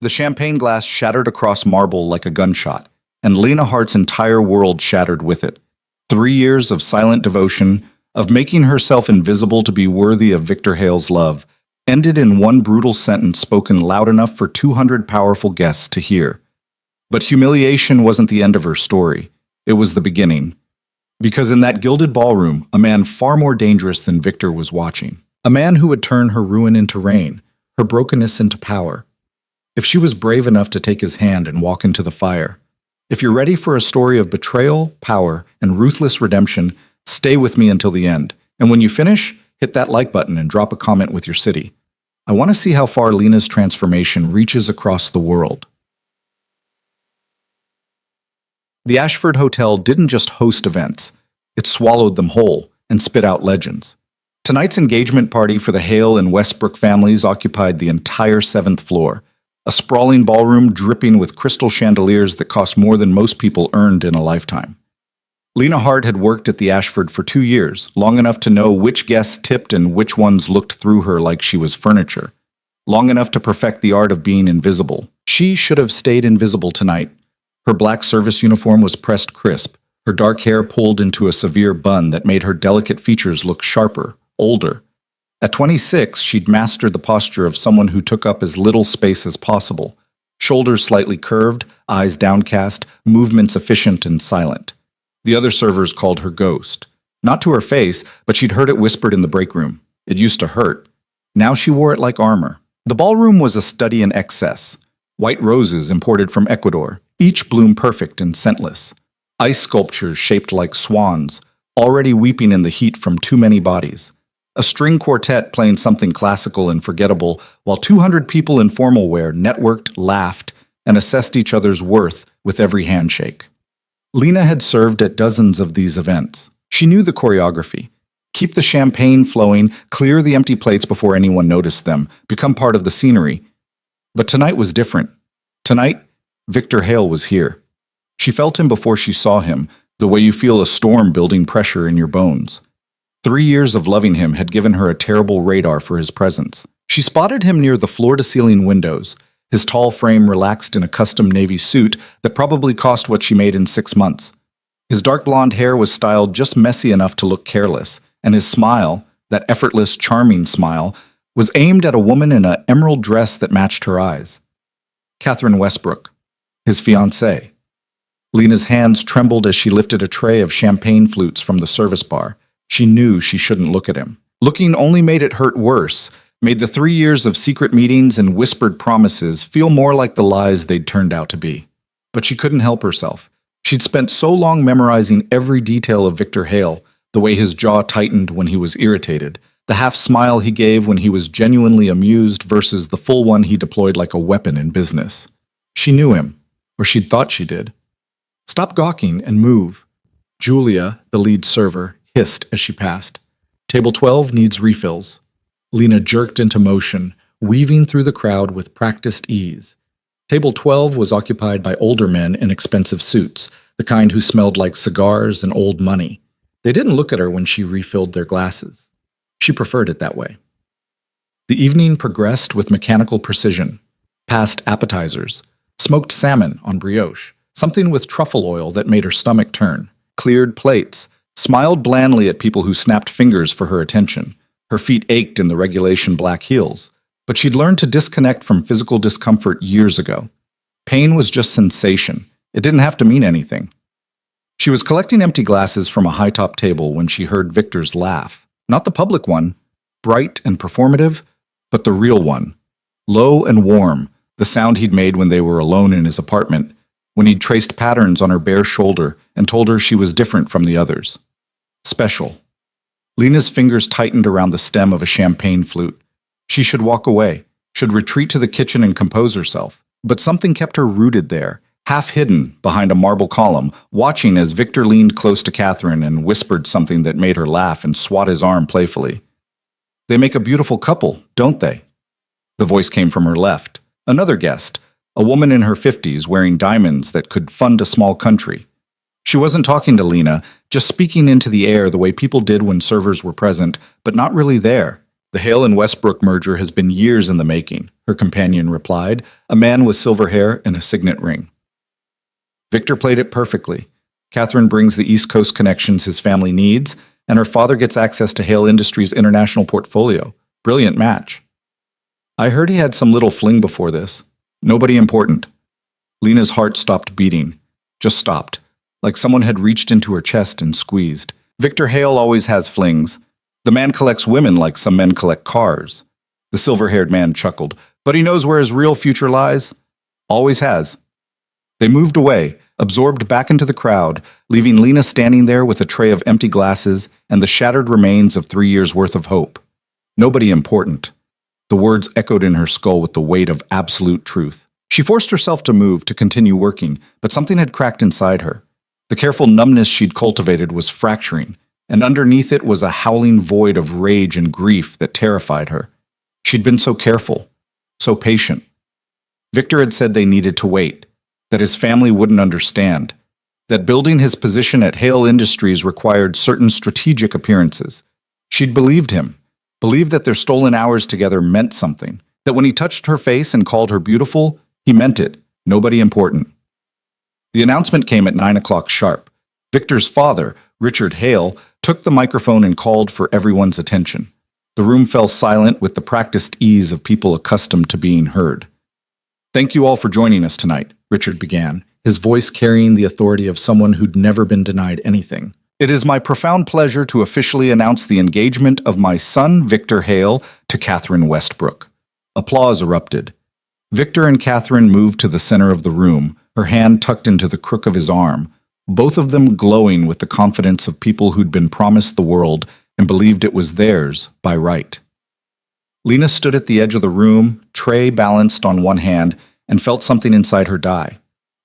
The champagne glass shattered across marble like a gunshot, and Lena Hart's entire world shattered with it. 3 years of silent devotion, of making herself invisible to be worthy of Victor Hale's love, ended in one brutal sentence spoken loud enough for 200 powerful guests to hear. But humiliation wasn't the end of her story. It was the beginning. Because in that gilded ballroom, a man far more dangerous than Victor was watching. A man who would turn her ruin into rain, her brokenness into power. If she was brave enough to take his hand and walk into the fire. If you're ready for a story of betrayal, power, and ruthless redemption, stay with me until the end. And when you finish, hit that like button and drop a comment with your city. I want to see how far Lena's transformation reaches across the world. The Ashford Hotel didn't just host events. It swallowed them whole and spit out legends. Tonight's engagement party for the Hale and Westbrook families occupied the entire 7th floor, a sprawling ballroom dripping with crystal chandeliers that cost more than most people earned in a lifetime. Lena Hart had worked at the Ashford for 2 years, long enough to know which guests tipped and which ones looked through her like she was furniture. Long enough to perfect the art of being invisible. She should have stayed invisible tonight. Her black service uniform was pressed crisp, her dark hair pulled into a severe bun that made her delicate features look sharper, older. At 26, she'd mastered the posture of someone who took up as little space as possible. Shoulders slightly curved, eyes downcast, movements efficient and silent. The other servers called her Ghost. Not to her face, but she'd heard it whispered in the break room. It used to hurt. Now she wore it like armor. The ballroom was a study in excess. White roses imported from Ecuador, each bloom perfect and scentless. Ice sculptures shaped like swans, already weeping in the heat from too many bodies. A string quartet playing something classical and forgettable, while 200 people in formal wear networked, laughed, and assessed each other's worth with every handshake. Lena had served at dozens of these events. She knew the choreography. Keep the champagne flowing, clear the empty plates before anyone noticed them, become part of the scenery. But tonight was different. Tonight, Victor Hale was here. She felt him before she saw him, the way you feel a storm building pressure in your bones. 3 years of loving him had given her a terrible radar for his presence. She spotted him near the floor-to-ceiling windows, his tall frame relaxed in a custom navy suit that probably cost what she made in 6 months. His dark blonde hair was styled just messy enough to look careless, and his smile, that effortless, charming smile, was aimed at a woman in an emerald dress that matched her eyes. Catherine Westbrook, his fiancée. Lena's hands trembled as she lifted a tray of champagne flutes from the service bar. She knew she shouldn't look at him. Looking only made it hurt worse, made the 3 years of secret meetings and whispered promises feel more like the lies they'd turned out to be. But she couldn't help herself. She'd spent so long memorizing every detail of Victor Hale, the way his jaw tightened when he was irritated, the half smile he gave when he was genuinely amused versus the full one he deployed like a weapon in business. She knew him, or she'd thought she did. "Stop gawking and move," Julia, the lead server, hissed as she passed. "Table 12 needs refills." Lena jerked into motion, weaving through the crowd with practiced ease. Table 12 was occupied by older men in expensive suits, the kind who smelled like cigars and old money. They didn't look at her when she refilled their glasses. She preferred it that way. The evening progressed with mechanical precision. Past appetizers, smoked salmon on brioche, something with truffle oil that made her stomach turn, cleared plates, smiled blandly at people who snapped fingers for her attention. Her feet ached in the regulation black heels, but she'd learned to disconnect from physical discomfort years ago. Pain was just sensation. It didn't have to mean anything. She was collecting empty glasses from a high-top table when she heard Victor's laugh. Not the public one, bright and performative, but the real one. Low and warm, the sound he'd made when they were alone in his apartment, when he'd traced patterns on her bare shoulder and told her she was different from the others. Special. Lena's fingers tightened around the stem of a champagne flute. She should walk away, should retreat to the kitchen and compose herself. But something kept her rooted there, half hidden behind a marble column, watching as Victor leaned close to Catherine and whispered something that made her laugh and swat his arm playfully. "They make a beautiful couple, don't they?" The voice came from her left. Another guest, a woman in her 50s wearing diamonds that could fund a small country. She wasn't talking to Lena, just speaking into the air the way people did when servers were present, but not really there. The Hale and Westbrook merger has been years in the making, her companion replied, a man with silver hair and a signet ring. Victor played it perfectly. Catherine brings the East Coast connections his family needs, and her father gets access to Hale Industries' international portfolio. Brilliant match. I heard he had some little fling before this. Nobody important. Lena's heart stopped beating. Just stopped. Like someone had reached into her chest and squeezed. Victor Hale always has flings. The man collects women like some men collect cars. The silver-haired man chuckled. But he knows where his real future lies. Always has. They moved away, absorbed back into the crowd, leaving Lena standing there with a tray of empty glasses and the shattered remains of 3 years' worth of hope. Nobody important. The words echoed in her skull with the weight of absolute truth. She forced herself to move, to continue working, but something had cracked inside her. The careful numbness she'd cultivated was fracturing, and underneath it was a howling void of rage and grief that terrified her. She'd been so careful, so patient. Victor had said they needed to wait, that his family wouldn't understand, that building his position at Hale Industries required certain strategic appearances. She'd believed him, believed that their stolen hours together meant something, that when he touched her face and called her beautiful, he meant it, nobody important. The announcement came at 9 o'clock sharp. Victor's father, Richard Hale, took the microphone and called for everyone's attention. The room fell silent with the practiced ease of people accustomed to being heard. "Thank you all for joining us tonight," Richard began, his voice carrying the authority of someone who'd never been denied anything. "It is my profound pleasure to officially announce the engagement of my son, Victor Hale, to Catherine Westbrook." Applause erupted. Victor and Catherine moved to the center of the room, her hand tucked into the crook of his arm, both of them glowing with the confidence of people who'd been promised the world and believed it was theirs by right. Lena stood at the edge of the room, tray balanced on one hand, and felt something inside her die.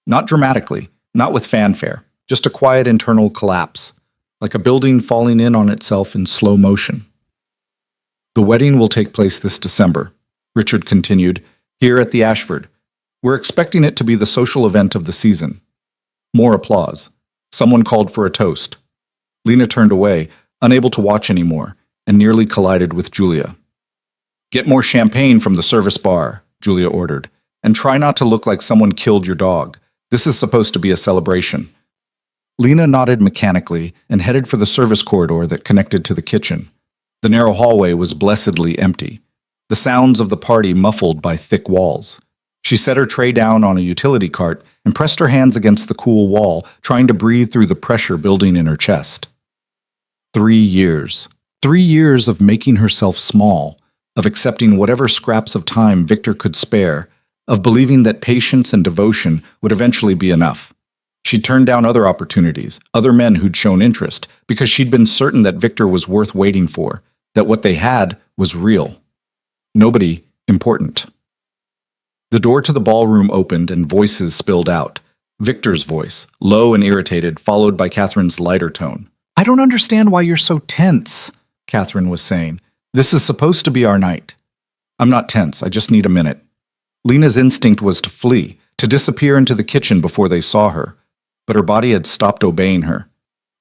Not dramatically, not with fanfare, just a quiet internal collapse, like a building falling in on itself in slow motion. "The wedding will take place this December," Richard continued, "here at the Ashford. We're expecting it to be the social event of the season." More applause. Someone called for a toast. Lena turned away, unable to watch anymore, and nearly collided with Julia. "Get more champagne from the service bar," Julia ordered, "and try not to look like someone killed your dog. This is supposed to be a celebration." Lena nodded mechanically and headed for the service corridor that connected to the kitchen. The narrow hallway was blessedly empty, the sounds of the party muffled by thick walls. She set her tray down on a utility cart and pressed her hands against the cool wall, trying to breathe through the pressure building in her chest. 3 years. 3 years of making herself small, of accepting whatever scraps of time Victor could spare, of believing that patience and devotion would eventually be enough. She'd turned down other opportunities, other men who'd shown interest, because she'd been certain that Victor was worth waiting for, that what they had was real. Nobody important. The door to the ballroom opened and voices spilled out. Victor's voice, low and irritated, followed by Catherine's lighter tone. "I don't understand why you're so tense," Catherine was saying. "This is supposed to be our night." "I'm not tense, I just need a minute." Lena's instinct was to flee, to disappear into the kitchen before they saw her, but her body had stopped obeying her.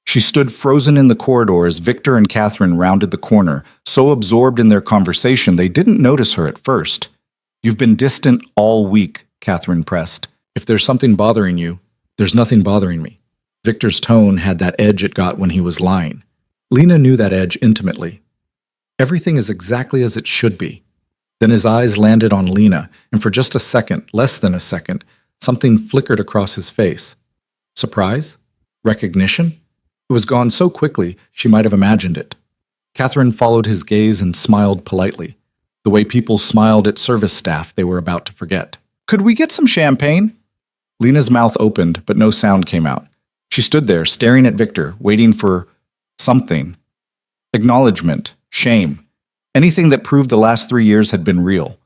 She stood frozen in the corridor as Victor and Catherine rounded the corner, so absorbed in their conversation they didn't notice her at first. "You've been distant all week," Catherine pressed. "If there's something bothering you, there's nothing bothering me." Victor's tone had that edge it got when he was lying. Lena knew that edge intimately. Everything is exactly as it should be. Then his eyes landed on Lena, and for just a second, less than a second, something flickered across his face. Surprise? Recognition? It was gone so quickly she might have imagined it. Catherine followed his gaze and smiled politely, the way people smiled at service staff they were about to forget. "Could we get some champagne?" Lena's mouth opened, but no sound came out. She stood there, staring at Victor, waiting for something. Acknowledgement, shame, anything that proved the last 3 years had been real.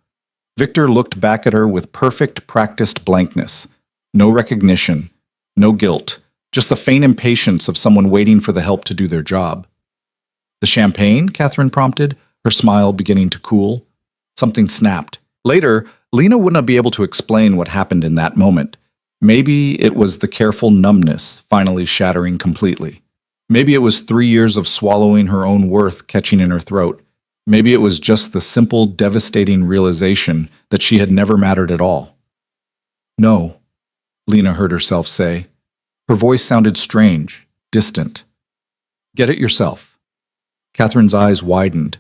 Victor looked back at her with perfect, practiced blankness. No recognition, no guilt, just the faint impatience of someone waiting for the help to do their job. "The champagne?" Catherine prompted, her smile beginning to cool. Something snapped. Later, Lena wouldn't be able to explain what happened in that moment. Maybe it was the careful numbness finally shattering completely. Maybe it was 3 years of swallowing her own worth catching in her throat. Maybe it was just the simple, devastating realization that she had never mattered at all. No, Lena heard herself say. Her voice sounded strange, distant. Get it yourself. Catherine's eyes widened.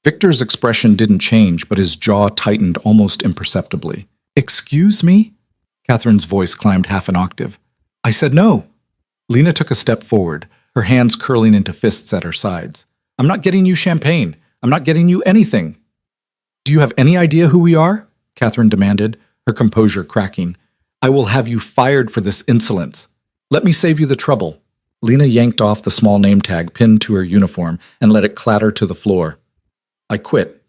Victor's expression didn't change, but his jaw tightened almost imperceptibly. Excuse me? Catherine's voice climbed half an octave. I said no. Lena took a step forward, her hands curling into fists at her sides. I'm not getting you champagne. I'm not getting you anything. Do you have any idea who we are? Catherine demanded, her composure cracking. I will have you fired for this insolence. Let me save you the trouble. Lena yanked off the small name tag pinned to her uniform and let it clatter to the floor. I quit.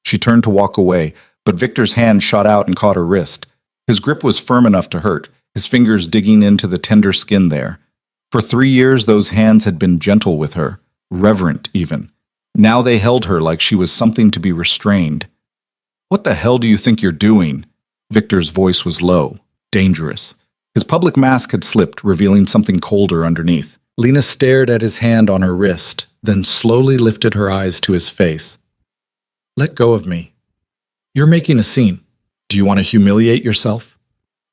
She turned to walk away, but Victor's hand shot out and caught her wrist. His grip was firm enough to hurt, his fingers digging into the tender skin there. For 3 years, those hands had been gentle with her, reverent even. Now they held her like she was something to be restrained. What the hell do you think you're doing? Victor's voice was low, dangerous. His public mask had slipped, revealing something colder underneath. Lena stared at his hand on her wrist, then slowly lifted her eyes to his face. Let go of me. You're making a scene. Do you want to humiliate yourself?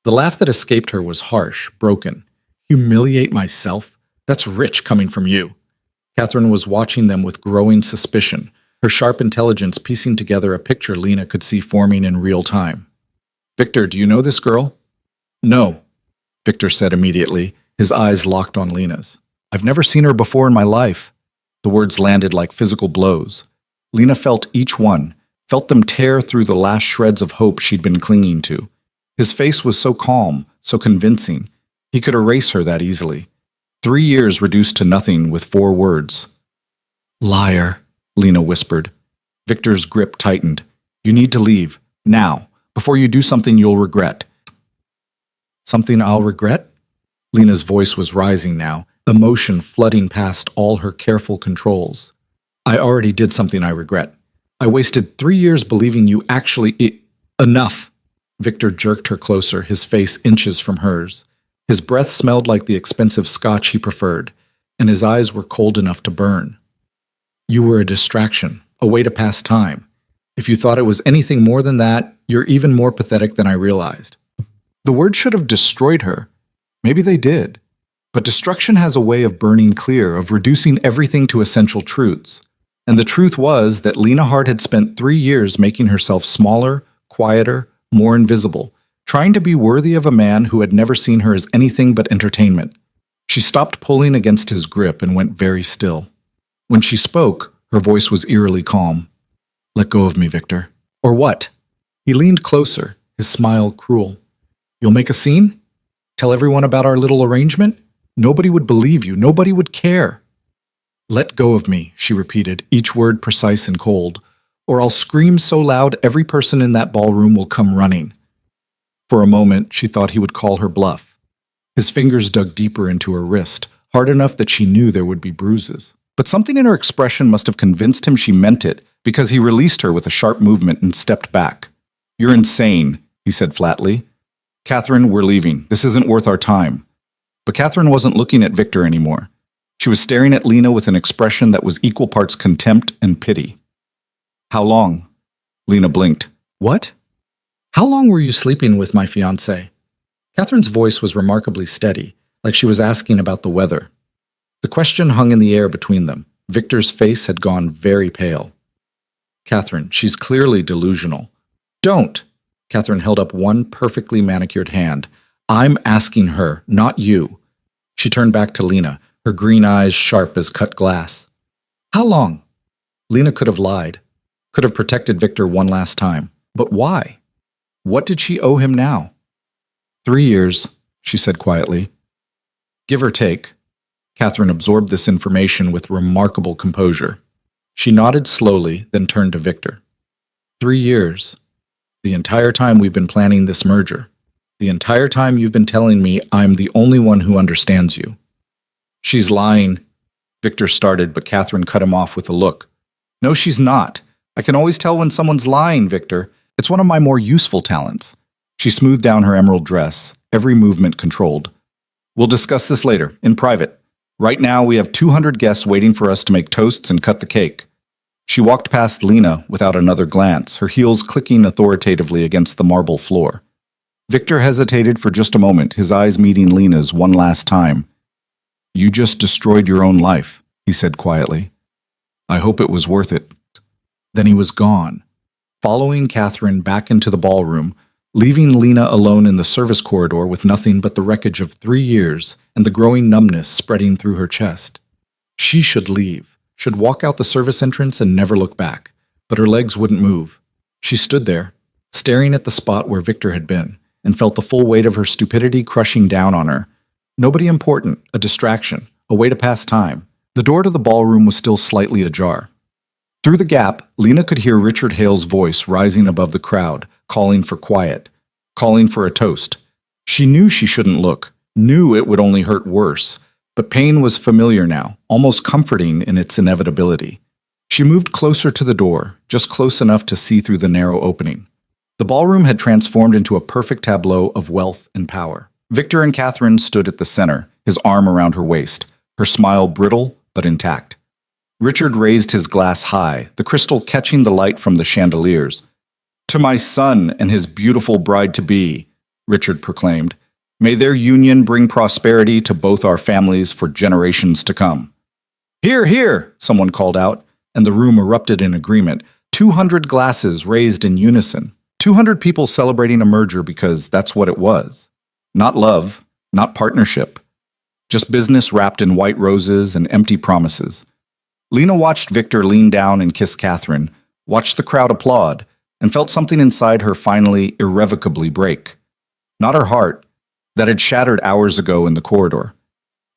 The laugh that escaped her was harsh, broken. Humiliate myself? That's rich coming from you. Catherine was watching them with growing suspicion, her sharp intelligence piecing together a picture Lena could see forming in real time. Victor, do you know this girl? No, Victor said immediately, his eyes locked on Lena's. I've never seen her before in my life. The words landed like physical blows. Lena felt each one, felt them tear through the last shreds of hope she'd been clinging to. His face was so calm, so convincing. He could erase her that easily. 3 years reduced to nothing with 4 words. Liar, Lena whispered. Victor's grip tightened. You need to leave, now, before you do something you'll regret. Something I'll regret? Lena's voice was rising now, emotion flooding past all her careful controls. I already did something I regret. I wasted 3 years believing you actually... Enough! Victor jerked her closer, his face inches from hers. His breath smelled like the expensive scotch he preferred, and his eyes were cold enough to burn. You were a distraction, a way to pass time. If you thought it was anything more than that, you're even more pathetic than I realized. The words should have destroyed her. Maybe they did. But destruction has a way of burning clear, of reducing everything to essential truths. And the truth was that Lena Hart had spent 3 years making herself smaller, quieter, more invisible, trying to be worthy of a man who had never seen her as anything but entertainment. She stopped pulling against his grip and went very still. When she spoke, her voice was eerily calm. Let go of me, Victor. Or what? He leaned closer, his smile cruel. You'll make a scene? Tell everyone about our little arrangement? Nobody would believe you. Nobody would care. Let go of me, she repeated, each word precise and cold, or I'll scream so loud every person in that ballroom will come running. For a moment, she thought he would call her bluff. His fingers dug deeper into her wrist, hard enough that she knew there would be bruises. But something in her expression must have convinced him she meant it, because he released her with a sharp movement and stepped back. You're insane, he said flatly. Catherine, we're leaving. This isn't worth our time. But Catherine wasn't looking at Victor anymore. She was staring at Lena with an expression that was equal parts contempt and pity. How long? Lena blinked. What? How long were you sleeping with my fiancé? Catherine's voice was remarkably steady, like she was asking about the weather. The question hung in the air between them. Victor's face had gone very pale. Catherine, she's clearly delusional. Don't! Catherine held up one perfectly manicured hand. I'm asking her, not you. She turned back to Lena, her green eyes sharp as cut glass. How long? Lena could have lied, could have protected Victor one last time. But why? What did she owe him now? 3 years, she said quietly. Give or take. Catherine absorbed this information with remarkable composure. She nodded slowly, then turned to Victor. 3 years. The entire time we've been planning this merger. The entire time you've been telling me I'm the only one who understands you. She's lying. Victor started, but Catherine cut him off with a look. No, she's not. I can always tell when someone's lying, Victor. It's one of my more useful talents. She smoothed down her emerald dress, every movement controlled. We'll discuss this later, in private. Right now, we have 200 guests waiting for us to make toasts and cut the cake. She walked past Lena without another glance, her heels clicking authoritatively against the marble floor. Victor hesitated for just a moment, his eyes meeting Lena's one last time. "You just destroyed your own life," he said quietly. "I hope it was worth it." Then he was gone, following Catherine back into the ballroom, leaving Lena alone in the service corridor with nothing but the wreckage of 3 years and the growing numbness spreading through her chest. She should leave, should walk out the service entrance and never look back, but her legs wouldn't move. She stood there, staring at the spot where Victor had been, and felt the full weight of her stupidity crushing down on her. Nobody important, a distraction, a way to pass time. The door to the ballroom was still slightly ajar. Through the gap, Lena could hear Richard Hale's voice rising above the crowd, calling for quiet, calling for a toast. She knew she shouldn't look, knew it would only hurt worse, but pain was familiar now, almost comforting in its inevitability. She moved closer to the door, just close enough to see through the narrow opening. The ballroom had transformed into a perfect tableau of wealth and power. Victor and Catherine stood at the center, his arm around her waist, her smile brittle but intact. Richard raised his glass high, the crystal catching the light from the chandeliers. "To my son and his beautiful bride-to-be," Richard proclaimed, "may their union bring prosperity to both our families for generations to come." "Hear, hear," someone called out, and the room erupted in agreement. 200 glasses raised in unison. 200 people celebrating a merger because that's what it was. Not love, not partnership. Just business wrapped in white roses and empty promises. Lena watched Victor lean down and kiss Catherine, watched the crowd applaud, and felt something inside her finally, irrevocably break. Not her heart, that had shattered hours ago in the corridor.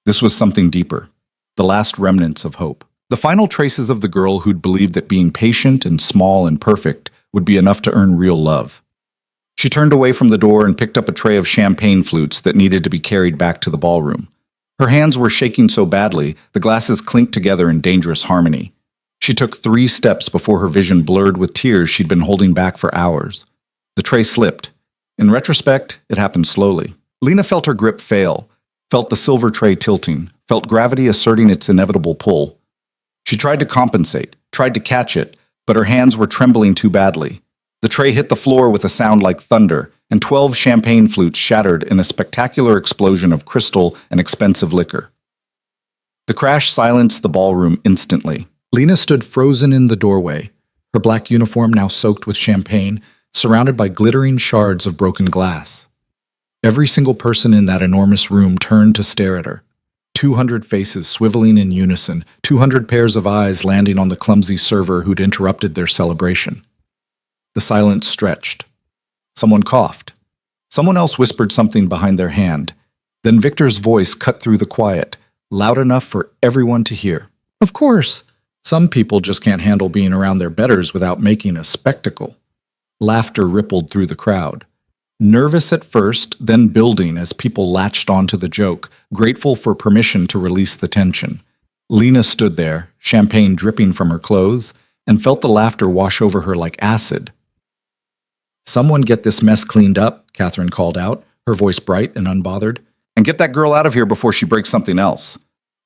This was something deeper, the last remnants of hope. The final traces of the girl who'd believed that being patient and small and perfect would be enough to earn real love. She turned away from the door and picked up a tray of champagne flutes that needed to be carried back to the ballroom. Her hands were shaking so badly, the glasses clinked together in dangerous harmony. She took 3 steps before her vision blurred with tears she'd been holding back for hours. The tray slipped. In retrospect, it happened slowly. Lena felt her grip fail, felt the silver tray tilting, felt gravity asserting its inevitable pull. She tried to compensate, tried to catch it, but her hands were trembling too badly. The tray hit the floor with a sound like thunder, and 12 champagne flutes shattered in a spectacular explosion of crystal and expensive liquor. The crash silenced the ballroom instantly. Lena stood frozen in the doorway, her black uniform now soaked with champagne, surrounded by glittering shards of broken glass. Every single person in that enormous room turned to stare at her. 200 faces swiveling in unison, 200 pairs of eyes landing on the clumsy server who'd interrupted their celebration. The silence stretched. Someone coughed. Someone else whispered something behind their hand. Then Victor's voice cut through the quiet, loud enough for everyone to hear. "Of course, some people just can't handle being around their betters without making a spectacle." Laughter rippled through the crowd. Nervous at first, then building as people latched onto the joke, grateful for permission to release the tension. Lena stood there, champagne dripping from her clothes, and felt the laughter wash over her like acid. "Someone get this mess cleaned up," Catherine called out, her voice bright and unbothered. "And get that girl out of here before she breaks something else."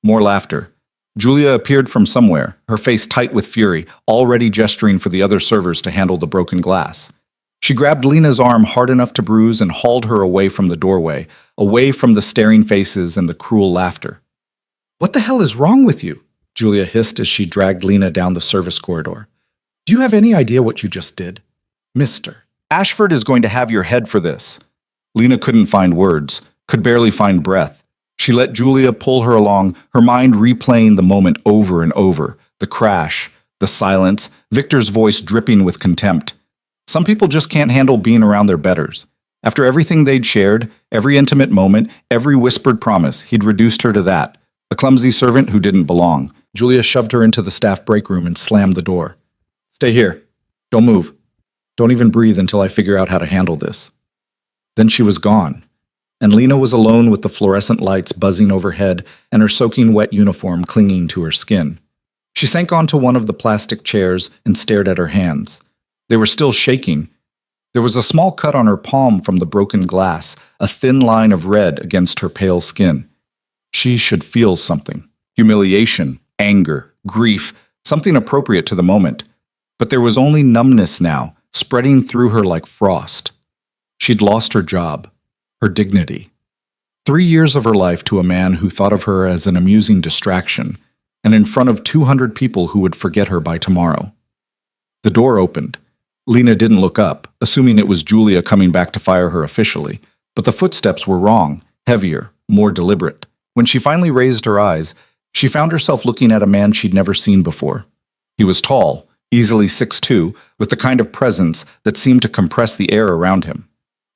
More laughter. Julia appeared from somewhere, her face tight with fury, already gesturing for the other servers to handle the broken glass. She grabbed Lena's arm hard enough to bruise and hauled her away from the doorway, away from the staring faces and the cruel laughter. "What the hell is wrong with you?" Julia hissed as she dragged Lena down the service corridor. "Do you have any idea what you just did? Mister, Ashford is going to have your head for this." Lena couldn't find words, could barely find breath. She let Julia pull her along, her mind replaying the moment over and over. The crash, the silence, Victor's voice dripping with contempt. Some people just can't handle being around their betters. After everything they'd shared, every intimate moment, every whispered promise, he'd reduced her to that. A clumsy servant who didn't belong. Julia shoved her into the staff break room and slammed the door. "Stay here. Don't move. Don't even breathe until I figure out how to handle this." Then she was gone, and Lena was alone with the fluorescent lights buzzing overhead and her soaking wet uniform clinging to her skin. She sank onto one of the plastic chairs and stared at her hands. They were still shaking. There was a small cut on her palm from the broken glass, a thin line of red against her pale skin. She should feel something. Humiliation, anger, grief, something appropriate to the moment. But there was only numbness now, spreading through her like frost. She'd lost her job, her dignity. 3 years of her life to a man who thought of her as an amusing distraction, and in front of 200 people who would forget her by tomorrow. The door opened. Lena didn't look up, assuming it was Julia coming back to fire her officially, but the footsteps were wrong, heavier, more deliberate. When she finally raised her eyes, she found herself looking at a man she'd never seen before. He was tall, easily 6'2", with the kind of presence that seemed to compress the air around him.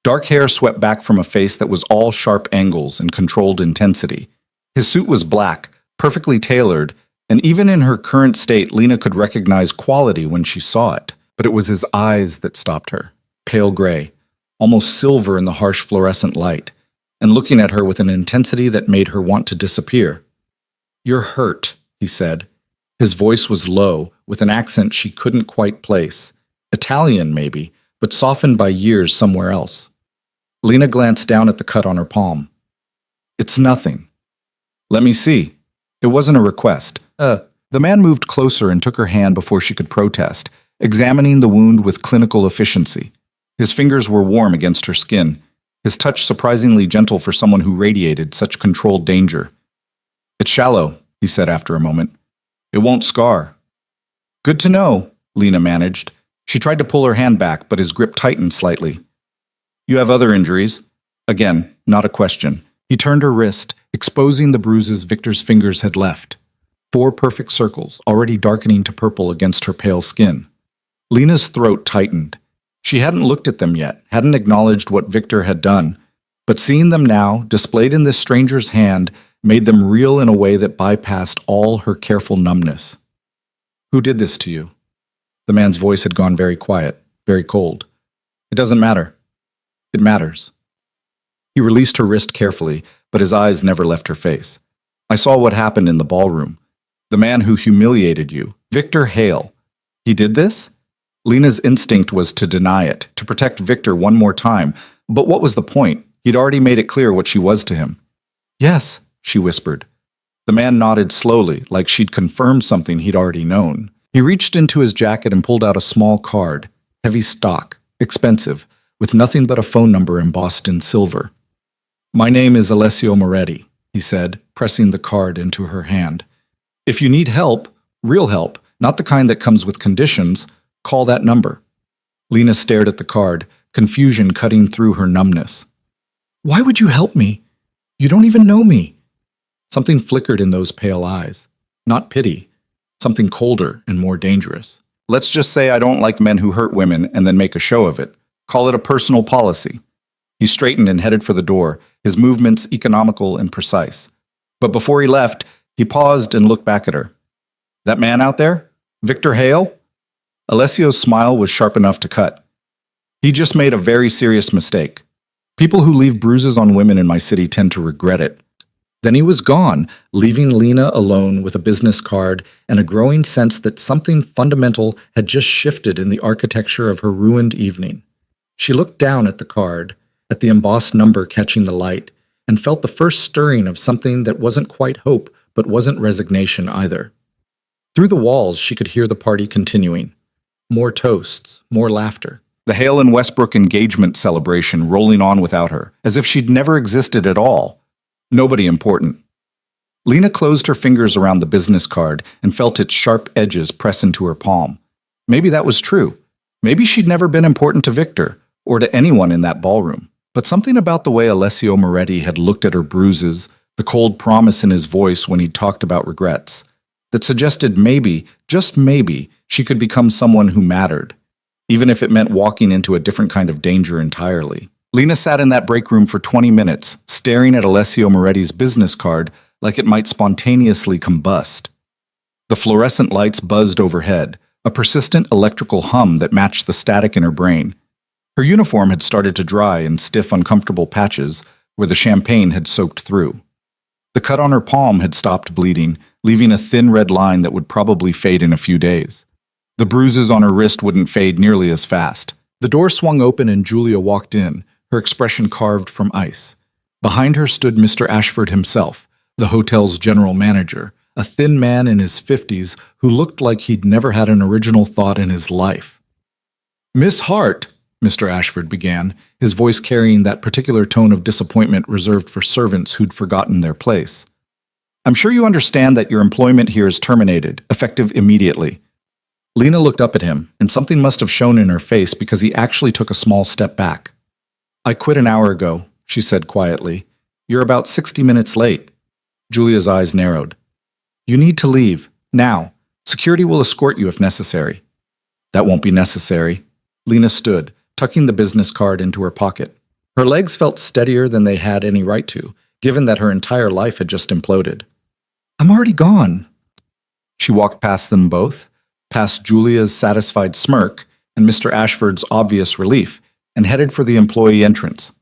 Dark hair swept back from a face that was all sharp angles and controlled intensity. His suit was black, perfectly tailored, and even in her current state, Lena could recognize quality when she saw it. But it was his eyes that stopped her, pale gray, almost silver in the harsh fluorescent light, and looking at her with an intensity that made her want to disappear. "You're hurt," he said. His voice was low, with an accent she couldn't quite place. Italian, maybe, but softened by years somewhere else. Lena glanced down at the cut on her palm. "It's nothing." "Let me see." It wasn't a request. The man moved closer and took her hand before she could protest, examining the wound with clinical efficiency. His fingers were warm against her skin, his touch surprisingly gentle for someone who radiated such controlled danger. "It's shallow," he said after a moment. "It won't scar." "Good to know," Lena managed. She tried to pull her hand back, but his grip tightened slightly. "You have other injuries?" Again, not a question. He turned her wrist, exposing the bruises Victor's fingers had left. 4 perfect circles, already darkening to purple against her pale skin. Lena's throat tightened. She hadn't looked at them yet, hadn't acknowledged what Victor had done, but seeing them now, displayed in this stranger's hand, made them real in a way that bypassed all her careful numbness. "Who did this to you?" The man's voice had gone very quiet, very cold. "It doesn't matter." "It matters." He released her wrist carefully, but his eyes never left her face. "I saw what happened in the ballroom. The man who humiliated you, Victor Hale. He did this?" Lena's instinct was to deny it, to protect Victor one more time, but what was the point? He'd already made it clear what she was to him. "Yes," she whispered. The man nodded slowly, like she'd confirmed something he'd already known. He reached into his jacket and pulled out a small card, heavy stock, expensive, with nothing but a phone number embossed in silver. "My name is Alessio Moretti," he said, pressing the card into her hand. "If you need help, real help, not the kind that comes with conditions, call that number." Lena stared at the card, confusion cutting through her numbness. "Why would you help me? You don't even know me." Something flickered in those pale eyes. Not pity. Something colder and more dangerous. "Let's just say I don't like men who hurt women and then make a show of it. Call it a personal policy." He straightened and headed for the door, his movements economical and precise. But before he left, he paused and looked back at her. "That man out there? Victor Hale?" Alessio's smile was sharp enough to cut. "He just made a very serious mistake. People who leave bruises on women in my city tend to regret it." Then he was gone, leaving Lena alone with a business card and a growing sense that something fundamental had just shifted in the architecture of her ruined evening. She looked down at the card, at the embossed number catching the light, and felt the first stirring of something that wasn't quite hope, but wasn't resignation either. Through the walls, she could hear the party continuing. More toasts, more laughter. The Hale and Westbrook engagement celebration rolling on without her, as if she'd never existed at all. Nobody important. Lena closed her fingers around the business card and felt its sharp edges press into her palm. Maybe that was true. Maybe she'd never been important to Victor, or to anyone in that ballroom. But something about the way Alessio Moretti had looked at her bruises, the cold promise in his voice when he talked about regrets, that suggested maybe, just maybe, she could become someone who mattered, even if it meant walking into a different kind of danger entirely. Lena sat in that break room for 20 minutes, staring at Alessio Moretti's business card like it might spontaneously combust. The fluorescent lights buzzed overhead, a persistent electrical hum that matched the static in her brain. Her uniform had started to dry in stiff, uncomfortable patches where the champagne had soaked through. The cut on her palm had stopped bleeding, leaving a thin red line that would probably fade in a few days. The bruises on her wrist wouldn't fade nearly as fast. The door swung open and Julia walked in, her expression carved from ice. Behind her stood Mr. Ashford himself, the hotel's general manager, a thin man in his 50s who looked like he'd never had an original thought in his life. "Miss Hart," Mr. Ashford began, his voice carrying that particular tone of disappointment reserved for servants who'd forgotten their place. "I'm sure you understand that your employment here is terminated, effective immediately." Lena looked up at him, and something must have shown in her face because he actually took a small step back. "I quit an hour ago," she said quietly. "You're about 60 minutes late." Julia's eyes narrowed. "You need to leave, now. Security will escort you if necessary." "That won't be necessary." Lena stood, tucking the business card into her pocket. Her legs felt steadier than they had any right to, given that her entire life had just imploded. "I'm already gone." She walked past them both, past Julia's satisfied smirk and Mr. Ashford's obvious relief, and headed for the employee entrance.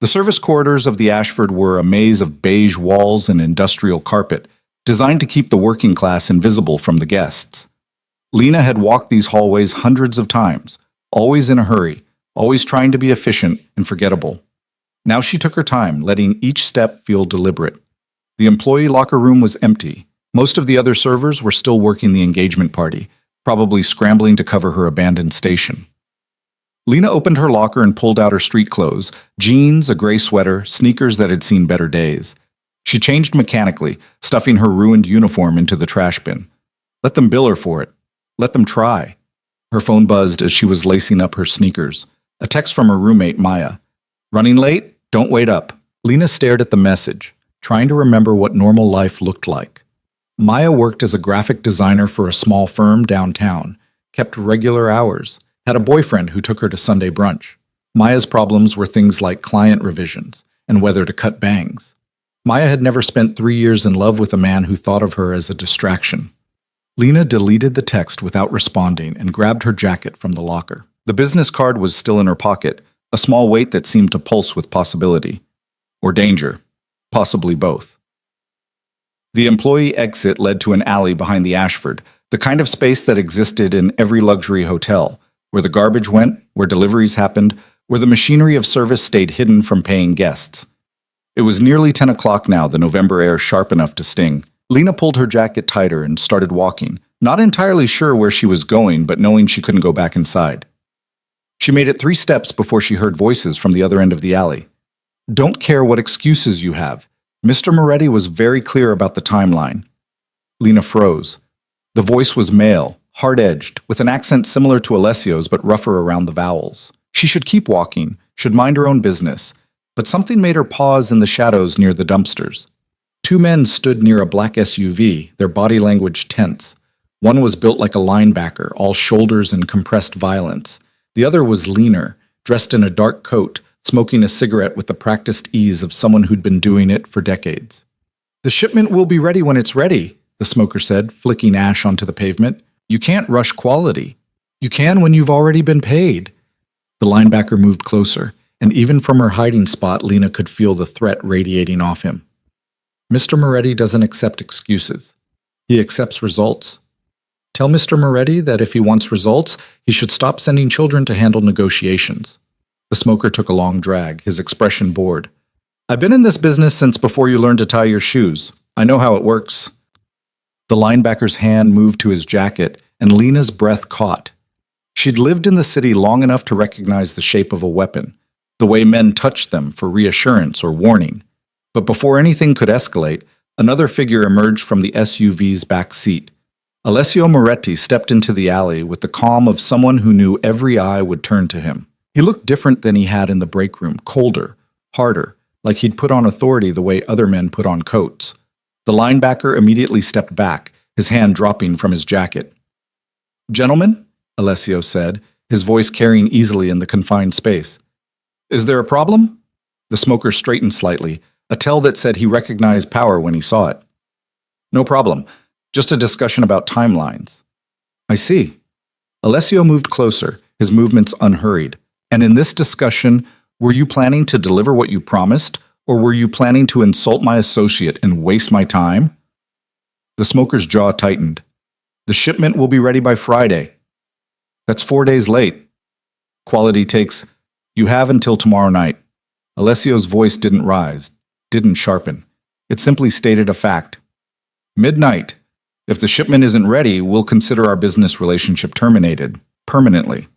The service corridors of the Ashford were a maze of beige walls and industrial carpet, designed to keep the working class invisible from the guests. Lena had walked these hallways hundreds of times, always in a hurry, always trying to be efficient and forgettable. Now she took her time, letting each step feel deliberate. The employee locker room was empty. Most of the other servers were still working the engagement party, probably scrambling to cover her abandoned station. Lena opened her locker and pulled out her street clothes, jeans, a gray sweater, sneakers that had seen better days. She changed mechanically, stuffing her ruined uniform into the trash bin. Let them bill her for it. Let them try. Her phone buzzed as she was lacing up her sneakers. A text from her roommate, Maya. "Running late? Don't wait up." Lena stared at the message, trying to remember what normal life looked like. Maya worked as a graphic designer for a small firm downtown, kept regular hours, had a boyfriend who took her to Sunday brunch. Maya's problems were things like client revisions and whether to cut bangs. Maya had never spent 3 years in love with a man who thought of her as a distraction. Lena deleted the text without responding and grabbed her jacket from the locker. The business card was still in her pocket, a small weight that seemed to pulse with possibility. Or danger. Possibly both. The employee exit led to an alley behind the Ashford, the kind of space that existed in every luxury hotel, where the garbage went, where deliveries happened, where the machinery of service stayed hidden from paying guests. It was nearly 10 o'clock now, the November air sharp enough to sting. Lena pulled her jacket tighter and started walking, not entirely sure where she was going, but knowing she couldn't go back inside. She made it 3 steps before she heard voices from the other end of the alley. "Don't care what excuses you have. Mr. Moretti was very clear about the timeline." Lena froze. The voice was male, hard-edged, with an accent similar to Alessio's but rougher around the vowels. She should keep walking, should mind her own business, but something made her pause in the shadows near the dumpsters. 2 men stood near a black SUV, their body language tense. One was built like a linebacker, all shoulders and compressed violence. The other was leaner, dressed in a dark coat, smoking a cigarette with the practiced ease of someone who'd been doing it for decades. "The shipment will be ready when it's ready," the smoker said, flicking ash onto the pavement. "You can't rush quality. You can when you've already been paid." The linebacker moved closer, and even from her hiding spot, Lena could feel the threat radiating off him. "Mr. Moretti doesn't accept excuses. He accepts results. Tell Mr. Moretti that if he wants results, he should stop sending children to handle negotiations." The smoker took a long drag, his expression bored. "I've been in this business since before you learned to tie your shoes. I know how it works." The linebacker's hand moved to his jacket, and Lena's breath caught. She'd lived in the city long enough to recognize the shape of a weapon, the way men touched them for reassurance or warning. But before anything could escalate, another figure emerged from the SUV's back seat. Alessio Moretti stepped into the alley with the calm of someone who knew every eye would turn to him. He looked different than he had in the break room, colder, harder, like he'd put on authority the way other men put on coats. The linebacker immediately stepped back, his hand dropping from his jacket. "Gentlemen," Alessio said, his voice carrying easily in the confined space. "Is there a problem?" The smoker straightened slightly, a tell that said he recognized power when he saw it. "No problem. Just a discussion about timelines." "I see." Alessio moved closer, his movements unhurried. "And in this discussion, were you planning to deliver what you promised, or were you planning to insult my associate and waste my time?" The smoker's jaw tightened. "The shipment will be ready by Friday." "That's 4 days late." "Quality takes. You have until tomorrow night." Alessio's voice didn't rise, didn't sharpen. It simply stated a fact. Midnight. If the shipment isn't ready, we'll consider our business relationship terminated. Permanently.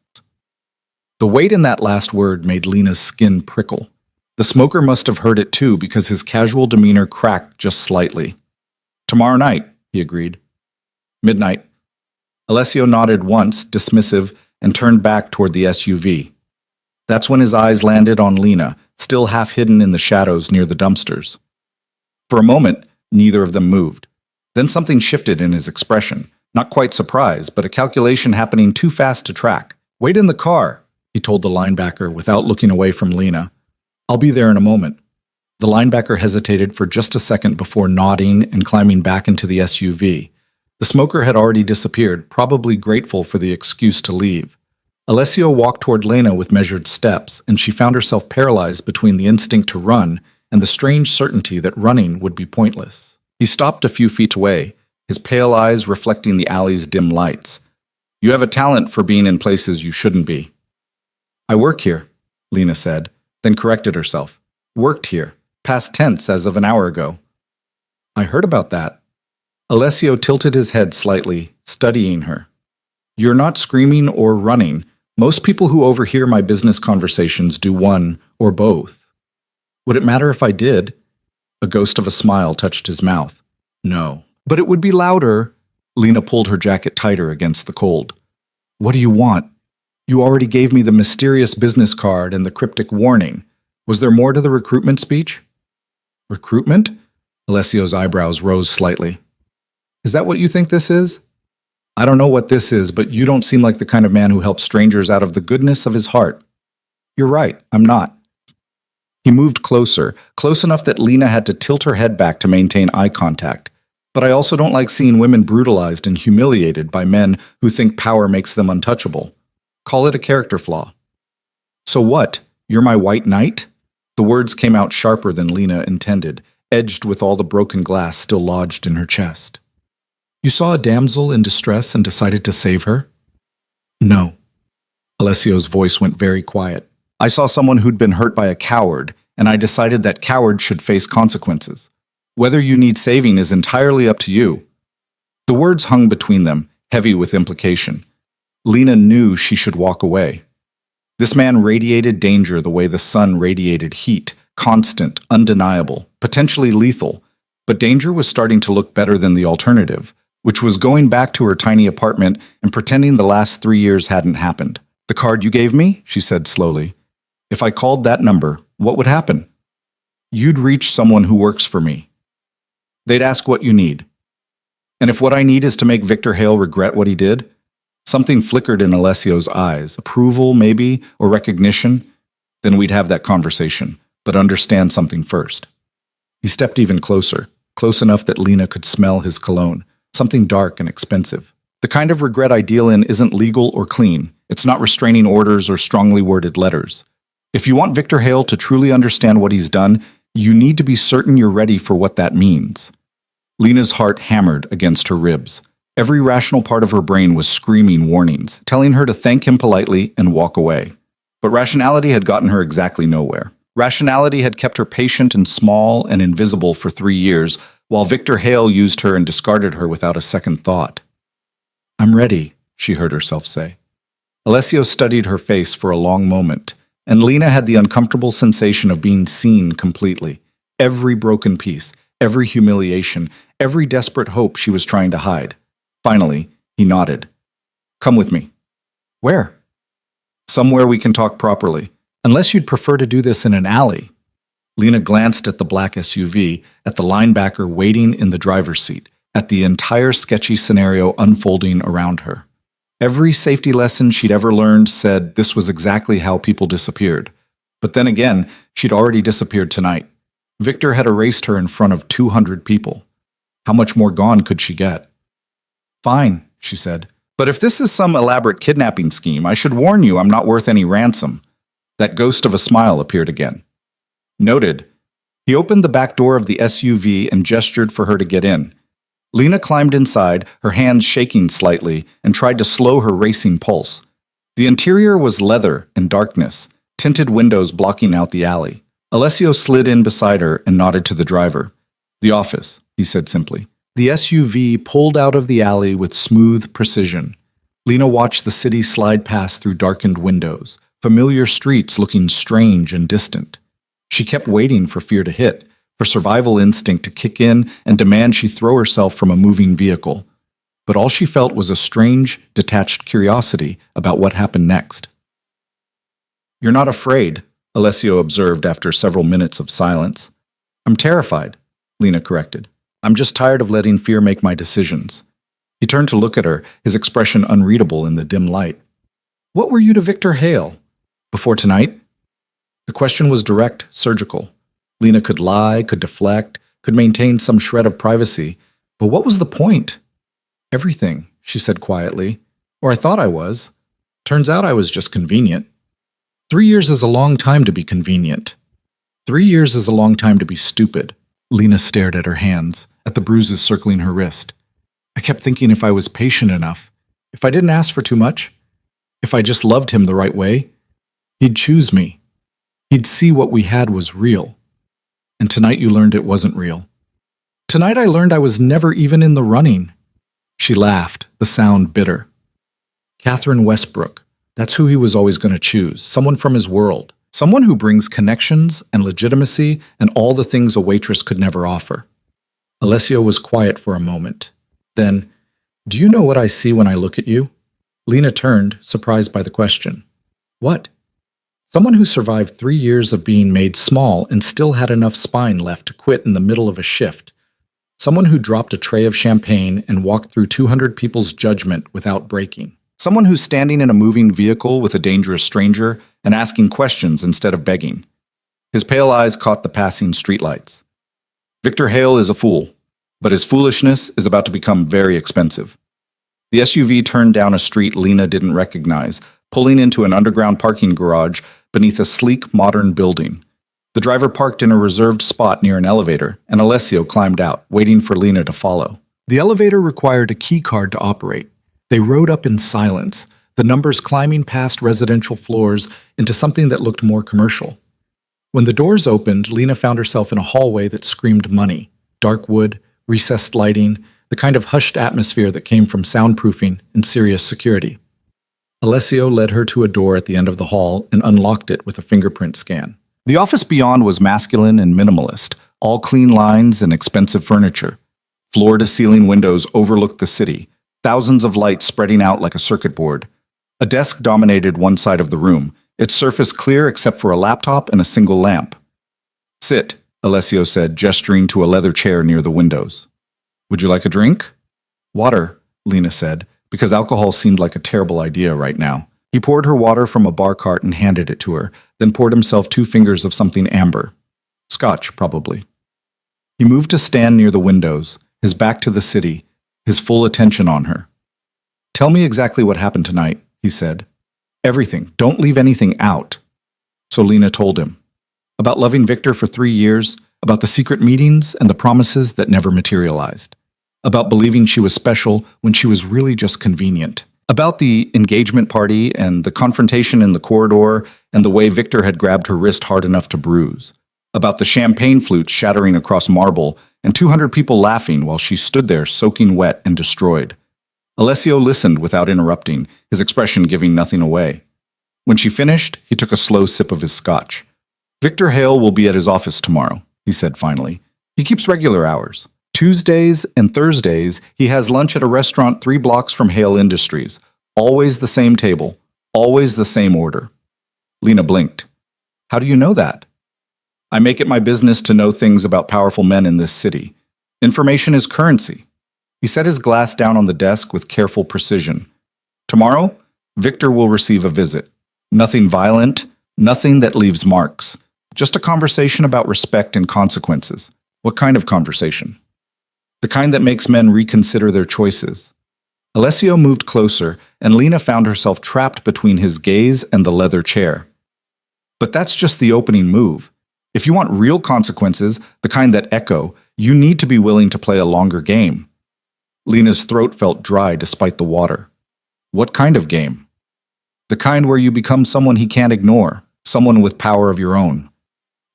The weight in that last word made Lena's skin prickle. The smoker must have heard it too because his casual demeanor cracked just slightly. Tomorrow night, he agreed. Midnight. Alessio nodded once, dismissive, and turned back toward the SUV. That's when his eyes landed on Lena, still half hidden in the shadows near the dumpsters. For a moment, neither of them moved. Then something shifted in his expression. Not quite surprise, but a calculation happening too fast to track. Wait in the car, he told the linebacker without looking away from Lena. I'll be there in a moment. The linebacker hesitated for just a second before nodding and climbing back into the SUV. The smoker had already disappeared, probably grateful for the excuse to leave. Alessio walked toward Lena with measured steps, and she found herself paralyzed between the instinct to run and the strange certainty that running would be pointless. He stopped a few feet away, his pale eyes reflecting the alley's dim lights. You have a talent for being in places you shouldn't be. I work here, Lena said, then corrected herself. Worked here, past tense as of an hour ago. I heard about that. Alessio tilted his head slightly, studying her. You're not screaming or running. Most people who overhear my business conversations do one or both. Would it matter if I did? A ghost of a smile touched his mouth. No. But it would be louder. Lena pulled her jacket tighter against the cold. What do you want? You already gave me the mysterious business card and the cryptic warning. Was there more to the recruitment speech? Recruitment? Alessio's eyebrows rose slightly. Is that what you think this is? I don't know what this is, but you don't seem like the kind of man who helps strangers out of the goodness of his heart. You're right, I'm not. He moved closer, close enough that Lena had to tilt her head back to maintain eye contact. But I also don't like seeing women brutalized and humiliated by men who think power makes them untouchable. Call it a character flaw. So what? You're my white knight? The words came out sharper than Lena intended, edged with all the broken glass still lodged in her chest. You saw a damsel in distress and decided to save her? No. Alessio's voice went very quiet. I saw someone who'd been hurt by a coward, and I decided that cowards should face consequences. Whether you need saving is entirely up to you. The words hung between them, heavy with implication. Lena knew she should walk away. This man radiated danger the way the sun radiated heat, constant, undeniable, potentially lethal, but danger was starting to look better than the alternative, which was going back to her tiny apartment and pretending the last 3 years hadn't happened. The card you gave me, she said slowly. If I called that number, what would happen? You'd reach someone who works for me. They'd ask what you need. And if what I need is to make Victor Hale regret what he did, something flickered in Alessio's eyes, approval maybe, or recognition, then we'd have that conversation, but understand something first. He stepped even closer, close enough that Lena could smell his cologne, something dark and expensive. The kind of regret I deal in isn't legal or clean. It's not restraining orders or strongly worded letters. If you want Victor Hale to truly understand what he's done, you need to be certain you're ready for what that means. Lena's heart hammered against her ribs. Every rational part of her brain was screaming warnings, telling her to thank him politely and walk away. But rationality had gotten her exactly nowhere. Rationality had kept her patient and small and invisible for 3 years, while Victor Hale used her and discarded her without a second thought. I'm ready, she heard herself say. Alessio studied her face for a long moment, and Lena had the uncomfortable sensation of being seen completely. Every broken piece, every humiliation, every desperate hope she was trying to hide. Finally, he nodded. Come with me. Where? Somewhere we can talk properly. Unless you'd prefer to do this in an alley. Lena glanced at the black SUV, at the linebacker waiting in the driver's seat, at the entire sketchy scenario unfolding around her. Every safety lesson she'd ever learned said this was exactly how people disappeared. But then again, she'd already disappeared tonight. Victor had erased her in front of 200 people. How much more gone could she get? Fine, she said. But if this is some elaborate kidnapping scheme, I should warn you I'm not worth any ransom. That ghost of a smile appeared again. Noted. He opened the back door of the SUV and gestured for her to get in. Lena climbed inside, her hands shaking slightly, and tried to slow her racing pulse. The interior was leather and darkness, tinted windows blocking out the alley. Alessio slid in beside her and nodded to the driver. The office, he said simply. The SUV pulled out of the alley with smooth precision. Lena watched the city slide past through darkened windows, familiar streets looking strange and distant. She kept waiting for fear to hit, for survival instinct to kick in and demand she throw herself from a moving vehicle. But all she felt was a strange, detached curiosity about what happened next. "You're not afraid," Alessio observed after several minutes of silence. "I'm terrified," Lena corrected. "I'm just tired of letting fear make my decisions." He turned to look at her, his expression unreadable in the dim light. "What were you to Victor Hale? Before tonight?" The question was direct, surgical. Lena could lie, could deflect, could maintain some shred of privacy. But what was the point? "Everything," she said quietly. "Or I thought I was. Turns out I was just convenient." 3 years is a long time to be convenient. 3 years is a long time to be stupid. Lena stared at her hands, at the bruises circling her wrist. "I kept thinking if I was patient enough, if I didn't ask for too much, if I just loved him the right way, he'd choose me. He'd see what we had was real. And tonight you learned it wasn't real. Tonight I learned I was never even in the running." She laughed, the sound bitter. Catherine Westbrook, that's who he was always going to choose, someone from his world, someone who brings connections and legitimacy and all the things a waitress could never offer. Alessio was quiet for a moment. Then, "Do you know what I see when I look at you?" Lena turned, surprised by the question. "What?" "Someone who survived 3 years of being made small and still had enough spine left to quit in the middle of a shift. Someone who dropped a tray of champagne and walked through 200 people's judgment without breaking. Someone who's standing in a moving vehicle with a dangerous stranger and asking questions instead of begging." His pale eyes caught the passing streetlights. "Victor Hale is a fool, but his foolishness is about to become very expensive." The SUV turned down a street Lena didn't recognize, pulling into an underground parking garage beneath a sleek, modern building. The driver parked in a reserved spot near an elevator, and Alessio climbed out, waiting for Lena to follow. The elevator required a key card to operate. They rode up in silence, the numbers climbing past residential floors into something that looked more commercial. When the doors opened, Lena found herself in a hallway that screamed money. Dark wood, recessed lighting, the kind of hushed atmosphere that came from soundproofing and serious security. Alessio led her to a door at the end of the hall and unlocked it with a fingerprint scan. The office beyond was masculine and minimalist, all clean lines and expensive furniture. Floor-to-ceiling windows overlooked the city, thousands of lights spreading out like a circuit board. A desk dominated one side of the room, its surface clear except for a laptop and a single lamp. "Sit," Alessio said, gesturing to a leather chair near the windows. "Would you like a drink?" "Water," Lena said, because alcohol seemed like a terrible idea right now. He poured her water from a bar cart and handed it to her, then poured himself 2 fingers of something amber. Scotch, probably. He moved to stand near the windows, his back to the city, his full attention on her. "Tell me exactly what happened tonight," he said. "Everything. Don't leave anything out." So Lena told him. About loving Victor for 3 years, about the secret meetings and the promises that never materialized. About believing she was special when she was really just convenient. About the engagement party and the confrontation in the corridor and the way Victor had grabbed her wrist hard enough to bruise. About the champagne flutes shattering across marble and 200 people laughing while she stood there soaking wet and destroyed. Alessio listened without interrupting, his expression giving nothing away. When she finished, he took a slow sip of his scotch. "Victor Hale will be at his office tomorrow," he said finally. "He keeps regular hours. Tuesdays and Thursdays, he has lunch at a restaurant 3 blocks from Hale Industries. Always the same table, always the same order." Lena blinked. "How do you know that?" "I make it my business to know things about powerful men in this city. Information is currency." He set his glass down on the desk with careful precision. "Tomorrow, Victor will receive a visit. Nothing violent, nothing that leaves marks. Just a conversation about respect and consequences." "What kind of conversation?" "The kind that makes men reconsider their choices." Alessio moved closer, and Lena found herself trapped between his gaze and the leather chair. "But that's just the opening move. If you want real consequences, the kind that echo, you need to be willing to play a longer game." Lena's throat felt dry despite the water. "What kind of game?" "The kind where you become someone he can't ignore, someone with power of your own."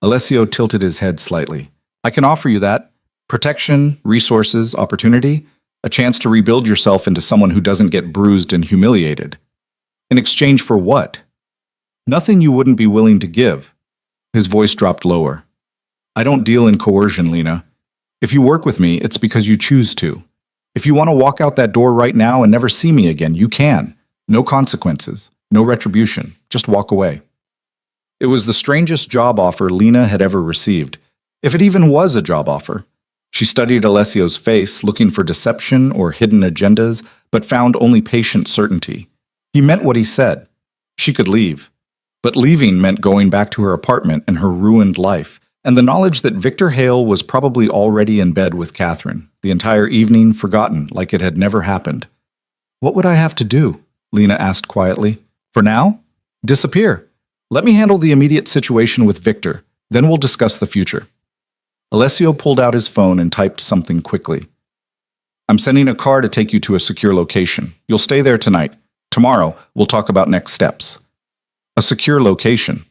Alessio tilted his head slightly. "I can offer you that. Protection, resources, opportunity, a chance to rebuild yourself into someone who doesn't get bruised and humiliated. In exchange for what? Nothing you wouldn't be willing to give. His voice dropped lower. I don't deal in coercion, Lena. If you work with me, it's because you choose to. If you want to walk out that door right now and never see me again, you can. No consequences, no retribution, just walk away. It was the strangest job offer Lena had ever received, if it even was a job offer. She studied Alessio's face, looking for deception or hidden agendas, but found only patient certainty. He meant what he said. She could leave. But leaving meant going back to her apartment and her ruined life, and the knowledge that Victor Hale was probably already in bed with Catherine, the entire evening forgotten like it had never happened. What would I have to do? Lena asked quietly. For now? Disappear. Let me handle the immediate situation with Victor, then we'll discuss the future. Alessio pulled out his phone and typed something quickly. I'm sending a car to take you to a secure location. You'll stay there tonight. Tomorrow, we'll talk about next steps. A secure location.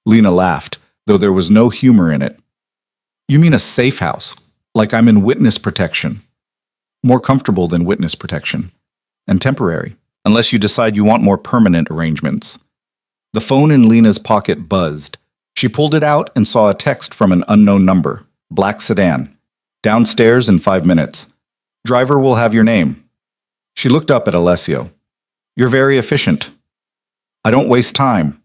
Lena laughed, though there was no humor in it. You mean a safe house, like I'm in witness protection. More comfortable than witness protection. And temporary, unless you decide you want more permanent arrangements. The phone in Lena's pocket buzzed. She pulled it out and saw a text from an unknown number. Black sedan. Downstairs in 5 minutes. Driver will have your name. She looked up at Alessio. You're very efficient. I don't waste time.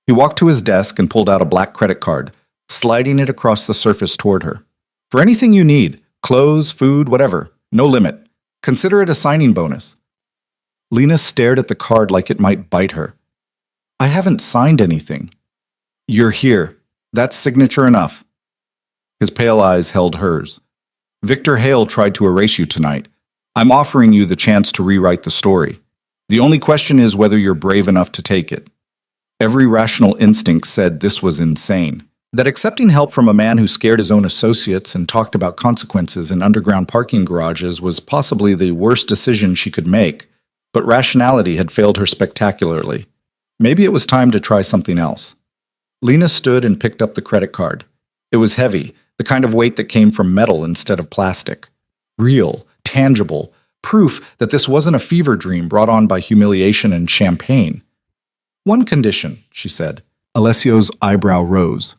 He walked to his desk and pulled out a black credit card, sliding it across the surface toward her. For anything you need, clothes, food, whatever, no limit. Consider it a signing bonus. Lena stared at the card like it might bite her. I haven't signed anything. You're here. That's signature enough. His pale eyes held hers. Victor Hale tried to erase you tonight. I'm offering you the chance to rewrite the story. The only question is whether you're brave enough to take it. Every rational instinct said this was insane. That accepting help from a man who scared his own associates and talked about consequences in underground parking garages was possibly the worst decision she could make. But rationality had failed her spectacularly. Maybe it was time to try something else. Lena stood and picked up the credit card. It was heavy, the kind of weight that came from metal instead of plastic. Real, tangible, proof that this wasn't a fever dream brought on by humiliation and champagne. One condition, she said. Alessio's eyebrow rose.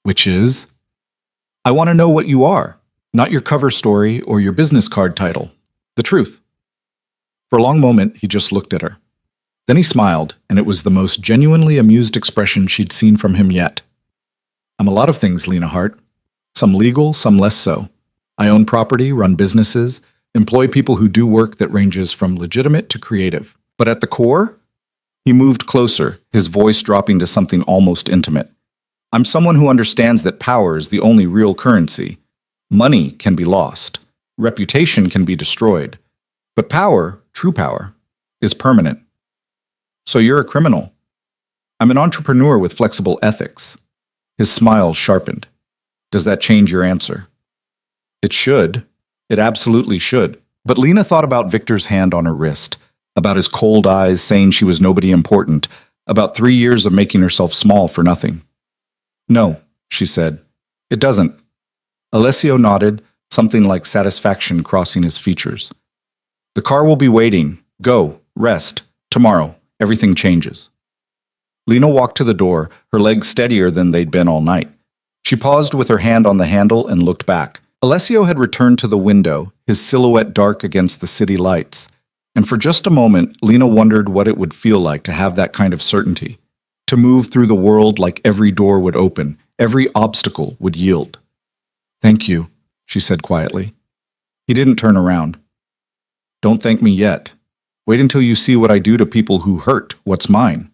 Which is? I want to know what you are, not your cover story or your business card title. The truth. For a long moment, he just looked at her. Then he smiled, and it was the most genuinely amused expression she'd seen from him yet. I'm a lot of things, Lena Hart. Some legal, some less so. I own property, run businesses, employ people who do work that ranges from legitimate to creative. But at the core, he moved closer, his voice dropping to something almost intimate. I'm someone who understands that power is the only real currency. Money can be lost. Reputation can be destroyed. But power, true power, is permanent. So you're a criminal. I'm an entrepreneur with flexible ethics. His smile sharpened. Does that change your answer? It should. It absolutely should. But Lena thought about Victor's hand on her wrist, about his cold eyes saying she was nobody important, about 3 years of making herself small for nothing. No, she said. It doesn't. Alessio nodded, something like satisfaction crossing his features. The car will be waiting. Go, rest. Tomorrow, everything changes. Lena walked to the door, her legs steadier than they'd been all night. She paused with her hand on the handle and looked back. Alessio had returned to the window, his silhouette dark against the city lights. And for just a moment, Lena wondered what it would feel like to have that kind of certainty. To move through the world like every door would open, every obstacle would yield. Thank you, she said quietly. He didn't turn around. Don't thank me yet. Wait until you see what I do to people who hurt what's mine.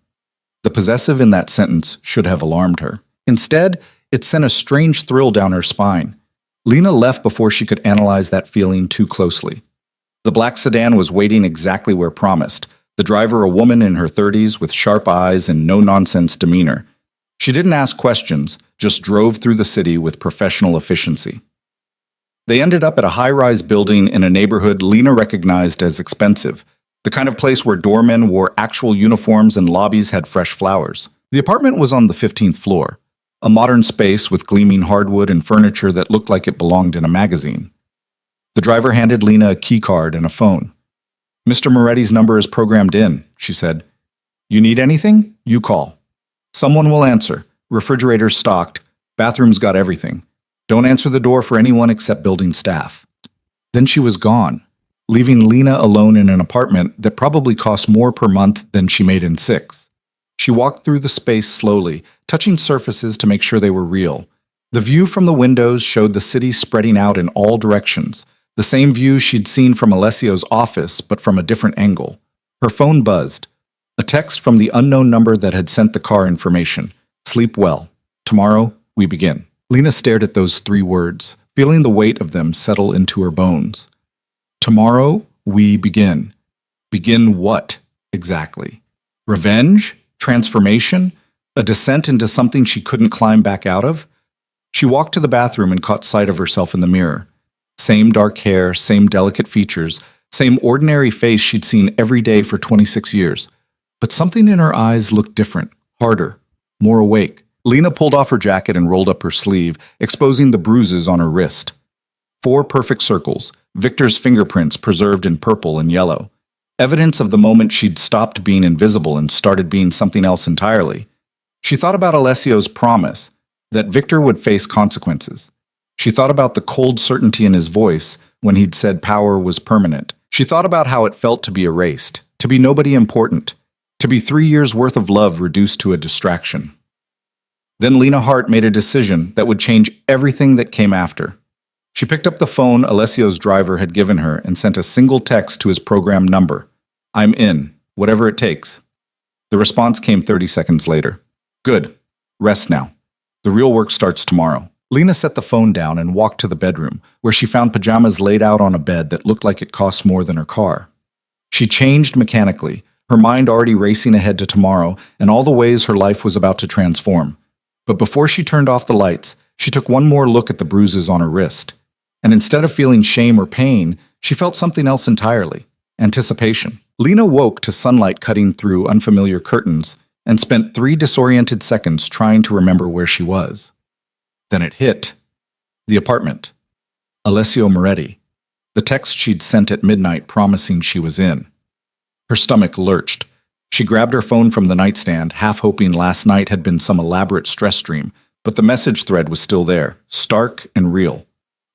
The possessive in that sentence should have alarmed her. Instead, it sent a strange thrill down her spine. Lena left before she could analyze that feeling too closely. The black sedan was waiting exactly where promised, the driver a woman in her 30s with sharp eyes and no-nonsense demeanor. She didn't ask questions, just drove through the city with professional efficiency. They ended up at a high-rise building in a neighborhood Lena recognized as expensive, the kind of place where doormen wore actual uniforms and lobbies had fresh flowers. The apartment was on the 15th floor. a modern space with gleaming hardwood and furniture that looked like it belonged in a magazine. The driver handed Lena a key card and a phone. "Mr. Moretti's number is programmed in," she said. "You need anything? You call. Someone will answer. Refrigerator's stocked. Bathroom's got everything. Don't answer the door for anyone except building staff." Then she was gone, leaving Lena alone in an apartment that probably cost more per month than she made in 6. She walked through the space slowly, touching surfaces to make sure they were real. The view from the windows showed the city spreading out in all directions, the same view she'd seen from Alessio's office, but from a different angle. Her phone buzzed. A text from the unknown number that had sent the car information. "Sleep well. Tomorrow, we begin." Lena stared at those 3 words, feeling the weight of them settle into her bones. Tomorrow, we begin. Begin what, exactly? Revenge? Transformation? A descent into something she couldn't climb back out of? She walked to the bathroom and caught sight of herself in the mirror. Same dark hair, same delicate features, same ordinary face she'd seen every day for 26 years. But something in her eyes looked different, harder, more awake. Lena pulled off her jacket and rolled up her sleeve, exposing the bruises on her wrist. 4 perfect circles, Victor's fingerprints preserved in purple and yellow. Evidence of the moment she'd stopped being invisible and started being something else entirely. She thought about Alessio's promise, that Victor would face consequences. She thought about the cold certainty in his voice when he'd said power was permanent. She thought about how it felt to be erased, to be nobody important, to be 3 years' worth of love reduced to a distraction. Then Lena Hart made a decision that would change everything that came after. She picked up the phone Alessio's driver had given her and sent a single text to his program number. "I'm in, whatever it takes." The response came 30 seconds later. "Good. Rest now. The real work starts tomorrow." Lena set the phone down and walked to the bedroom, where she found pajamas laid out on a bed that looked like it cost more than her car. She changed mechanically, her mind already racing ahead to tomorrow and all the ways her life was about to transform. But before she turned off the lights, she took one more look at the bruises on her wrist. And instead of feeling shame or pain, she felt something else entirely: anticipation. Lena woke to sunlight cutting through unfamiliar curtains and spent 3 disoriented seconds trying to remember where she was. Then it hit. The apartment. Alessio Moretti. The text she'd sent at midnight promising she was in. Her stomach lurched. She grabbed her phone from the nightstand, half hoping last night had been some elaborate stress dream, but the message thread was still there, stark and real.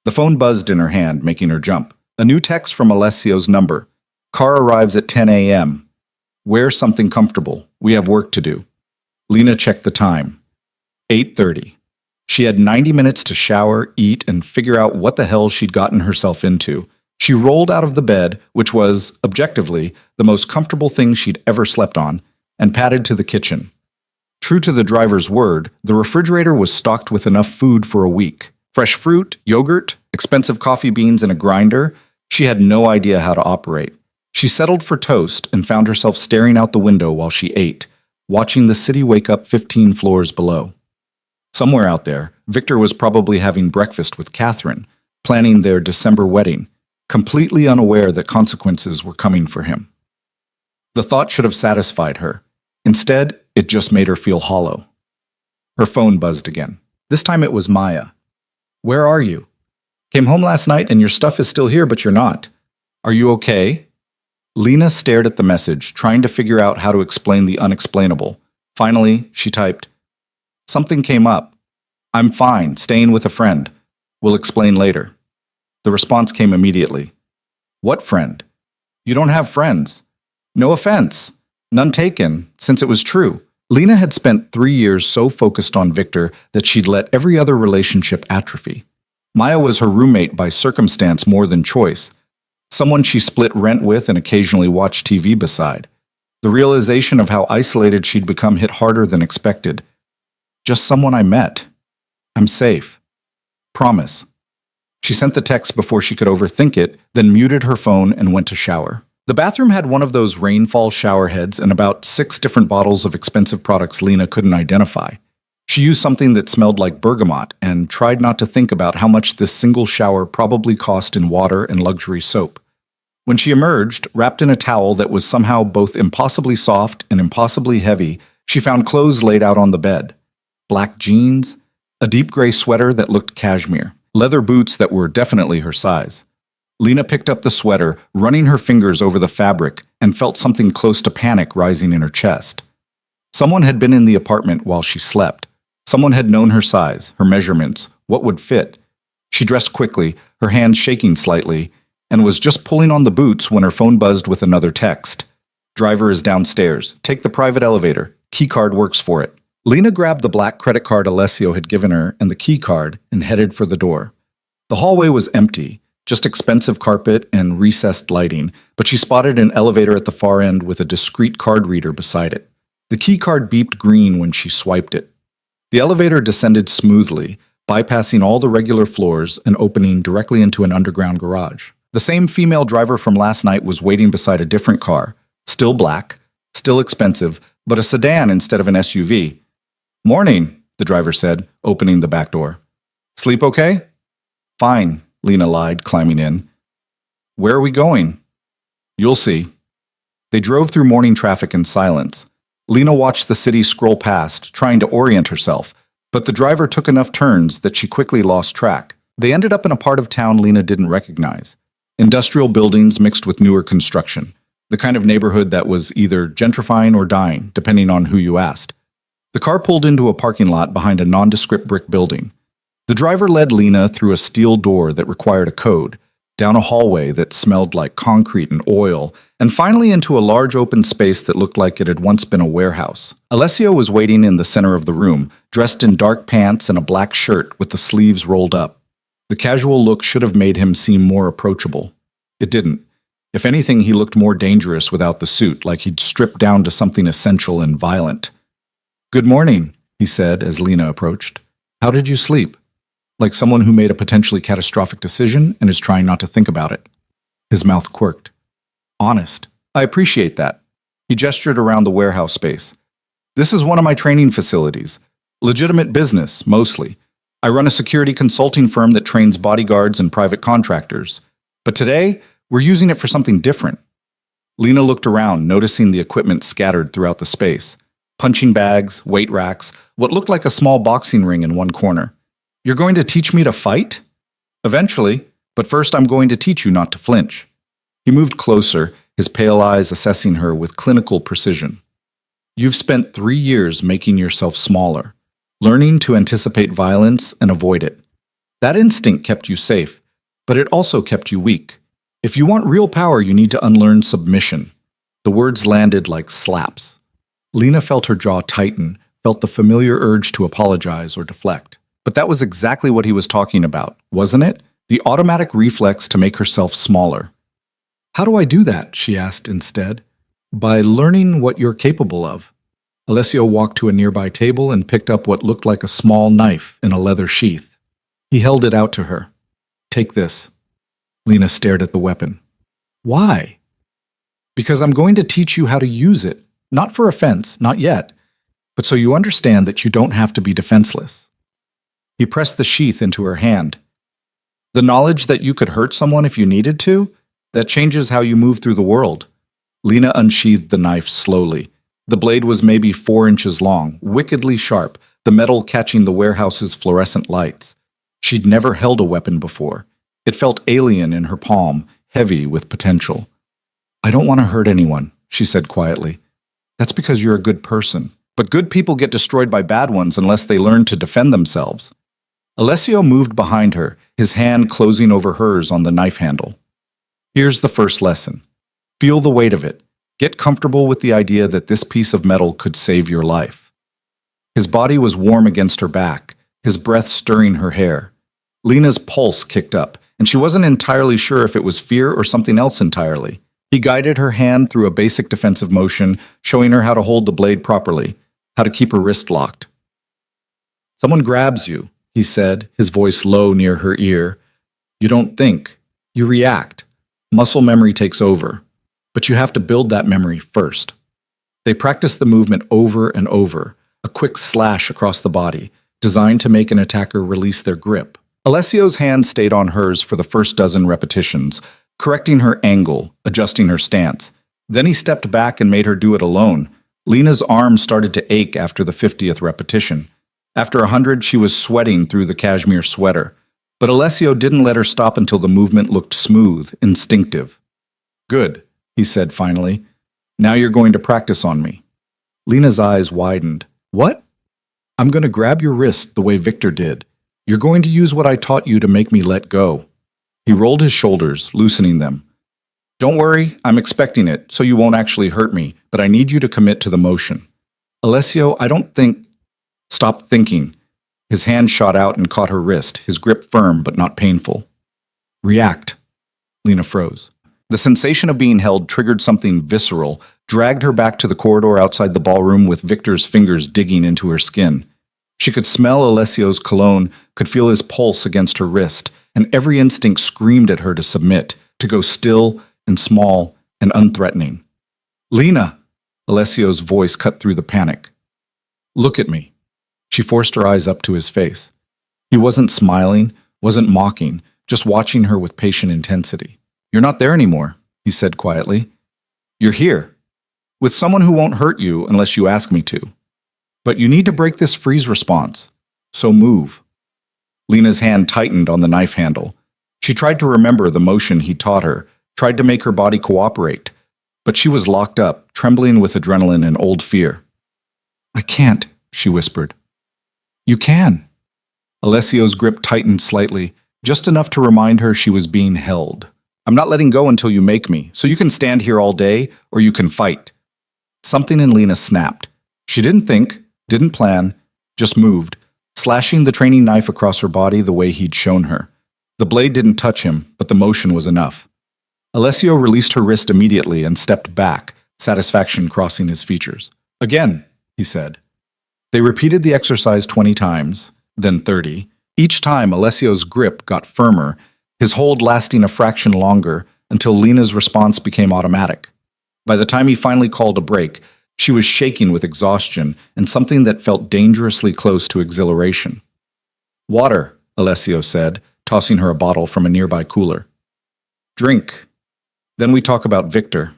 The phone buzzed in her hand, making her jump. A new text from Alessio's number. "Car arrives at 10 a.m. Wear something comfortable. We have work to do." Lena checked the time. 8:30. She had 90 minutes to shower, eat, and figure out what the hell she'd gotten herself into. She rolled out of the bed, which was, objectively, the most comfortable thing she'd ever slept on, and padded to the kitchen. True to the driver's word, the refrigerator was stocked with enough food for a week. Fresh fruit, yogurt, expensive coffee beans, and a grinder. She had no idea how to operate. She settled for toast and found herself staring out the window while she ate, watching the city wake up 15 floors below. Somewhere out there, Victor was probably having breakfast with Catherine, planning their December wedding, completely unaware that consequences were coming for him. The thought should have satisfied her. Instead, it just made her feel hollow. Her phone buzzed again. This time it was Maya. "Where are you? Came home last night and your stuff is still here, but you're not. Are you okay?" Lena stared at the message, trying to figure out how to explain the unexplainable. Finally, she typed, "Something came up. I'm fine, staying with a friend. We'll explain later." The response came immediately. "What friend? You don't have friends." "No offense. None taken, since it was true." Lena had spent 3 years so focused on Victor that she'd let every other relationship atrophy. Maya was her roommate by circumstance more than choice, someone she split rent with and occasionally watched TV beside. The realization of how isolated she'd become hit harder than expected. "Just someone I met. I'm safe. Promise." She sent the text before she could overthink it, then muted her phone and went to shower. The bathroom had one of those rainfall shower heads and about 6 different bottles of expensive products Lena couldn't identify. She used something that smelled like bergamot and tried not to think about how much this single shower probably cost in water and luxury soap. When she emerged, wrapped in a towel that was somehow both impossibly soft and impossibly heavy, she found clothes laid out on the bed. black jeans, a deep gray sweater that looked cashmere, leather boots that were definitely her size. Lena picked up the sweater, running her fingers over the fabric, and felt something close to panic rising in her chest. Someone had been in the apartment while she slept. Someone had known her size, her measurements, what would fit. She dressed quickly, her hands shaking slightly, and was just pulling on the boots when her phone buzzed with another text. "Driver is downstairs. Take the private elevator. Keycard works for it." Lena grabbed the black credit card Alessio had given her and the key card and headed for the door. The hallway was empty, just expensive carpet and recessed lighting, but she spotted an elevator at the far end with a discreet card reader beside it. The key card beeped green when she swiped it. The elevator descended smoothly, bypassing all the regular floors and opening directly into an underground garage. The same female driver from last night was waiting beside a different car, still black, still expensive, but a sedan instead of an SUV. "Morning," the driver said, opening the back door. "Sleep okay?" "Fine," Lena lied, climbing in. "Where are we going?" "You'll see." They drove through morning traffic in silence. Lena watched the city scroll past, trying to orient herself, but the driver took enough turns that she quickly lost track. They ended up in a part of town Lena didn't recognize. Industrial buildings mixed with newer construction. The kind of neighborhood that was either gentrifying or dying, depending on who you asked. The car pulled into a parking lot behind a nondescript brick building. The driver led Lena through a steel door that required a code, down a hallway that smelled like concrete and oil, and finally into a large open space that looked like it had once been a warehouse. Alessio was waiting in the center of the room, dressed in dark pants and a black shirt with the sleeves rolled up. The casual look should have made him seem more approachable. It didn't. If anything, he looked more dangerous without the suit, like he'd stripped down to something essential and violent. "Good morning," he said as Lena approached. "How did you sleep?" Like someone who made a potentially catastrophic decision and is trying not to think about it. His mouth quirked. "Honest. I appreciate that." He gestured around the warehouse space. "This is one of my training facilities. Legitimate business, mostly. I run a security consulting firm that trains bodyguards and private contractors. But today, we're using it for something different." Lena looked around, noticing the equipment scattered throughout the space. Punching bags, weight racks, what looked like a small boxing ring in one corner. "You're going to teach me to fight?" "Eventually, but first I'm going to teach you not to flinch." He moved closer, his pale eyes assessing her with clinical precision. "You've spent 3 years making yourself smaller, learning to anticipate violence and avoid it. That instinct kept you safe, but it also kept you weak. If you want real power, you need to unlearn submission." The words landed like slaps. Lena felt her jaw tighten, felt the familiar urge to apologize or deflect. But that was exactly what he was talking about, wasn't it? The automatic reflex to make herself smaller. "How do I do that?" she asked instead. "By learning what you're capable of." Alessio walked to a nearby table and picked up what looked like a small knife in a leather sheath. He held it out to her. "Take this." Lena stared at the weapon. "Why?" "Because I'm going to teach you how to use it. Not for offense, not yet, but so you understand that you don't have to be defenseless." He pressed the sheath into her hand. "The knowledge that you could hurt someone if you needed to, that changes how you move through the world." Lena unsheathed the knife slowly. The blade was maybe 4 inches long, wickedly sharp, the metal catching the warehouse's fluorescent lights. She'd never held a weapon before. It felt alien in her palm, heavy with potential. "I don't want to hurt anyone," she said quietly. "That's because you're a good person. But good people get destroyed by bad ones unless they learn to defend themselves." Alessio moved behind her, his hand closing over hers on the knife handle. "Here's the first lesson. Feel the weight of it. Get comfortable with the idea that this piece of metal could save your life." His body was warm against her back, his breath stirring her hair. Lena's pulse kicked up, and she wasn't entirely sure if it was fear or something else entirely. He guided her hand through a basic defensive motion, showing her how to hold the blade properly, how to keep her wrist locked. "Someone grabs you," he said, his voice low near her ear. "You don't think. You react. Muscle memory takes over. But you have to build that memory first." They practiced the movement over and over, a quick slash across the body, designed to make an attacker release their grip. Alessio's hand stayed on hers for the first dozen repetitions, correcting her angle, adjusting her stance. Then he stepped back and made her do it alone. Lena's arm started to ache after the 50th repetition. After 100, she was sweating through the cashmere sweater. But Alessio didn't let her stop until the movement looked smooth, instinctive. Good, he said finally. Now you're going to practice on me. Lena's eyes widened. What? I'm going to grab your wrist the way Victor did. You're going to use what I taught you to make me let go. He rolled his shoulders, loosening them. Don't worry, I'm expecting it, so you won't actually hurt me, but I need you to commit to the motion. Alessio, I don't think... Stop thinking. His hand shot out and caught her wrist, his grip firm but not painful. React. Lena froze. The sensation of being held triggered something visceral, dragged her back to the corridor outside the ballroom with Victor's fingers digging into her skin. She could smell Alessio's cologne, could feel his pulse against her wrist, and every instinct screamed at her to submit, to go still and small and unthreatening. Lena! Alessio's voice cut through the panic. Look at me. She forced her eyes up to his face. He wasn't smiling, wasn't mocking, just watching her with patient intensity. You're not there anymore, he said quietly. You're here, with someone who won't hurt you unless you ask me to. But you need to break this freeze response, so move. Lena's hand tightened on the knife handle. She tried to remember the motion he taught her, tried to make her body cooperate, but she was locked up, trembling with adrenaline and old fear. I can't, she whispered. You can. Alessio's grip tightened slightly, just enough to remind her she was being held. I'm not letting go until you make me, so you can stand here all day, or you can fight. Something in Lena snapped. She didn't think, didn't plan, just moved, slashing the training knife across her body the way he'd shown her. The blade didn't touch him, but the motion was enough. Alessio released her wrist immediately and stepped back, satisfaction crossing his features. Again, he said. They repeated the exercise 20 times, then 30. Each time, Alessio's grip got firmer, his hold lasting a fraction longer, until Lena's response became automatic. By the time he finally called a break, she was shaking with exhaustion and something that felt dangerously close to exhilaration. Water, Alessio said, tossing her a bottle from a nearby cooler. Drink. Then we talk about Victor.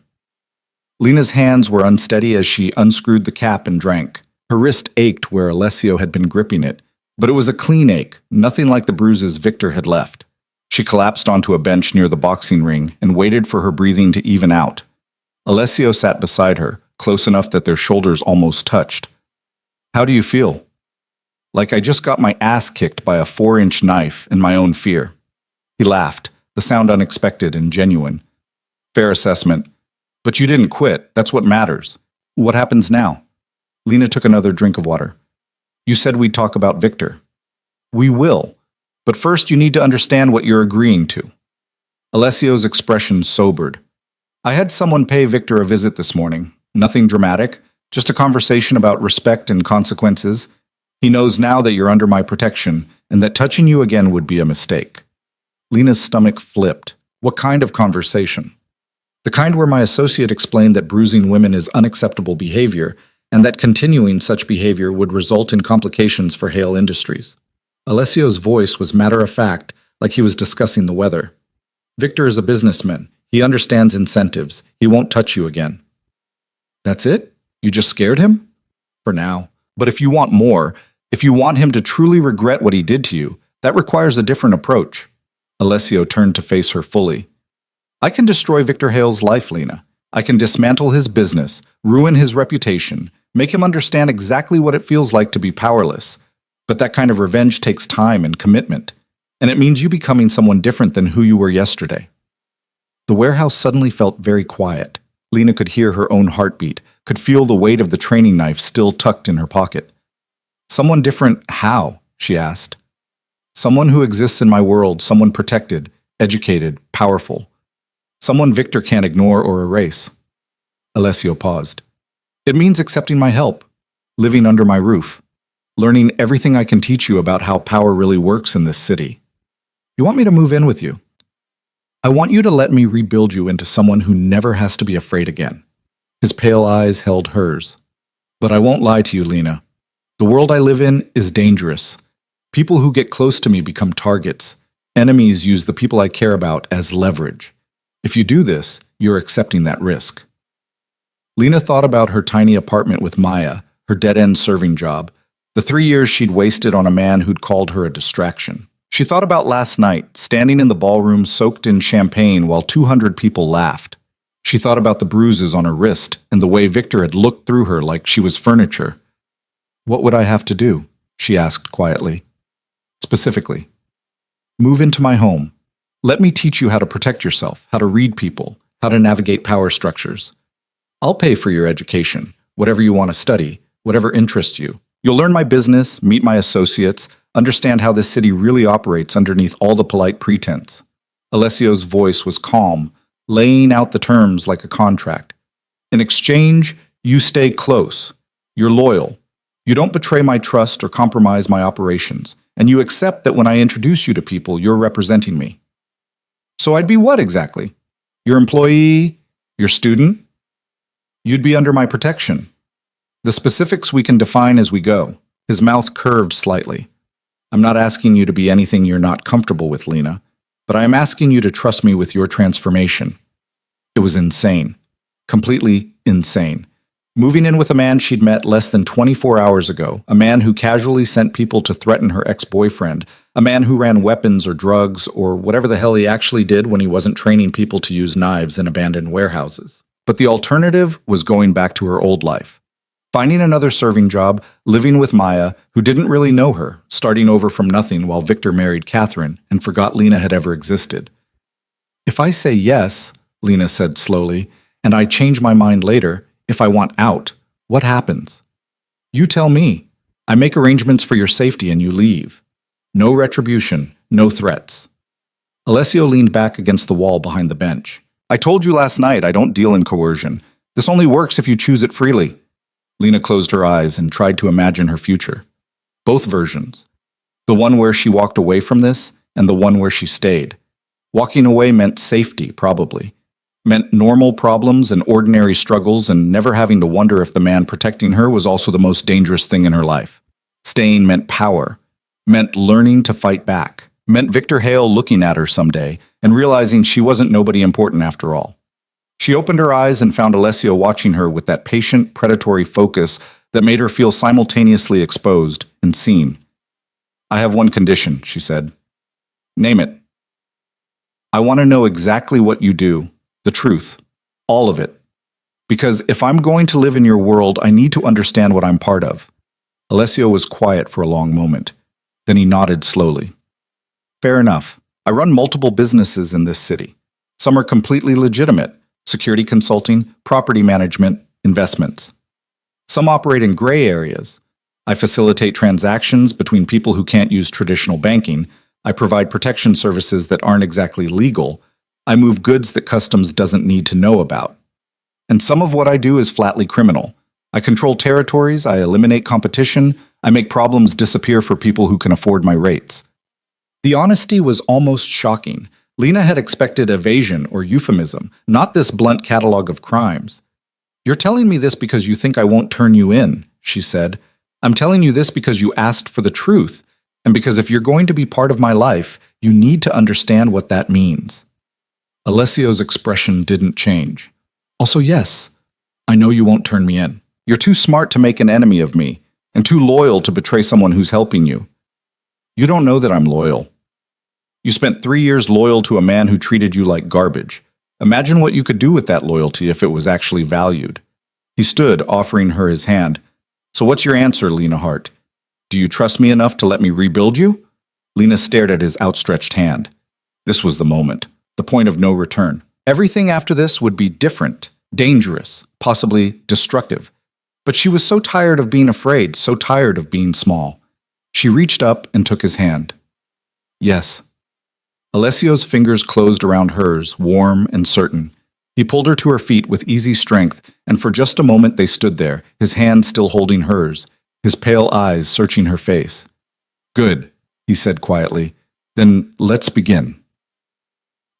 Lena's hands were unsteady as she unscrewed the cap and drank. Her wrist ached where Alessio had been gripping it, but it was a clean ache, nothing like the bruises Victor had left. She collapsed onto a bench near the boxing ring and waited for her breathing to even out. Alessio sat beside her, close enough that their shoulders almost touched. How do you feel? Like I just got my ass kicked by a 4-inch knife in my own fear. He laughed, the sound unexpected and genuine. Fair assessment. But you didn't quit, that's what matters. What happens now? Lena took another drink of water. You said we'd talk about Victor. We will, but first you need to understand what you're agreeing to. Alessio's expression sobered. I had someone pay Victor a visit this morning. Nothing dramatic, just a conversation about respect and consequences. He knows now that you're under my protection and that touching you again would be a mistake. Lena's stomach flipped. What kind of conversation? The kind where my associate explained that bruising women is unacceptable behavior and that continuing such behavior would result in complications for Hale Industries. Alessio's voice was matter-of-fact, like he was discussing the weather. Victor is a businessman. He understands incentives. He won't touch you again. That's it? You just scared him? For now. But if you want more, if you want him to truly regret what he did to you, that requires a different approach. Alessio turned to face her fully. I can destroy Victor Hale's life, Lena. I can dismantle his business, ruin his reputation, make him understand exactly what it feels like to be powerless. But that kind of revenge takes time and commitment, and it means you becoming someone different than who you were yesterday. The warehouse suddenly felt very quiet. Lena could hear her own heartbeat, could feel the weight of the training knife still tucked in her pocket. Someone different how? She asked. Someone who exists in my world, someone protected, educated, powerful. Someone Victor can't ignore or erase. Alessio paused. It means accepting my help, living under my roof, learning everything I can teach you about how power really works in this city. You want me to move in with you? I want you to let me rebuild you into someone who never has to be afraid again. His pale eyes held hers. But I won't lie to you, Lena. The world I live in is dangerous. People who get close to me become targets. Enemies use the people I care about as leverage. If you do this, you're accepting that risk. Lena thought about her tiny apartment with Maya, her dead-end serving job, The 3 years she'd wasted on a man who'd called her a distraction. She thought about last night, standing in the ballroom soaked in champagne while 200 people laughed. She thought about the bruises on her wrist and the way Victor had looked through her like she was furniture. "What would I have to do?" she asked quietly. Specifically, "Move into my home. Let me teach you how to protect yourself, how to read people, how to navigate power structures. I'll pay for your education, whatever you want to study, whatever interests you. You'll learn my business, meet my associates, understand how this city really operates underneath all the polite pretense." Alessio's voice was calm, laying out the terms like a contract. "In exchange, you stay close. You're loyal. You don't betray my trust or compromise my operations. And you accept that when I introduce you to people, you're representing me." "So I'd be what exactly? Your employee? Your student?" "You'd be under my protection. The specifics we can define as we go." His mouth curved slightly. "I'm not asking you to be anything you're not comfortable with, Lena, but I am asking you to trust me with your transformation." It was insane. Completely insane. Moving in with a man she'd met less than 24 hours ago, a man who casually sent people to threaten her ex-boyfriend, a man who ran weapons or drugs or whatever the hell he actually did when he wasn't training people to use knives in abandoned warehouses. But the alternative was going back to her old life. Finding another serving job, living with Maya, who didn't really know her, starting over from nothing while Victor married Catherine and forgot Lena had ever existed. "If I say yes," Lena said slowly, "and I change my mind later, if I want out, what happens?" "You tell me. I make arrangements for your safety and you leave. No retribution, no threats." Alessio leaned back against the wall behind the bench. "I told you last night I don't deal in coercion. This only works if you choose it freely." Lena closed her eyes and tried to imagine her future. Both versions. The one where she walked away from this and the one where she stayed. Walking away meant safety, probably. Meant normal problems and ordinary struggles and never having to wonder if the man protecting her was also the most dangerous thing in her life. Staying meant power. Meant learning to fight back. Meant Victor Hale looking at her someday and realizing she wasn't nobody important after all. She opened her eyes and found Alessio watching her with that patient, predatory focus that made her feel simultaneously exposed and seen. "I have one condition," she said. "Name it." "I want to know exactly what you do. The truth. All of it. Because if I'm going to live in your world, I need to understand what I'm part of." Alessio was quiet for a long moment. Then he nodded slowly. "Fair enough. I run multiple businesses in this city. Some are completely legitimate. Security consulting, property management, investments. Some operate in gray areas. I facilitate transactions between people who can't use traditional banking. I provide protection services that aren't exactly legal. I move goods that customs doesn't need to know about. And some of what I do is flatly criminal. I control territories, I eliminate competition, I make problems disappear for people who can afford my rates." The honesty was almost shocking. Lena had expected evasion or euphemism, not this blunt catalog of crimes. "You're telling me this because you think I won't turn you in," she said. "I'm telling you this because you asked for the truth, and because if you're going to be part of my life, you need to understand what that means." Alessio's expression didn't change. "Also, yes, I know you won't turn me in. You're too smart to make an enemy of me, and too loyal to betray someone who's helping you. You don't know that I'm loyal. You spent 3 years loyal to a man who treated you like garbage. Imagine what you could do with that loyalty if it was actually valued." He stood, offering her his hand. "So what's your answer, Lena Hart? Do you trust me enough to let me rebuild you?" Lena stared at his outstretched hand. This was the moment. The point of no return. Everything after this would be different, dangerous, possibly destructive. But she was so tired of being afraid, so tired of being small. She reached up and took his hand. "Yes." Alessio's fingers closed around hers, warm and certain. He pulled her to her feet with easy strength, and for just a moment they stood there, his hand still holding hers, his pale eyes searching her face. "Good," he said quietly. "Then let's begin."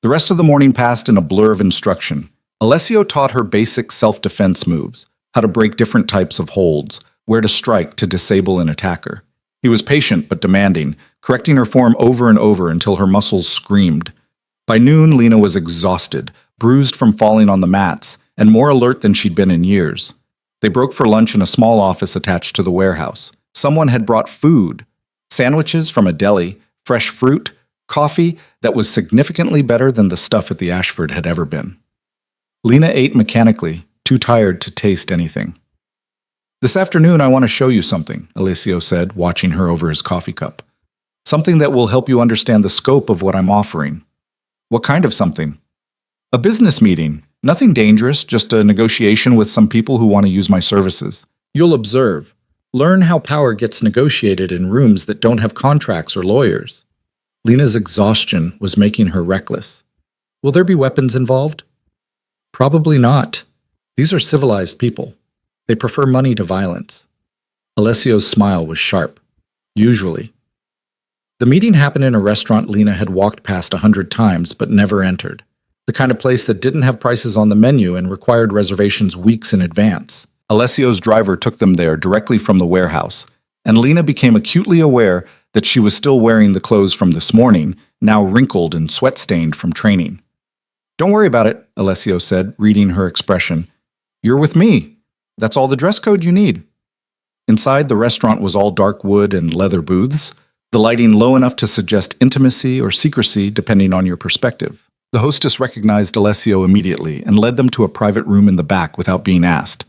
The rest of the morning passed in a blur of instruction. Alessio taught her basic self-defense moves, how to break different types of holds, where to strike to disable an attacker. He was patient but demanding, correcting her form over and over until her muscles screamed. By noon, Lena was exhausted, bruised from falling on the mats, and more alert than she'd been in years. They broke for lunch in a small office attached to the warehouse. Someone had brought food, sandwiches from a deli, fresh fruit, coffee that was significantly better than the stuff at the Ashford had ever been. Lena ate mechanically, too tired to taste anything. "This afternoon I want to show you something," Alessio said, watching her over his coffee cup. "Something that will help you understand the scope of what I'm offering." "What kind of something?" "A business meeting. Nothing dangerous, just a negotiation with some people who want to use my services. You'll observe. Learn how power gets negotiated in rooms that don't have contracts or lawyers." Lena's exhaustion was making her reckless. "Will there be weapons involved?" "Probably not. These are civilized people. They prefer money to violence." Alessio's smile was sharp. "Usually." The meeting happened in a restaurant Lena had walked past 100 times but never entered. The kind of place that didn't have prices on the menu and required reservations weeks in advance. Alessio's driver took them there directly from the warehouse, and Lena became acutely aware that she was still wearing the clothes from this morning, now wrinkled and sweat-stained from training. "Don't worry about it," Alessio said, reading her expression. "You're with me. That's all the dress code you need." Inside, the restaurant was all dark wood and leather booths, the lighting low enough to suggest intimacy or secrecy depending on your perspective. The hostess recognized Alessio immediately and led them to a private room in the back without being asked.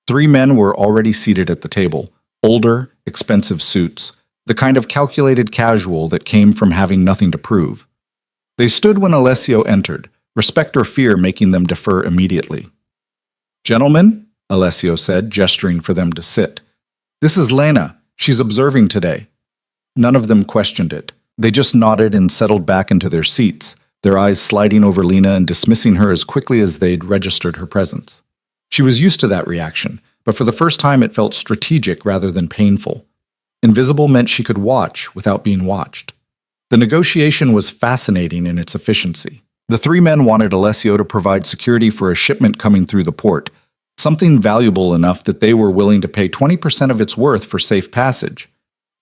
3 men were already seated at the table, older, expensive suits, the kind of calculated casual that came from having nothing to prove. They stood when Alessio entered, respect or fear making them defer immediately. "Gentlemen," Alessio said, gesturing for them to sit. "This is Lena. She's observing today." None of them questioned it. They just nodded and settled back into their seats, their eyes sliding over Lena and dismissing her as quickly as they'd registered her presence. She was used to that reaction, but for the first time it felt strategic rather than painful. Invisible meant she could watch without being watched. The negotiation was fascinating in its efficiency. The 3 men wanted Alessio to provide security for a shipment coming through the port, something valuable enough that they were willing to pay 20% of its worth for safe passage.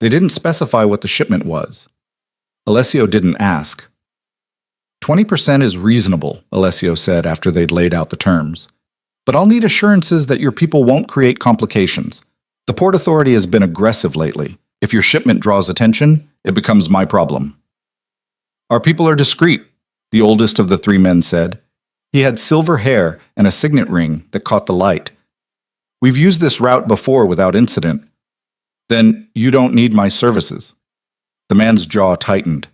They didn't specify what the shipment was. Alessio didn't ask. 20% is reasonable, Alessio said after they'd laid out the terms. But I'll need assurances that your people won't create complications. The Port Authority has been aggressive lately. If your shipment draws attention, it becomes my problem. Our people are discreet, the oldest of the 3 men said. He had silver hair and a signet ring that caught the light. We've used this route before without incident. Then you don't need my services. The man's jaw tightened.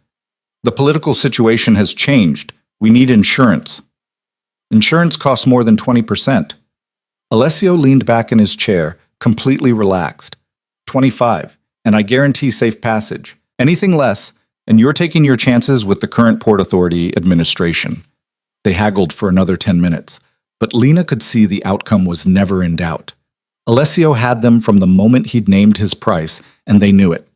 The political situation has changed. We need insurance. Insurance costs more than 20%. Alessio leaned back in his chair, completely relaxed. 25, and I guarantee safe passage. Anything less, and you're taking your chances with the current Port Authority administration. They haggled for another 10 minutes, but Lena could see the outcome was never in doubt. Alessio had them from the moment he'd named his price, and they knew it.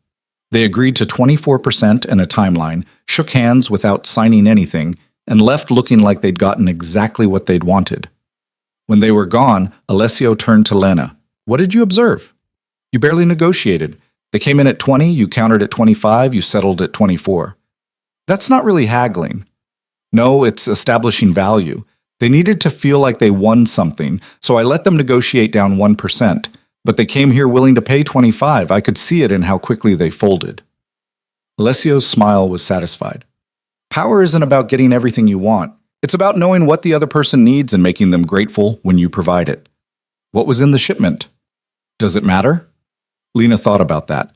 They agreed to 24% and a timeline, shook hands without signing anything, and left looking like they'd gotten exactly what they'd wanted. When they were gone, Alessio turned to Lena. What did you observe? You barely negotiated. They came in at 20, you countered at 25, you settled at 24. That's not really haggling. No, it's establishing value. They needed to feel like they won something, so I let them negotiate down 1%. But they came here willing to pay 25. I could see it in how quickly they folded. Alessio's smile was satisfied. Power isn't about getting everything you want. It's about knowing what the other person needs and making them grateful when you provide it. What was in the shipment? Does it matter? Lena thought about that.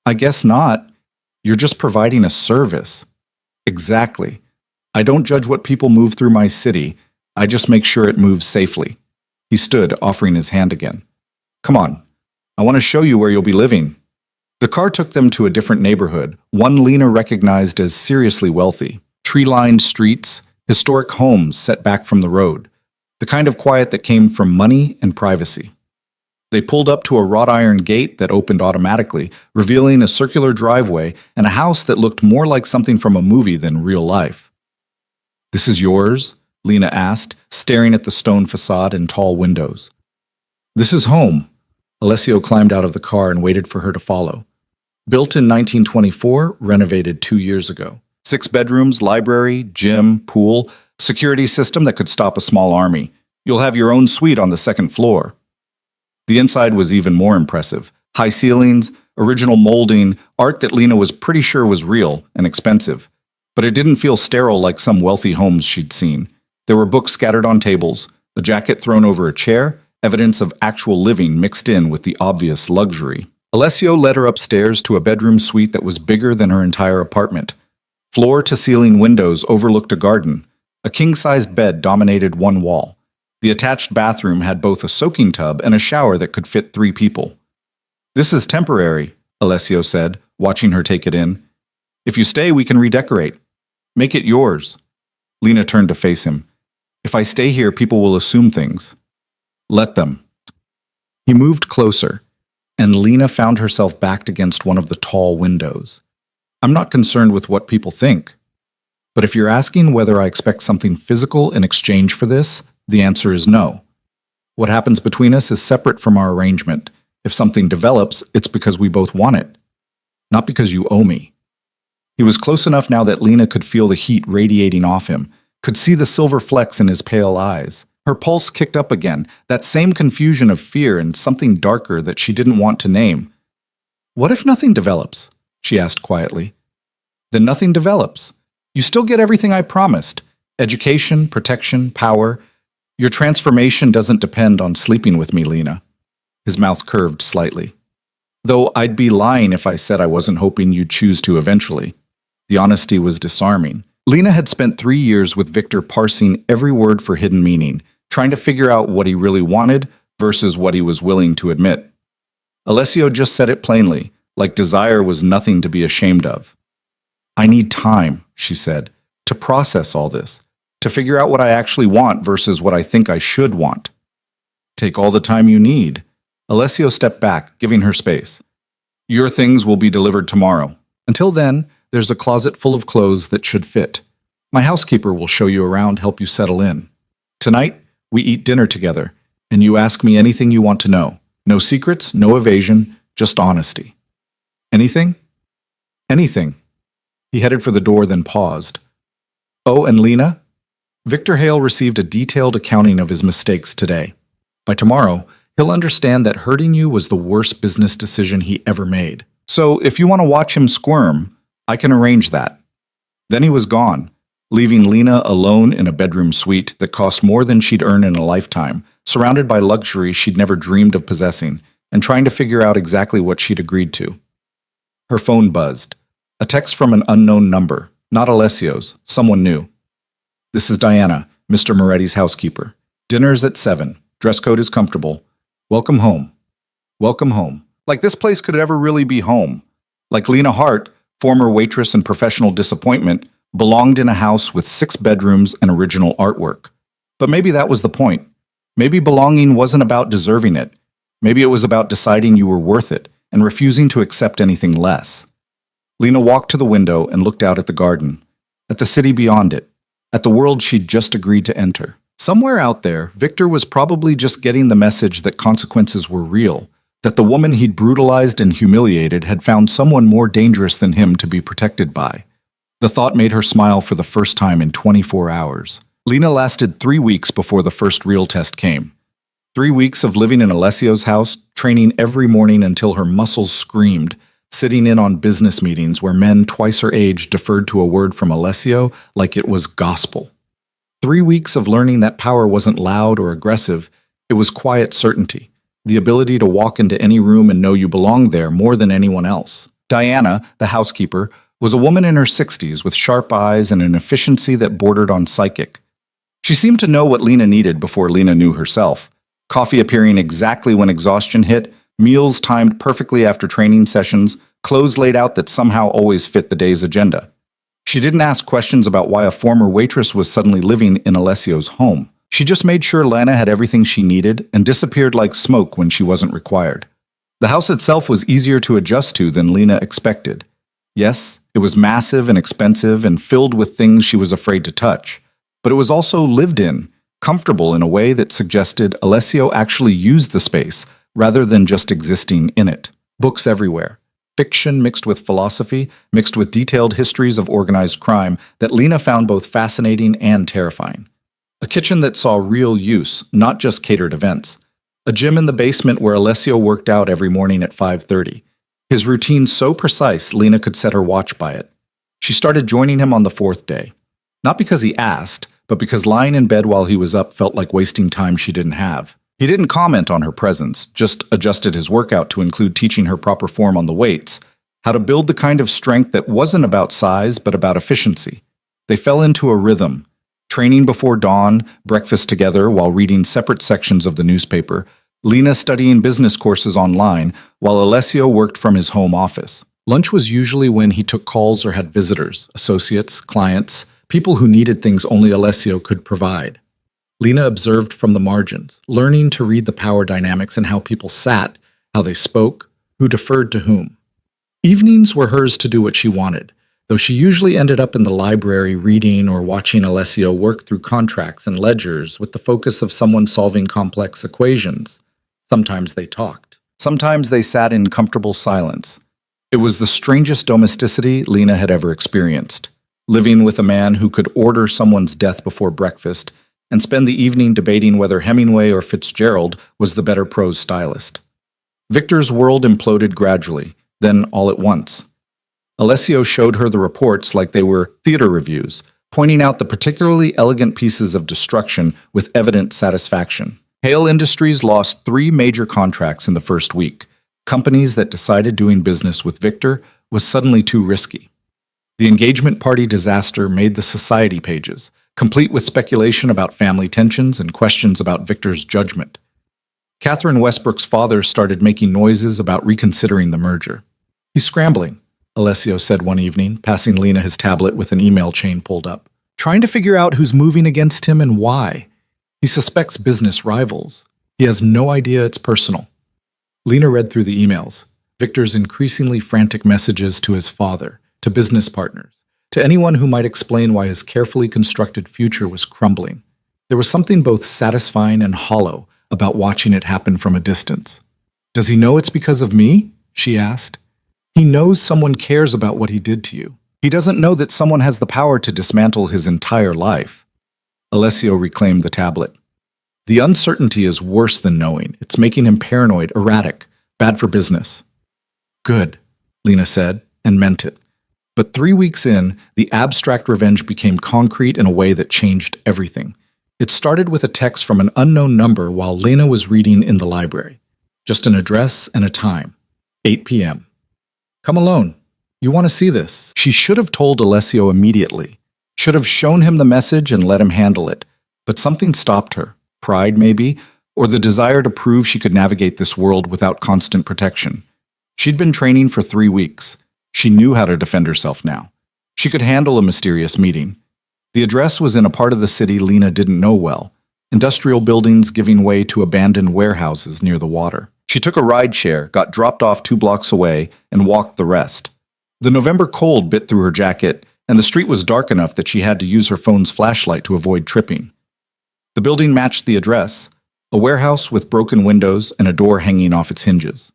I guess not. You're just providing a service. Exactly. I don't judge what people move through my city. I just make sure it moves safely. He stood, offering his hand again. Come on. I want to show you where you'll be living. The car took them to a different neighborhood, one Lena recognized as seriously wealthy. Tree-lined streets, historic homes set back from the road. The kind of quiet that came from money and privacy. They pulled up to a wrought iron gate that opened automatically, revealing a circular driveway and a house that looked more like something from a movie than real life. This is yours? Lena asked, staring at the stone facade and tall windows. This is home. Alessio climbed out of the car and waited for her to follow. Built in 1924, renovated 2 years ago. 6 bedrooms, library, gym, pool, security system that could stop a small army. You'll have your own suite on the 2nd floor. The inside was even more impressive. High ceilings, original molding, art that Lena was pretty sure was real and expensive. But it didn't feel sterile like some wealthy homes she'd seen. There were books scattered on tables, a jacket thrown over a chair, evidence of actual living mixed in with the obvious luxury. Alessio led her upstairs to a bedroom suite that was bigger than her entire apartment. Floor-to-ceiling windows overlooked a garden. A king-sized bed dominated one wall. The attached bathroom had both a soaking tub and a shower that could fit 3 people. "This is temporary," Alessio said, watching her take it in. "If you stay, we can redecorate. Make it yours." Lena turned to face him. "If I stay here, people will assume things." "Let them." He moved closer, and Lena found herself backed against one of the tall windows. "I'm not concerned with what people think. But if you're asking whether I expect something physical in exchange for this, the answer is no. What happens between us is separate from our arrangement. If something develops, it's because we both want it, not because you owe me." He was close enough now that Lena could feel the heat radiating off him, could see the silver flecks in his pale eyes. Her pulse kicked up again, that same confusion of fear and something darker that she didn't want to name. "What if nothing develops?" she asked quietly. "Then nothing develops. You still get everything I promised. Education, protection, power. Your transformation doesn't depend on sleeping with me, Lena." His mouth curved slightly. "Though I'd be lying if I said I wasn't hoping you'd choose to eventually." The honesty was disarming. Lena had spent 3 years with Victor parsing every word for hidden meaning, trying to figure out what he really wanted versus what he was willing to admit. Alessio just said it plainly, like desire was nothing to be ashamed of. "I need time," she said, "to process all this, to figure out what I actually want versus what I think I should want." "Take all the time you need." Alessio stepped back, giving her space. "Your things will be delivered tomorrow. Until then, there's a closet full of clothes that should fit. My housekeeper will show you around, help you settle in. Tonight, we eat dinner together, and you ask me anything you want to know. No secrets, no evasion, just honesty." "Anything?" "Anything." He headed for the door, then paused. "Oh, and Lena?" Victor Hale received a detailed accounting of his mistakes today. By tomorrow, he'll understand that hurting you was the worst business decision he ever made. So if you want to watch him squirm, I can arrange that. Then he was gone, leaving Lena alone in a bedroom suite that cost more than she'd earn in a lifetime, surrounded by luxuries she'd never dreamed of possessing, and trying to figure out exactly what she'd agreed to. Her phone buzzed. A text from an unknown number, not Alessio's, someone new. "This is Diana, Mr. Moretti's housekeeper. Dinner's at 7. Dress code is comfortable. Welcome home." Welcome home. Like this place could ever really be home. Like Lena Hart, former waitress and professional disappointment, belonged in a house with 6 bedrooms and original artwork. But maybe that was the point. Maybe belonging wasn't about deserving it. Maybe it was about deciding you were worth it and refusing to accept anything less. Lena walked to the window and looked out at the garden, at the city beyond it, at the world she'd just agreed to enter. Somewhere out there, Victor was probably just getting the message that consequences were real, that the woman he'd brutalized and humiliated had found someone more dangerous than him to be protected by. The thought made her smile for the first time in 24 hours. Lena lasted 3 weeks before the first real test came. 3 weeks of living in Alessio's house, training every morning until her muscles screamed, sitting in on business meetings where men twice her age deferred to a word from Alessio like it was gospel. 3 weeks of learning that power wasn't loud or aggressive, it was quiet certainty, the ability to walk into any room and know you belonged there more than anyone else. Diana, the housekeeper, was a woman in her 60s with sharp eyes and an efficiency that bordered on psychic. She seemed to know what Lena needed before Lena knew herself. Coffee appearing exactly when exhaustion hit, meals timed perfectly after training sessions, clothes laid out that somehow always fit the day's agenda. She didn't ask questions about why a former waitress was suddenly living in Alessio's home. She just made sure Lena had everything she needed and disappeared like smoke when she wasn't required. The house itself was easier to adjust to than Lena expected. Yes, it was massive and expensive and filled with things she was afraid to touch. But it was also lived in, comfortable in a way that suggested Alessio actually used the space rather than just existing in it. Books everywhere. Fiction mixed with philosophy, mixed with detailed histories of organized crime that Lena found both fascinating and terrifying. A kitchen that saw real use, not just catered events. a gym in the basement where Alessio worked out every morning at 5:30. His routine so precise, Lena could set her watch by it. She started joining him on the fourth day. Not because he asked, but because lying in bed while he was up felt like wasting time she didn't have. He didn't comment on her presence, just adjusted his workout to include teaching her proper form on the weights, how to build the kind of strength that wasn't about size, but about efficiency. They fell into a rhythm, training before dawn, breakfast together while reading separate sections of the newspaper, Lena studying business courses online, while Alessio worked from his home office. Lunch was usually when he took calls or had visitors, associates, clients, people who needed things only Alessio could provide. Lena observed from the margins, learning to read the power dynamics and how people sat, how they spoke, who deferred to whom. Evenings were hers to do what she wanted, though she usually ended up in the library reading or watching Alessio work through contracts and ledgers with the focus of someone solving complex equations. Sometimes they talked. Sometimes they sat in comfortable silence. It was the strangest domesticity Lena had ever experienced, living with a man who could order someone's death before breakfast and spend the evening debating whether Hemingway or Fitzgerald was the better prose stylist. Victor's world imploded gradually, then all at once. Alessio showed her the reports like they were theater reviews, pointing out the particularly elegant pieces of destruction with evident satisfaction. Hale Industries lost 3 major contracts in the first week. Companies that decided doing business with Victor was suddenly too risky. The engagement party disaster made the society pages, complete with speculation about family tensions and questions about Victor's judgment. Catherine Westbrook's father started making noises about reconsidering the merger. "He's scrambling," Alessio said one evening, passing Lena his tablet with an email chain pulled up. "Trying to figure out who's moving against him and why. He suspects business rivals. He has no idea it's personal." Lena read through the emails, Victor's increasingly frantic messages to his father, to business partners, to anyone who might explain why his carefully constructed future was crumbling. There was something both satisfying and hollow about watching it happen from a distance. "Does he know it's because of me?" she asked. "He knows someone cares about what he did to you. He doesn't know that someone has the power to dismantle his entire life." Alessio reclaimed the tablet. "The uncertainty is worse than knowing. It's making him paranoid, erratic, bad for business." "Good," Lena said, and meant it. But 3 weeks in, the abstract revenge became concrete in a way that changed everything. It started with a text from an unknown number while Lena was reading in the library. Just an address and a time. 8 p.m. "Come alone. You want to see this." She should have told Alessio immediately. Should have shown him the message and let him handle it. But something stopped her. Pride, maybe, or the desire to prove she could navigate this world without constant protection. She'd been training for 3 weeks. She knew how to defend herself now. She could handle a mysterious meeting. The address was in a part of the city Lena didn't know well, industrial buildings giving way to abandoned warehouses near the water. She took a ride share, got dropped off 2 blocks away, and walked the rest. The November cold bit through her jacket, and the street was dark enough that she had to use her phone's flashlight to avoid tripping. The building matched the address, a warehouse with broken windows and a door hanging off its hinges.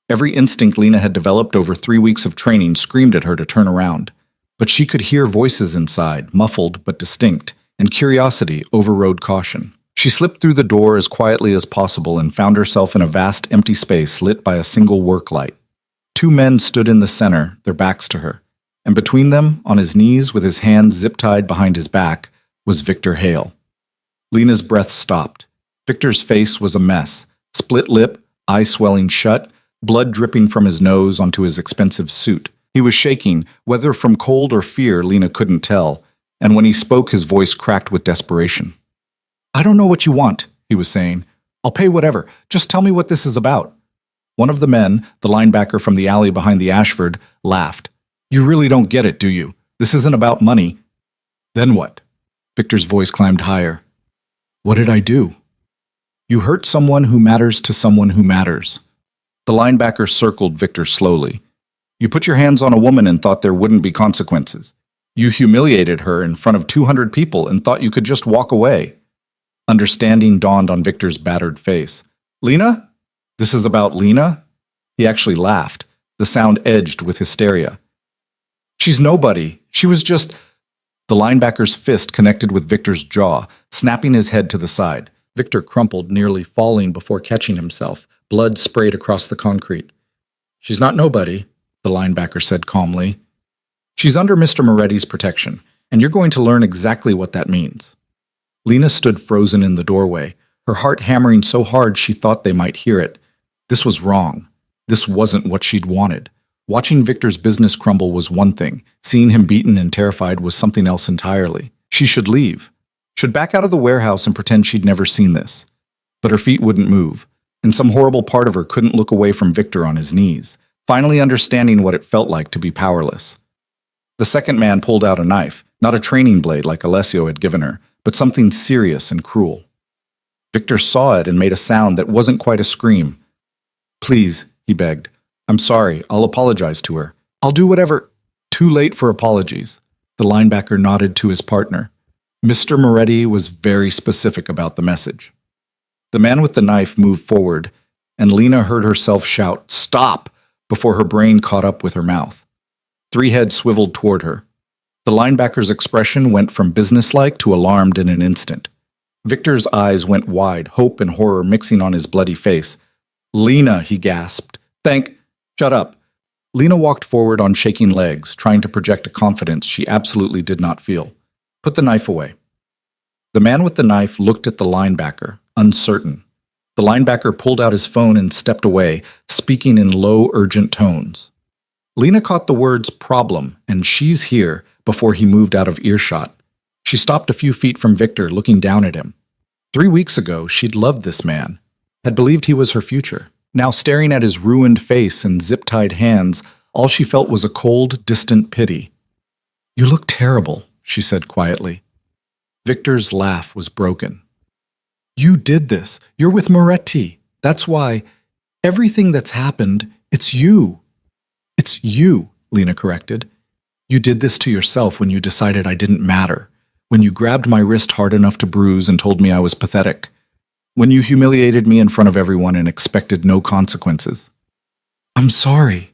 Every instinct Lena had developed over 3 weeks of training screamed at her to turn around. But she could hear voices inside, muffled but distinct, and curiosity overrode caution. She slipped through the door as quietly as possible and found herself in a vast empty space lit by a single work light. 2 men stood in the center, their backs to her, and between them, on his knees with his hands zip-tied behind his back, was Victor Hale. Lena's breath stopped. Victor's face was a mess, split lip, eyes swelling shut, blood dripping from his nose onto his expensive suit. He was shaking, whether from cold or fear Lena couldn't tell, and when he spoke his voice cracked with desperation. "I don't know what you want," he was saying. "I'll pay whatever. Just tell me what this is about." One of the men, the linebacker from the alley behind the Ashford, laughed. "You really don't get it, do you? This isn't about money." "Then what?" Victor's voice climbed higher. "What did I do?" "You hurt someone who matters to someone who matters." The linebacker circled Victor slowly. "You put your hands on a woman and thought there wouldn't be consequences. You humiliated her in front of 200 people and thought you could just walk away." Understanding dawned on Victor's battered face. "Lena? This is about Lena?" He actually laughed, the sound edged with hysteria. "She's nobody. She was just—" The linebacker's fist connected with Victor's jaw, snapping his head to the side. Victor crumpled, nearly falling before catching himself. Blood sprayed across the concrete. "She's not nobody," the linebacker said calmly. "She's under Mr. Moretti's protection, and you're going to learn exactly what that means." Lena stood frozen in the doorway, her heart hammering so hard she thought they might hear it. This was wrong. This wasn't what she'd wanted. Watching Victor's business crumble was one thing. Seeing him beaten and terrified was something else entirely. She should leave. Should back out of the warehouse and pretend she'd never seen this. But her feet wouldn't move, and some horrible part of her couldn't look away from Victor on his knees, finally understanding what it felt like to be powerless. The second man pulled out a knife, not a training blade like Alessio had given her, but something serious and cruel. Victor saw it and made a sound that wasn't quite a scream. "Please," he begged. "I'm sorry. I'll apologize to her. I'll do whatever—" Too late for apologies. The linebacker nodded to his partner. Mr. Moretti was very specific about the message. The man with the knife moved forward, and Lena heard herself shout, "Stop!" before her brain caught up with her mouth. Three heads swiveled toward her. The linebacker's expression went from businesslike to alarmed in an instant. Victor's eyes went wide, hope and horror mixing on his bloody face. "Lena," he gasped. Shut up." Lena walked forward on shaking legs, trying to project a confidence she absolutely did not feel. "Put the knife away." The man with the knife looked at the linebacker, uncertain. The linebacker pulled out his phone and stepped away, speaking in low, urgent tones. Lena caught the words "problem" and "she's here" before he moved out of earshot. She stopped a few feet from Victor, looking down at him. 3 weeks ago, she'd loved this man, had believed he was her future. Now, staring at his ruined face and zip-tied hands, all she felt was a cold, distant pity. "You look terrible," she said quietly. Victor's laugh was broken. "You did this. You're with Moretti. That's why. Everything that's happened, it's you." "It's you," Lena corrected. "You did this to yourself when you decided I didn't matter, when you grabbed my wrist hard enough to bruise and told me I was pathetic, when you humiliated me in front of everyone and expected no consequences." "I'm sorry."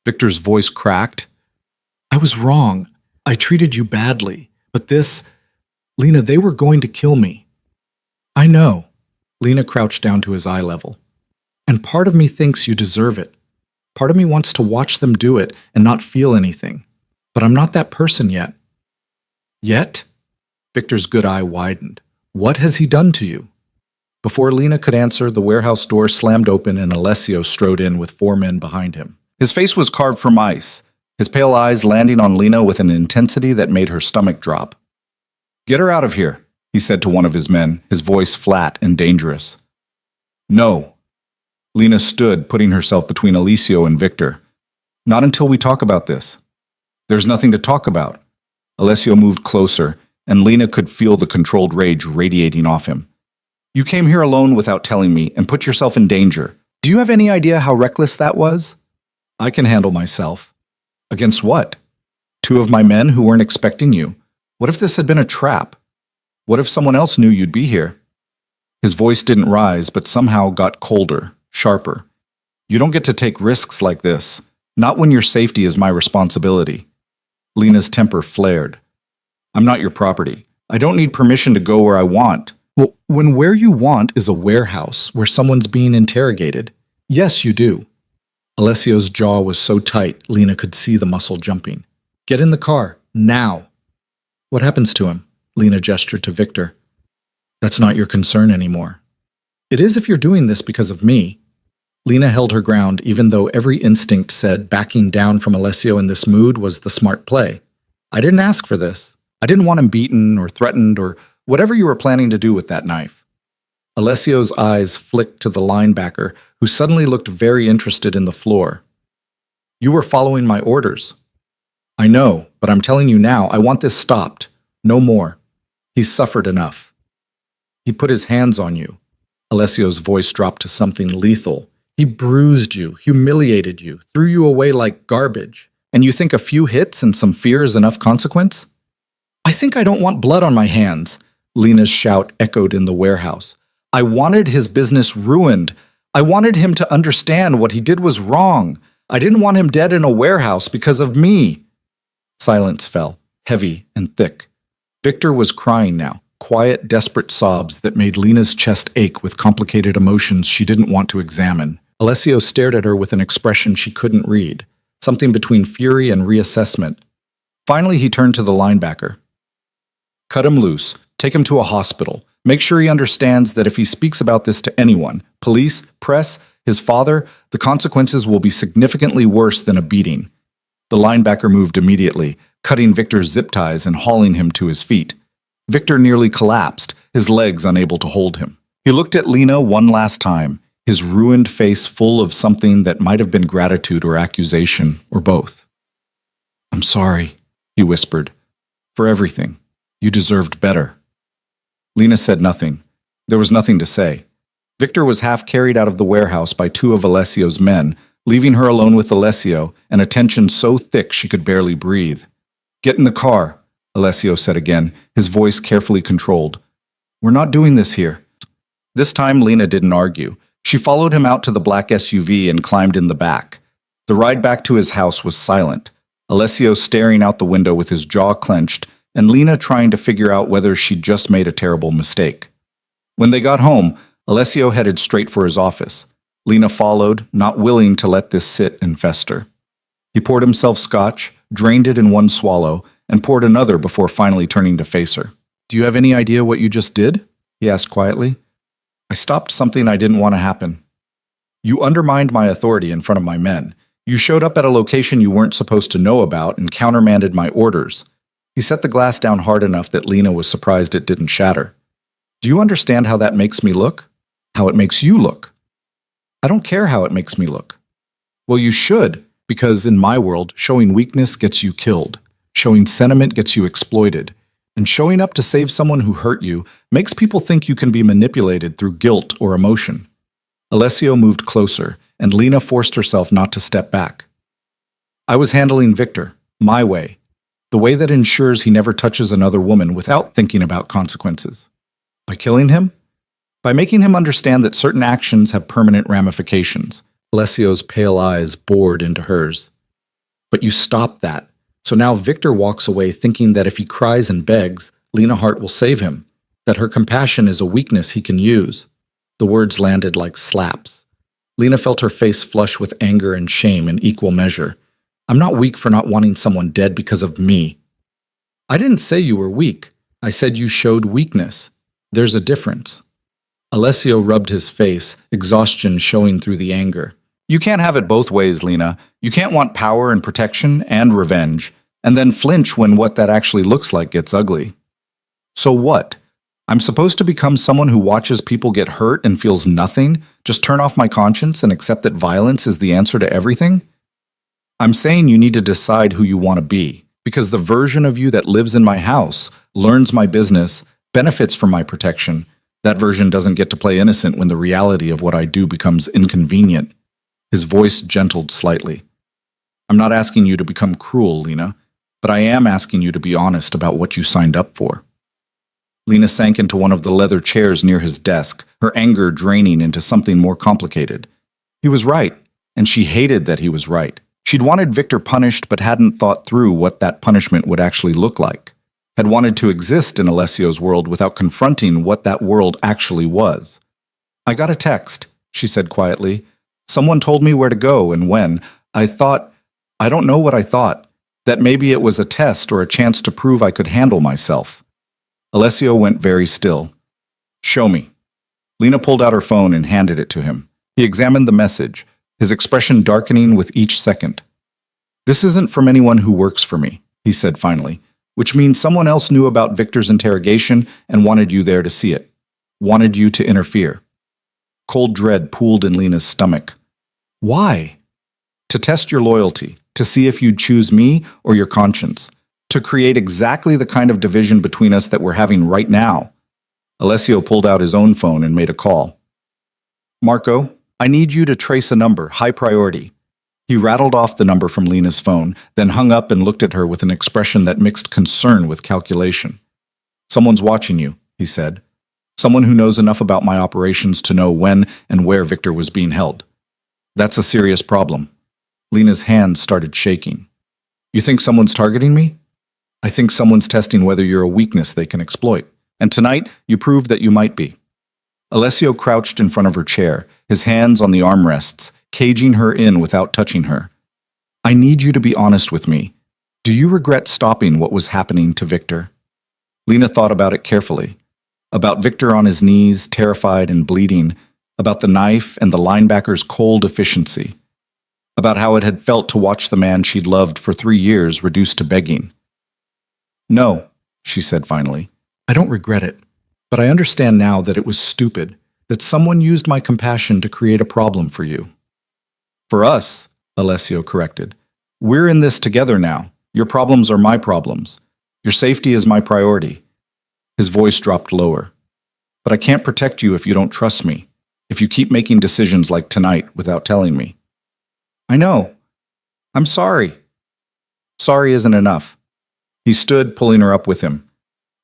Victor's voice cracked. "I was wrong. I treated you badly. But this... Lena, they were going to kill me." "I know." Lena crouched down to his eye level. "And part of me thinks you deserve it. Part of me wants to watch them do it and not feel anything. But I'm not that person yet." "Yet?" Victor's good eye widened. "What has he done to you?" Before Lena could answer, the warehouse door slammed open and Alessio strode in with 4 men behind him. His face was carved from ice, his pale eyes landing on Lena with an intensity that made her stomach drop. "Get her out of here," he said to one of his men, his voice flat and dangerous. "No." Lena stood, putting herself between Alessio and Victor. "Not until we talk about this." "There's nothing to talk about." Alessio moved closer, and Lena could feel the controlled rage radiating off him. "You came here alone without telling me and put yourself in danger. Do you have any idea how reckless that was?" "I can handle myself." "Against what?" "2 of my men who weren't expecting you. What if this had been a trap? What if someone else knew you'd be here?" His voice didn't rise, but somehow got colder, sharper. "You don't get to take risks like this. Not when your safety is my responsibility." Lena's temper flared. "I'm not your property. I don't need permission to go where I want." "Well, when where you want is a warehouse where someone's being interrogated, yes, you do." Alessio's jaw was so tight, Lena could see the muscle jumping. "Get in the car, now." "What happens to him?" Lena gestured to Victor. "That's not your concern anymore." "It is if you're doing this because of me." Lena held her ground, even though every instinct said backing down from Alessio in this mood was the smart play. "I didn't ask for this. I didn't want him beaten or threatened or whatever you were planning to do with that knife." Alessio's eyes flicked to the linebacker, who suddenly looked very interested in the floor. "You were following my orders." "I know, but I'm telling you now, I want this stopped. No more. He's suffered enough." "He put his hands on you." Alessio's voice dropped to something lethal. "He bruised you, humiliated you, threw you away like garbage. And you think a few hits and some fear is enough consequence?" "I think I don't want blood on my hands." Lena's shout echoed in the warehouse. "I wanted his business ruined. I wanted him to understand what he did was wrong. I didn't want him dead in a warehouse because of me." Silence fell, heavy and thick. Victor was crying now, quiet, desperate sobs that made Lena's chest ache with complicated emotions she didn't want to examine. Alessio stared at her with an expression she couldn't read, something between fury and reassessment. Finally, he turned to the linebacker. Cut him loose. Take him to a hospital. Make sure he understands that if he speaks about this to anyone, police, press, his father, the consequences will be significantly worse than a beating. The linebacker moved immediately, cutting Victor's zip ties and hauling him to his feet. Victor nearly collapsed, his legs unable to hold him. He looked at Lena one last time, his ruined face full of something that might have been gratitude or accusation, or both. "I'm sorry," he whispered, "for everything. You deserved better." Lena said nothing. There was nothing to say. Victor was half carried out of the warehouse by two of Alessio's men, leaving her alone with Alessio, and a tension so thick she could barely breathe. "Get in the car," Alessio said again, his voice carefully controlled. "We're not doing this here." This time Lena didn't argue. She followed him out to the black SUV and climbed in the back. The ride back to his house was silent, Alessio staring out the window with his jaw clenched, and Lena trying to figure out whether she'd just made a terrible mistake. When they got home, Alessio headed straight for his office. Lena followed, not willing to let this sit and fester. He poured himself scotch, drained it in one swallow, and poured another before finally turning to face her. "Do you have any idea what you just did?" he asked quietly. "I stopped something I didn't want to happen. You undermined my authority in front of my men. You showed up at a location you weren't supposed to know about and countermanded my orders." He set the glass down hard enough that Lena was surprised it didn't shatter. "Do you understand how that makes me look? How it makes you look?" "I don't care how it makes me look." "Well, you should, because in my world, showing weakness gets you killed. Showing sentiment gets you exploited. And showing up to save someone who hurt you makes people think you can be manipulated through guilt or emotion." Alessio moved closer, and Lena forced herself not to step back. "I was handling Victor, my way. The way that ensures he never touches another woman without thinking about consequences. By killing him? By making him understand that certain actions have permanent ramifications." Alessio's pale eyes bored into hers. "But you stopped that. So now Victor walks away thinking that if he cries and begs, Lena Hart will save him, that her compassion is a weakness he can use." The words landed like slaps. Lena felt her face flush with anger and shame in equal measure. "I'm not weak for not wanting someone dead because of me." "I didn't say you were weak. I said you showed weakness. There's a difference." Alessio rubbed his face, exhaustion showing through the anger. "You can't have it both ways, Lena. You can't want power and protection and revenge, and then flinch when what that actually looks like gets ugly." "So what? I'm supposed to become someone who watches people get hurt and feels nothing? Just turn off my conscience and accept that violence is the answer to everything?" "I'm saying you need to decide who you want to be, because the version of you that lives in my house, learns my business, benefits from my protection, that version doesn't get to play innocent when the reality of what I do becomes inconvenient." His voice gentled slightly. "I'm not asking you to become cruel, Lena, but I am asking you to be honest about what you signed up for." Lena sank into one of the leather chairs near his desk, her anger draining into something more complicated. He was right, and she hated that he was right. She'd wanted Victor punished but hadn't thought through what that punishment would actually look like. Had wanted to exist in Alessio's world without confronting what that world actually was. "I got a text," she said quietly. "Someone told me where to go and when. I don't know what I thought, that maybe it was a test or a chance to prove I could handle myself." Alessio went very still. "Show me." Lena pulled out her phone and handed it to him. He examined the message, his expression darkening with each second. "This isn't from anyone who works for me," he said finally, "which means someone else knew about Victor's interrogation and wanted you there to see it. Wanted you to interfere." Cold dread pooled in Lena's stomach. "Why?" "To test your loyalty, to see if you'd choose me or your conscience, to create exactly the kind of division between us that we're having right now." Alessio pulled out his own phone and made a call. "Marco, I need you to trace a number, high priority." He rattled off the number from Lena's phone, then hung up and looked at her with an expression that mixed concern with calculation. "Someone's watching you," he said. "Someone who knows enough about my operations to know when and where Victor was being held. That's a serious problem." Lena's hands started shaking. "You think someone's targeting me?" "I think someone's testing whether you're a weakness they can exploit. And tonight, you proved that you might be. Alessio crouched in front of her chair, his hands on the armrests, caging her in without touching her. I need you to be honest with me. Do you regret stopping what was happening to Victor? Lena thought about it carefully. About Victor on his knees, terrified and bleeding, about the knife and the linebacker's cold efficiency, about how it had felt to watch the man she'd loved for 3 years reduced to begging. No, she said finally. I don't regret it, but I understand now that it was stupid, that someone used my compassion to create a problem for you. For us, Alessio corrected. We're in this together now. Your problems are my problems. Your safety is my priority. His voice dropped lower. But I can't protect you if you don't trust me, if you keep making decisions like tonight without telling me. I know. I'm sorry. Sorry isn't enough. He stood, pulling her up with him.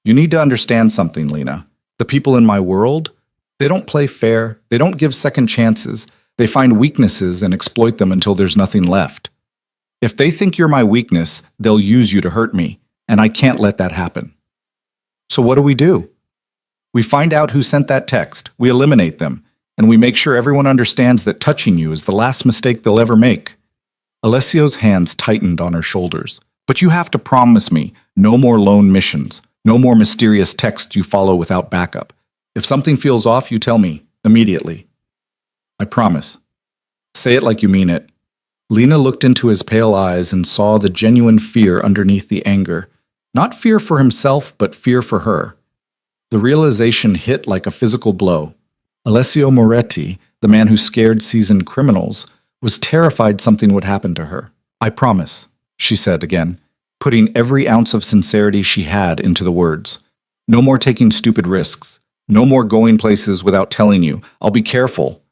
You need to understand something, Lena. The people in my world, they don't play fair. They don't give second chances. They find weaknesses and exploit them until there's nothing left. If they think you're my weakness, they'll use you to hurt me, and I can't let that happen. So what do? We find out who sent that text, we eliminate them, and we make sure everyone understands that touching you is the last mistake they'll ever make. Alessio's hands tightened on her shoulders. But you have to promise me no more lone missions, no more mysterious texts you follow without backup. If something feels off, you tell me, immediately. I promise. Say it like you mean it. Lena looked into his pale eyes and saw the genuine fear underneath the anger. Not fear for himself, but fear for her. The realization hit like a physical blow. Alessio Moretti, the man who scared seasoned criminals, was terrified something would happen to her. I promise, she said again, putting every ounce of sincerity she had into the words. No more taking stupid risks. No more going places without telling you. I'll be careful.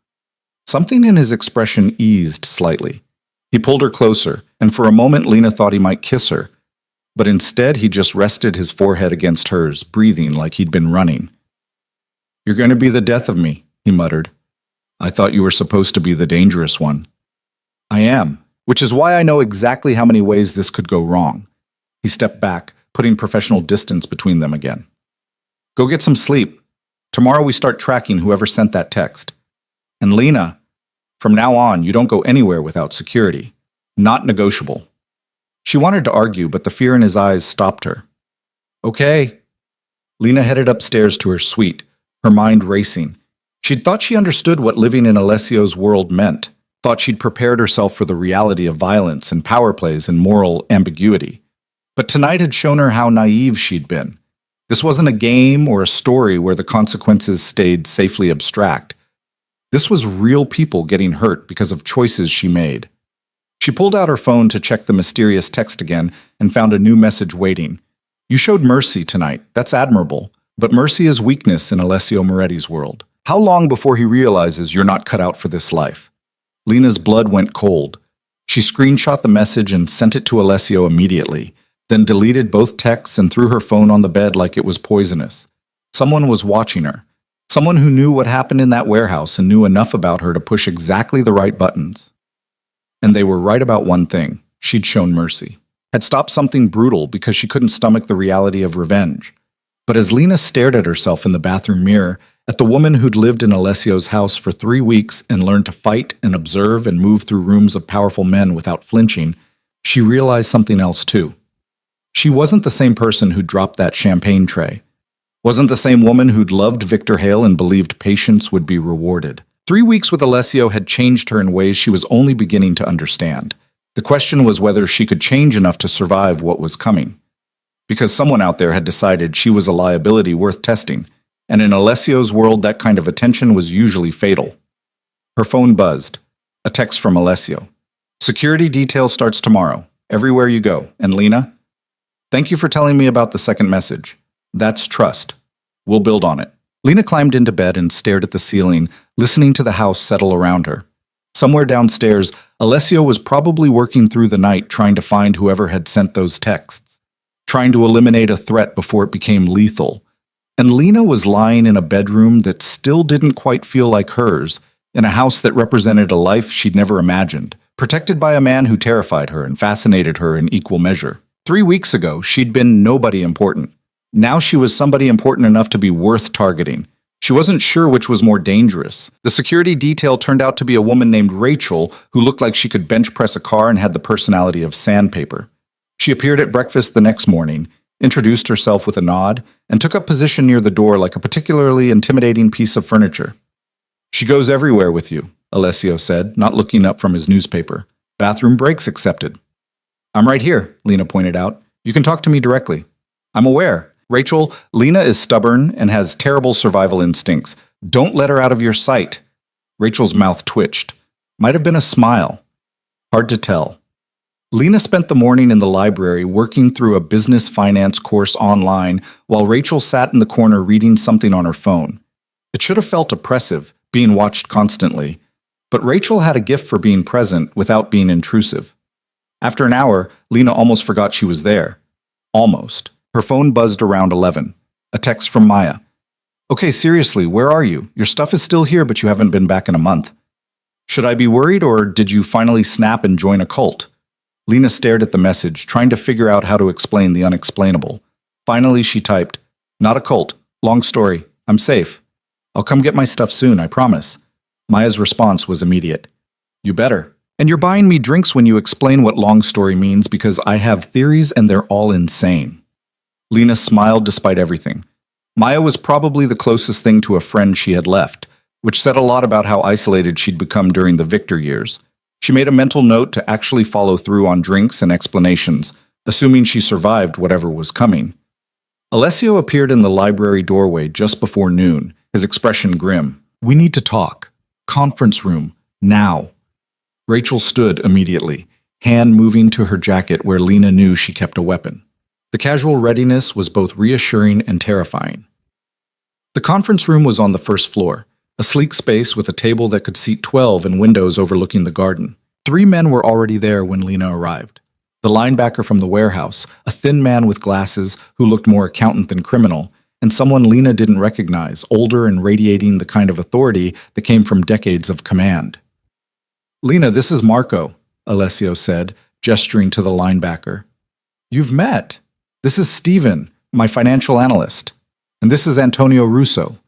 Something in his expression eased slightly. He pulled her closer, and for a moment Lena thought he might kiss her. But instead he just rested his forehead against hers, breathing like he'd been running. You're going to be the death of me, he muttered. I thought you were supposed to be the dangerous one. I am, which is why I know exactly how many ways this could go wrong. He stepped back, putting professional distance between them again. Go get some sleep. Tomorrow we start tracking whoever sent that text. And Lena, from now on, you don't go anywhere without security. Not negotiable. She wanted to argue, but the fear in his eyes stopped her. Okay. Lena headed upstairs to her suite, her mind racing. She'd thought she understood what living in Alessio's world meant, thought she'd prepared herself for the reality of violence and power plays and moral ambiguity. But tonight had shown her how naive she'd been. This wasn't a game or a story where the consequences stayed safely abstract. This was real people getting hurt because of choices she made. She pulled out her phone to check the mysterious text again and found a new message waiting. You showed mercy tonight. That's admirable. But mercy is weakness in Alessio Moretti's world. How long before he realizes you're not cut out for this life? Lena's blood went cold. She screenshot the message and sent it to Alessio immediately, then deleted both texts and threw her phone on the bed like it was poisonous. Someone was watching her. Someone who knew what happened in that warehouse and knew enough about her to push exactly the right buttons. And they were right about one thing. She'd shown mercy. Had stopped something brutal because she couldn't stomach the reality of revenge. But as Lena stared at herself in the bathroom mirror, at the woman who'd lived in Alessio's house for 3 weeks and learned to fight and observe and move through rooms of powerful men without flinching, she realized something else too. She wasn't the same person who dropped that champagne tray. Wasn't the same woman who'd loved Victor Hale and believed patience would be rewarded. 3 weeks with Alessio had changed her in ways she was only beginning to understand. The question was whether she could change enough to survive what was coming. Because someone out there had decided she was a liability worth testing, and in Alessio's world that kind of attention was usually fatal. Her phone buzzed. A text from Alessio. Security detail starts tomorrow, everywhere you go. And Lena? Thank you for telling me about the second message. That's trust. We'll build on it. Lena climbed into bed and stared at the ceiling, listening to the house settle around her. Somewhere downstairs, Alessio was probably working through the night trying to find whoever had sent those texts, trying to eliminate a threat before it became lethal. And Lena was lying in a bedroom that still didn't quite feel like hers, in a house that represented a life she'd never imagined, protected by a man who terrified her and fascinated her in equal measure. 3 weeks ago, she'd been nobody important. Now she was somebody important enough to be worth targeting. She wasn't sure which was more dangerous. The security detail turned out to be a woman named Rachel who looked like she could bench press a car and had the personality of sandpaper. She appeared at breakfast the next morning, introduced herself with a nod, and took up position near the door like a particularly intimidating piece of furniture. "She goes everywhere with you," Alessio said, not looking up from his newspaper. "Bathroom breaks accepted." "I'm right here," Lena pointed out. "You can talk to me directly." "I'm aware. Rachel, Lena is stubborn and has terrible survival instincts. Don't let her out of your sight." Rachel's mouth twitched. Might have been a smile. Hard to tell. Lena spent the morning in the library working through a business finance course online while Rachel sat in the corner reading something on her phone. It should have felt oppressive, being watched constantly, but Rachel had a gift for being present without being intrusive. After an hour, Lena almost forgot she was there. Almost. Her phone buzzed around 11. A text from Maya. "Okay, seriously, where are you? Your stuff is still here, but you haven't been back in a month. Should I be worried, or did you finally snap and join a cult?" Lena stared at the message, trying to figure out how to explain the unexplainable. Finally, she typed, "Not a cult. Long story. I'm safe. I'll come get my stuff soon, I promise." Maya's response was immediate. "You better. And you're buying me drinks when you explain what long story means because I have theories and they're all insane." Lena smiled despite everything. Maya was probably the closest thing to a friend she had left, which said a lot about how isolated she'd become during the Victor years. She made a mental note to actually follow through on drinks and explanations, assuming she survived whatever was coming. Alessio appeared in the library doorway just before noon, his expression grim. "We need to talk. Conference room. Now." Rachel stood immediately, hand moving to her jacket where Lena knew she kept a weapon. The casual readiness was both reassuring and terrifying. The conference room was on the first floor, a sleek space with a table that could seat 12 and windows overlooking the garden. 3 men were already there when Lena arrived. The linebacker from the warehouse, a thin man with glasses who looked more accountant than criminal, and someone Lena didn't recognize, older and radiating the kind of authority that came from decades of command. "Lena, this is Marco," Alessio said, gesturing to the linebacker. "You've met. This is Steven, my financial analyst. And this is Antonio Russo.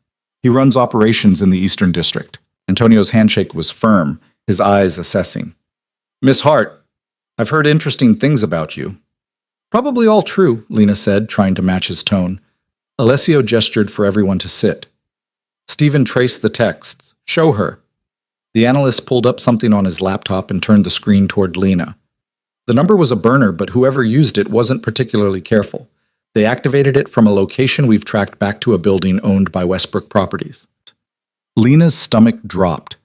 He runs operations in the Eastern District." Antonio's handshake was firm, his eyes assessing. "Miss Hart, I've heard interesting things about you." "Probably all true," Lena said, trying to match his tone. Alessio gestured for everyone to sit. Steven traced the texts. "Show her." The analyst pulled up something on his laptop and turned the screen toward Lena. The number was a burner, but whoever used it wasn't particularly careful. They activated it from a location we've tracked back to a building owned by Westbrook Properties. Lena's stomach dropped.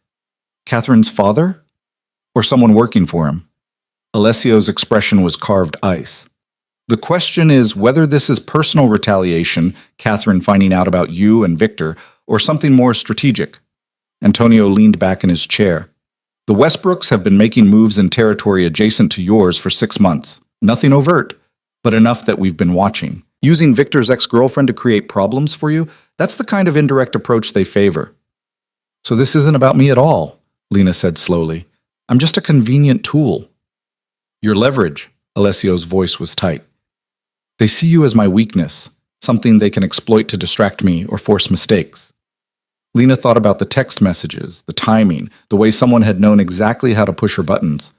Catherine's father? Or someone working for him? Alessio's expression was carved ice. "The question is whether this is personal retaliation, Catherine finding out about you and Victor, or something more strategic." Antonio leaned back in his chair. "The Westbrooks have been making moves in territory adjacent to yours for 6 months. Nothing overt, but enough that we've been watching. Using Victor's ex-girlfriend to create problems for you, that's the kind of indirect approach they favor." "So this isn't about me at all," Lena said slowly. "I'm just a convenient tool." "Your leverage," Alessio's voice was tight. "They see you as my weakness, something they can exploit to distract me or force mistakes." Lena thought about the text messages, the timing, the way someone had known exactly how to push her buttons.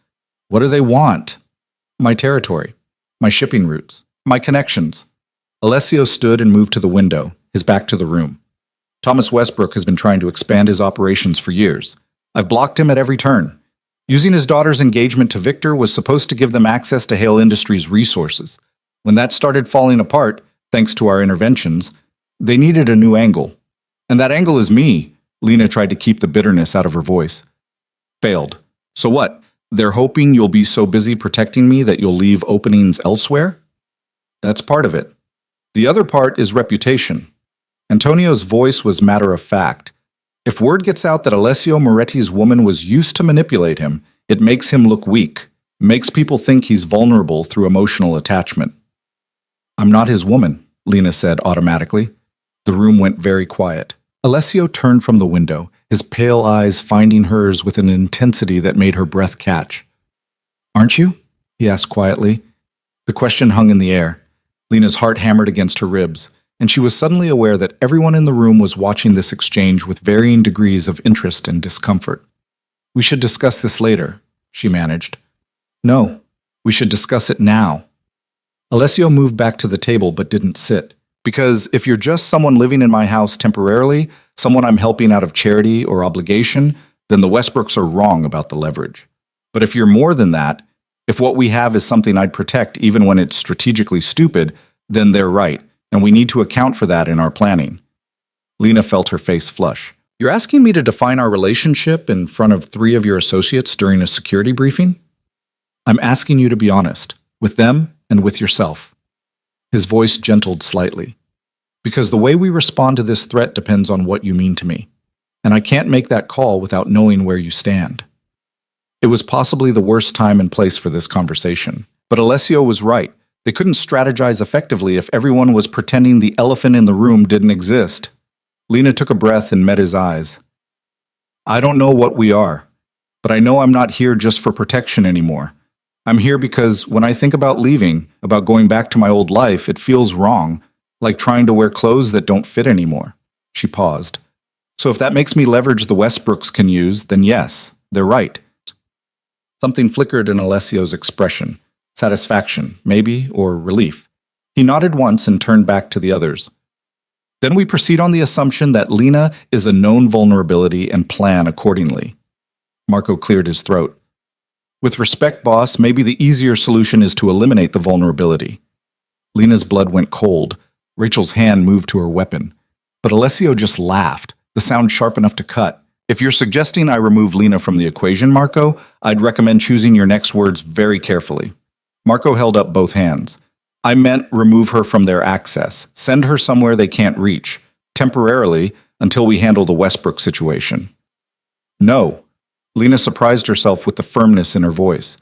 What do they want? "My territory, my shipping routes, my connections." Alessio stood and moved to the window, his back to the room. "Thomas Westbrook has been trying to expand his operations for years. I've blocked him at every turn. Using his daughter's engagement to Victor was supposed to give them access to Hale Industries' resources. When that started falling apart, thanks to our interventions, they needed a new angle. And that angle is me." Lena tried to keep the bitterness out of her voice. "Failed. So what? They're hoping you'll be so busy protecting me that you'll leave openings elsewhere?" "That's part of it. The other part is reputation." Antonio's voice was matter-of-fact. "If word gets out that Alessio Moretti's woman was used to manipulate him, it makes him look weak, makes people think he's vulnerable through emotional attachment." "I'm not his woman," Lena said automatically. The room went very quiet. Alessio turned from the window, his pale eyes finding hers with an intensity that made her breath catch. "Aren't you?" he asked quietly. The question hung in the air. Lena's heart hammered against her ribs, and she was suddenly aware that everyone in the room was watching this exchange with varying degrees of interest and discomfort. "We should discuss this later," she managed. "No, we should discuss it now." Alessio moved back to the table but didn't sit. "Because if you're just someone living in my house temporarily, someone I'm helping out of charity or obligation, then the Westbrooks are wrong about the leverage. But if you're more than that, if what we have is something I'd protect even when it's strategically stupid, then they're right, and we need to account for that in our planning." Lena felt her face flush. "You're asking me to define our relationship in front of 3 of your associates during a security briefing? I'm asking you to be honest, with them and with yourself." His voice gentled slightly. "Because the way we respond to this threat depends on what you mean to me, and I can't make that call without knowing where you stand." It was possibly the worst time and place for this conversation, but Alessio was right. They couldn't strategize effectively if everyone was pretending the elephant in the room didn't exist. Lena took a breath and met his eyes. "I don't know what we are, but I know I'm not here just for protection anymore. I'm here because when I think about leaving, about going back to my old life, it feels wrong, like trying to wear clothes that don't fit anymore." She paused. "So if that makes me leverage the Westbrooks can use, then yes, they're right." Something flickered in Alessio's expression. Satisfaction, maybe, or relief. He nodded once and turned back to the others. "Then we proceed on the assumption that Lena is a known vulnerability and plan accordingly." Marco cleared his throat. "With respect, boss, maybe the easier solution is to eliminate the vulnerability." Lena's blood went cold. Rachel's hand moved to her weapon. But Alessio just laughed, the sound sharp enough to cut. "If you're suggesting I remove Lena from the equation, Marco, I'd recommend choosing your next words very carefully." Marco held up both hands. "I meant remove her from their access. Send her somewhere they can't reach, temporarily, until we handle the Westbrook situation." "No." Lena surprised herself with the firmness in her voice.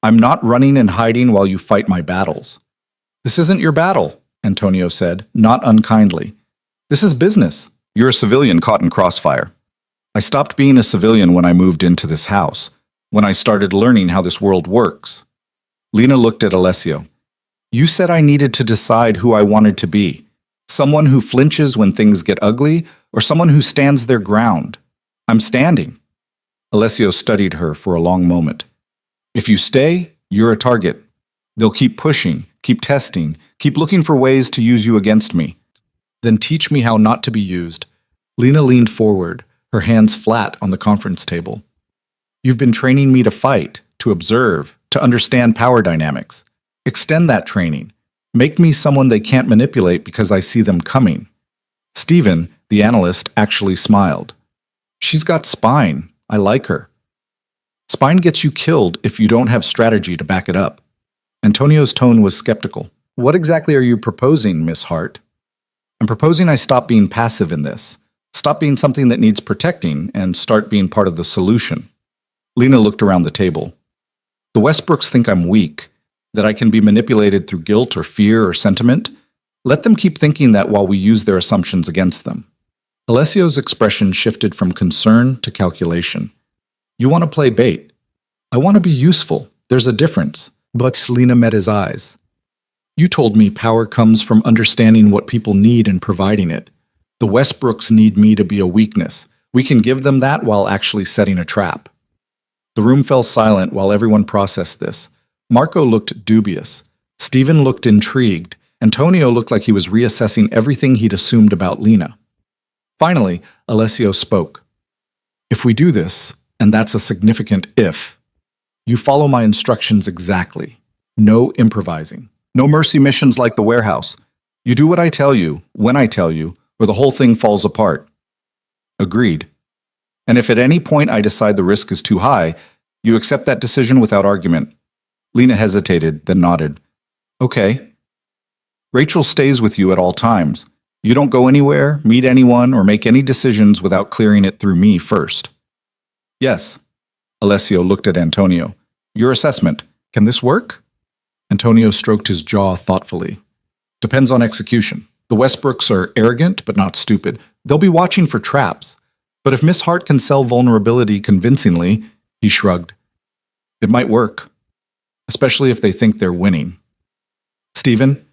"I'm not running and hiding while you fight my battles." "This isn't your battle," Antonio said, not unkindly. "This is business. You're a civilian caught in crossfire. I stopped being a civilian when I moved into this house, when I started learning how this world works." Lena looked at Alessio. "You said I needed to decide who I wanted to be. Someone who flinches when things get ugly, or someone who stands their ground. I'm standing." Alessio studied her for a long moment. "If you stay, you're a target. They'll keep pushing, keep testing, keep looking for ways to use you against me. Then teach me how not to be used." Lena leaned forward, her hands flat on the conference table. "You've been training me to fight, to observe, to understand power dynamics. Extend that training. Make me someone they can't manipulate because I see them coming." Stephen, the analyst, actually smiled. "She's got spine. I like her." "Spine gets you killed if you don't have strategy to back it up." Antonio's tone was skeptical. "What exactly are you proposing, Miss Hart?" "I'm proposing I stop being passive in this. Stop being something that needs protecting and start being part of the solution." Lena looked around the table. "The Westbrooks think I'm weak, that I can be manipulated through guilt or fear or sentiment. Let them keep thinking that while we use their assumptions against them." Alessio's expression shifted from concern to calculation. "You want to play bait. I want to be useful. There's a difference." But Lena met his eyes. "You told me power comes from understanding what people need and providing it. The Westbrooks need me to be a weakness. We can give them that while actually setting a trap." The room fell silent while everyone processed this. Marco looked dubious. Stephen looked intrigued. Antonio looked like he was reassessing everything he'd assumed about Lena. Finally, Alessio spoke. "If we do this, and that's a significant if, you follow my instructions exactly. No improvising. No mercy missions like the warehouse. You do what I tell you, when I tell you, or the whole thing falls apart." "Agreed. And if at any point I decide the risk is too high, you accept that decision without argument." Lena hesitated, then nodded. "Okay." "Rachel stays with you at all times. You don't go anywhere, meet anyone, or make any decisions without clearing it through me first." "Yes." Alessio looked at Antonio. "Your assessment. Can this work?" Antonio stroked his jaw thoughtfully. "Depends on execution. The Westbrooks are arrogant, but not stupid. They'll be watching for traps. But if Miss Hart can sell vulnerability convincingly," he shrugged, "it might work. Especially if they think they're winning." "Stephen,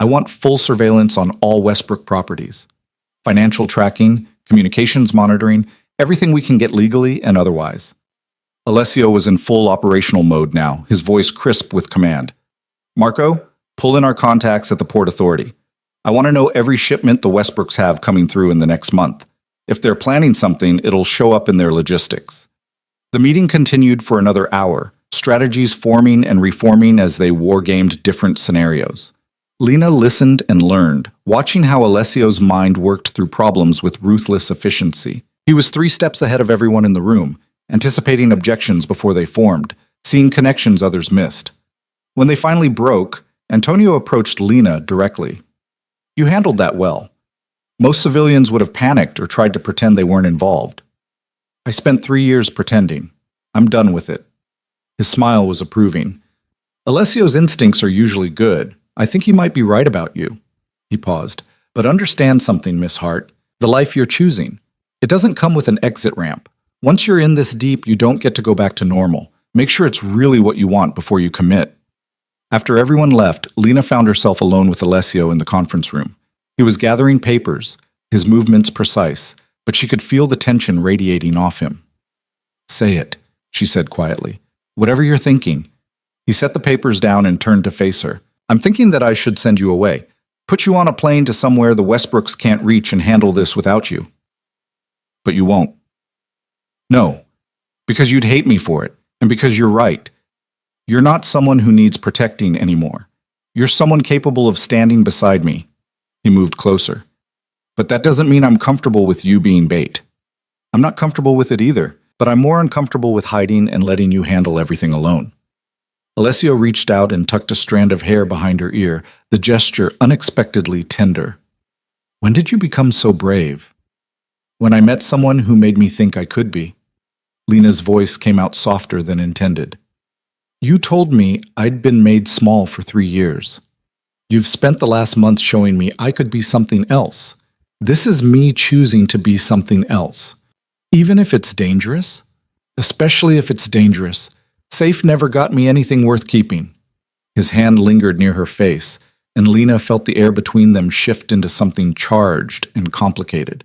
I want full surveillance on all Westbrook properties. Financial tracking, communications monitoring, everything we can get legally and otherwise. Alessio was in full operational mode now, his voice crisp with command. Marco, pull in our contacts at the Port Authority. I want to know every shipment the Westbrooks have coming through in the next month. If they're planning something, it'll show up in their logistics. The meeting continued for another hour, strategies forming and reforming as they wargamed different scenarios. Lena listened and learned, watching how Alessio's mind worked through problems with ruthless efficiency. He was 3 steps ahead of everyone in the room, anticipating objections before they formed, seeing connections others missed. When they finally broke, Antonio approached Lena directly. You handled that well. Most civilians would have panicked or tried to pretend they weren't involved. I spent 3 years pretending. I'm done with it. His smile was approving. Alessio's instincts are usually good. I think he might be right about you. He paused. But understand something, Miss Hart. The life you're choosing. It doesn't come with an exit ramp. Once you're in this deep, you don't get to go back to normal. Make sure it's really what you want before you commit. After everyone left, Lena found herself alone with Alessio in the conference room. He was gathering papers, his movements precise, but she could feel the tension radiating off him. Say it, she said quietly. Whatever you're thinking. He set the papers down and turned to face her. I'm thinking that I should send you away. Put you on a plane to somewhere the Westbrooks can't reach and handle this without you. But you won't. No, because you'd hate me for it, and because you're right. You're not someone who needs protecting anymore. You're someone capable of standing beside me. He moved closer. But that doesn't mean I'm comfortable with you being bait. I'm not comfortable with it either, but I'm more uncomfortable with hiding and letting you handle everything alone. Alessio reached out and tucked a strand of hair behind her ear, the gesture unexpectedly tender. When did you become so brave? When I met someone who made me think I could be. Lena's voice came out softer than intended. You told me I'd been made small for 3 years. You've spent the last month showing me I could be something else. This is me choosing to be something else. Even if it's dangerous? Especially if it's dangerous. Safe never got me anything worth keeping. His hand lingered near her face, and Lena felt the air between them shift into something charged and complicated.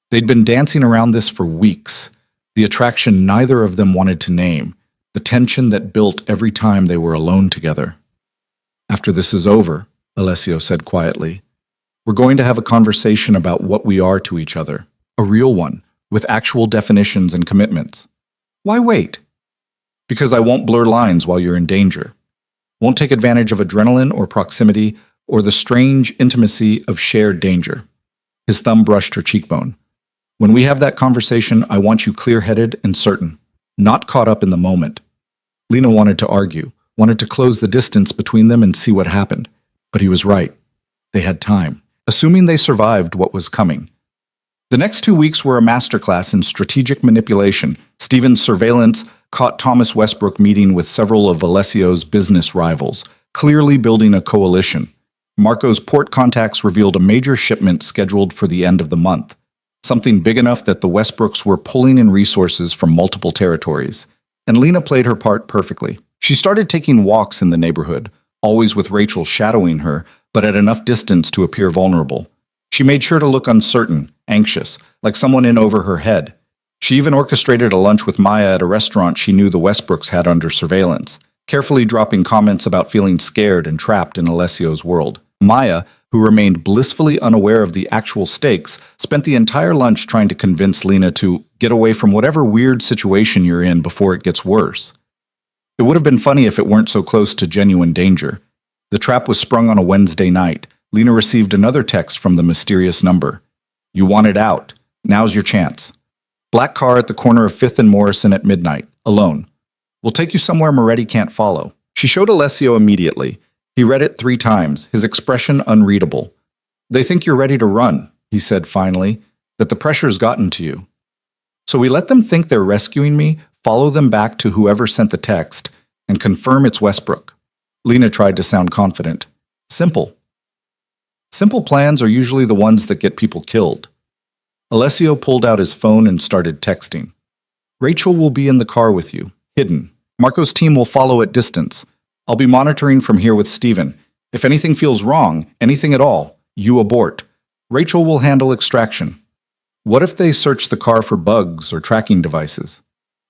They'd been dancing around this for weeks, the attraction neither of them wanted to name, the tension that built every time they were alone together. After this is over, Alessio said quietly, we're going to have a conversation about what we are to each other, a real one, with actual definitions and commitments. Why wait? Because I won't blur lines while you're in danger. Won't take advantage of adrenaline or proximity or the strange intimacy of shared danger. His thumb brushed her cheekbone. When we have that conversation, I want you clear-headed and certain, not caught up in the moment. Lena wanted to argue, wanted to close the distance between them and see what happened. But he was right. They had time, assuming they survived what was coming. The next 2 weeks were a masterclass in strategic manipulation. Stephen's surveillance caught Thomas Westbrook meeting with several of Alessio's business rivals, clearly building a coalition. Marco's port contacts revealed a major shipment scheduled for the end of the month, something big enough that the Westbrooks were pulling in resources from multiple territories. And Lena played her part perfectly. She started taking walks in the neighborhood, always with Rachel shadowing her, but at enough distance to appear vulnerable. She made sure to look uncertain, anxious, like someone in over her head. She even orchestrated a lunch with Maya at a restaurant she knew the Westbrooks had under surveillance, carefully dropping comments about feeling scared and trapped in Alessio's world. Maya, who remained blissfully unaware of the actual stakes, spent the entire lunch trying to convince Lena to get away from whatever weird situation you're in before it gets worse. It would have been funny if it weren't so close to genuine danger. The trap was sprung on a Wednesday night. Lena received another text from the mysterious number. You wanted out. Now's your chance. Black car at the corner of 5th and Morrison at midnight. Alone. We'll take you somewhere Moretti can't follow. She showed Alessio immediately. He read it 3 times, his expression unreadable. They think you're ready to run, he said finally, that the pressure's gotten to you. So we let them think they're rescuing me, follow them back to whoever sent the text, and confirm it's Westbrook. Lena tried to sound confident. Simple. Simple plans are usually the ones that get people killed. Alessio pulled out his phone and started texting. Rachel will be in the car with you, hidden. Marco's team will follow at distance. I'll be monitoring from here with Stephen. If anything feels wrong, anything at all, you abort. Rachel will handle extraction. What if they search the car for bugs or tracking devices?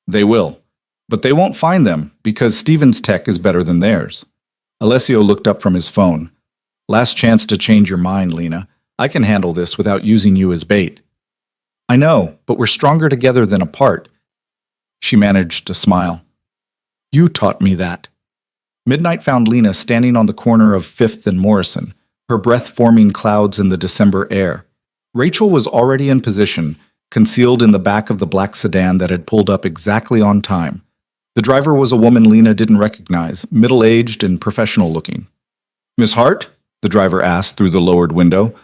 They will. But they won't find them because Steven's tech is better than theirs. Alessio looked up from his phone. Last chance to change your mind, Lena. I can handle this without using you as bait. I know, but we're stronger together than apart. She managed to smile. You taught me that. Midnight found Lena standing on the corner of 5th and Morrison, her breath forming clouds in the December air. Rachel was already in position, concealed in the back of the black sedan that had pulled up exactly on time. The driver was a woman Lena didn't recognize, middle-aged and professional-looking. Miss Hart? The driver asked through the lowered window.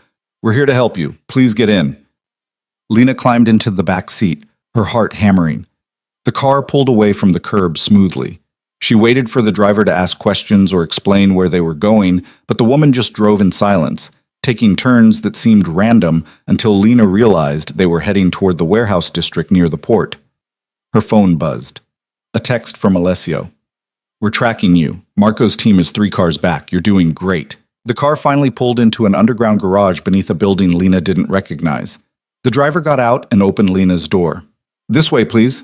We're here to help you. Please get in. Lena climbed into the back seat, her heart hammering. The car pulled away from the curb smoothly. She waited for the driver to ask questions or explain where they were going, but the woman just drove in silence, taking turns that seemed random until Lena realized they were heading toward the warehouse district near the port. Her phone buzzed. A text from Alessio. We're tracking you. Marco's team is 3 cars back. You're doing great. The car finally pulled into an underground garage beneath a building Lena didn't recognize. The driver got out and opened Lena's door. This way, please.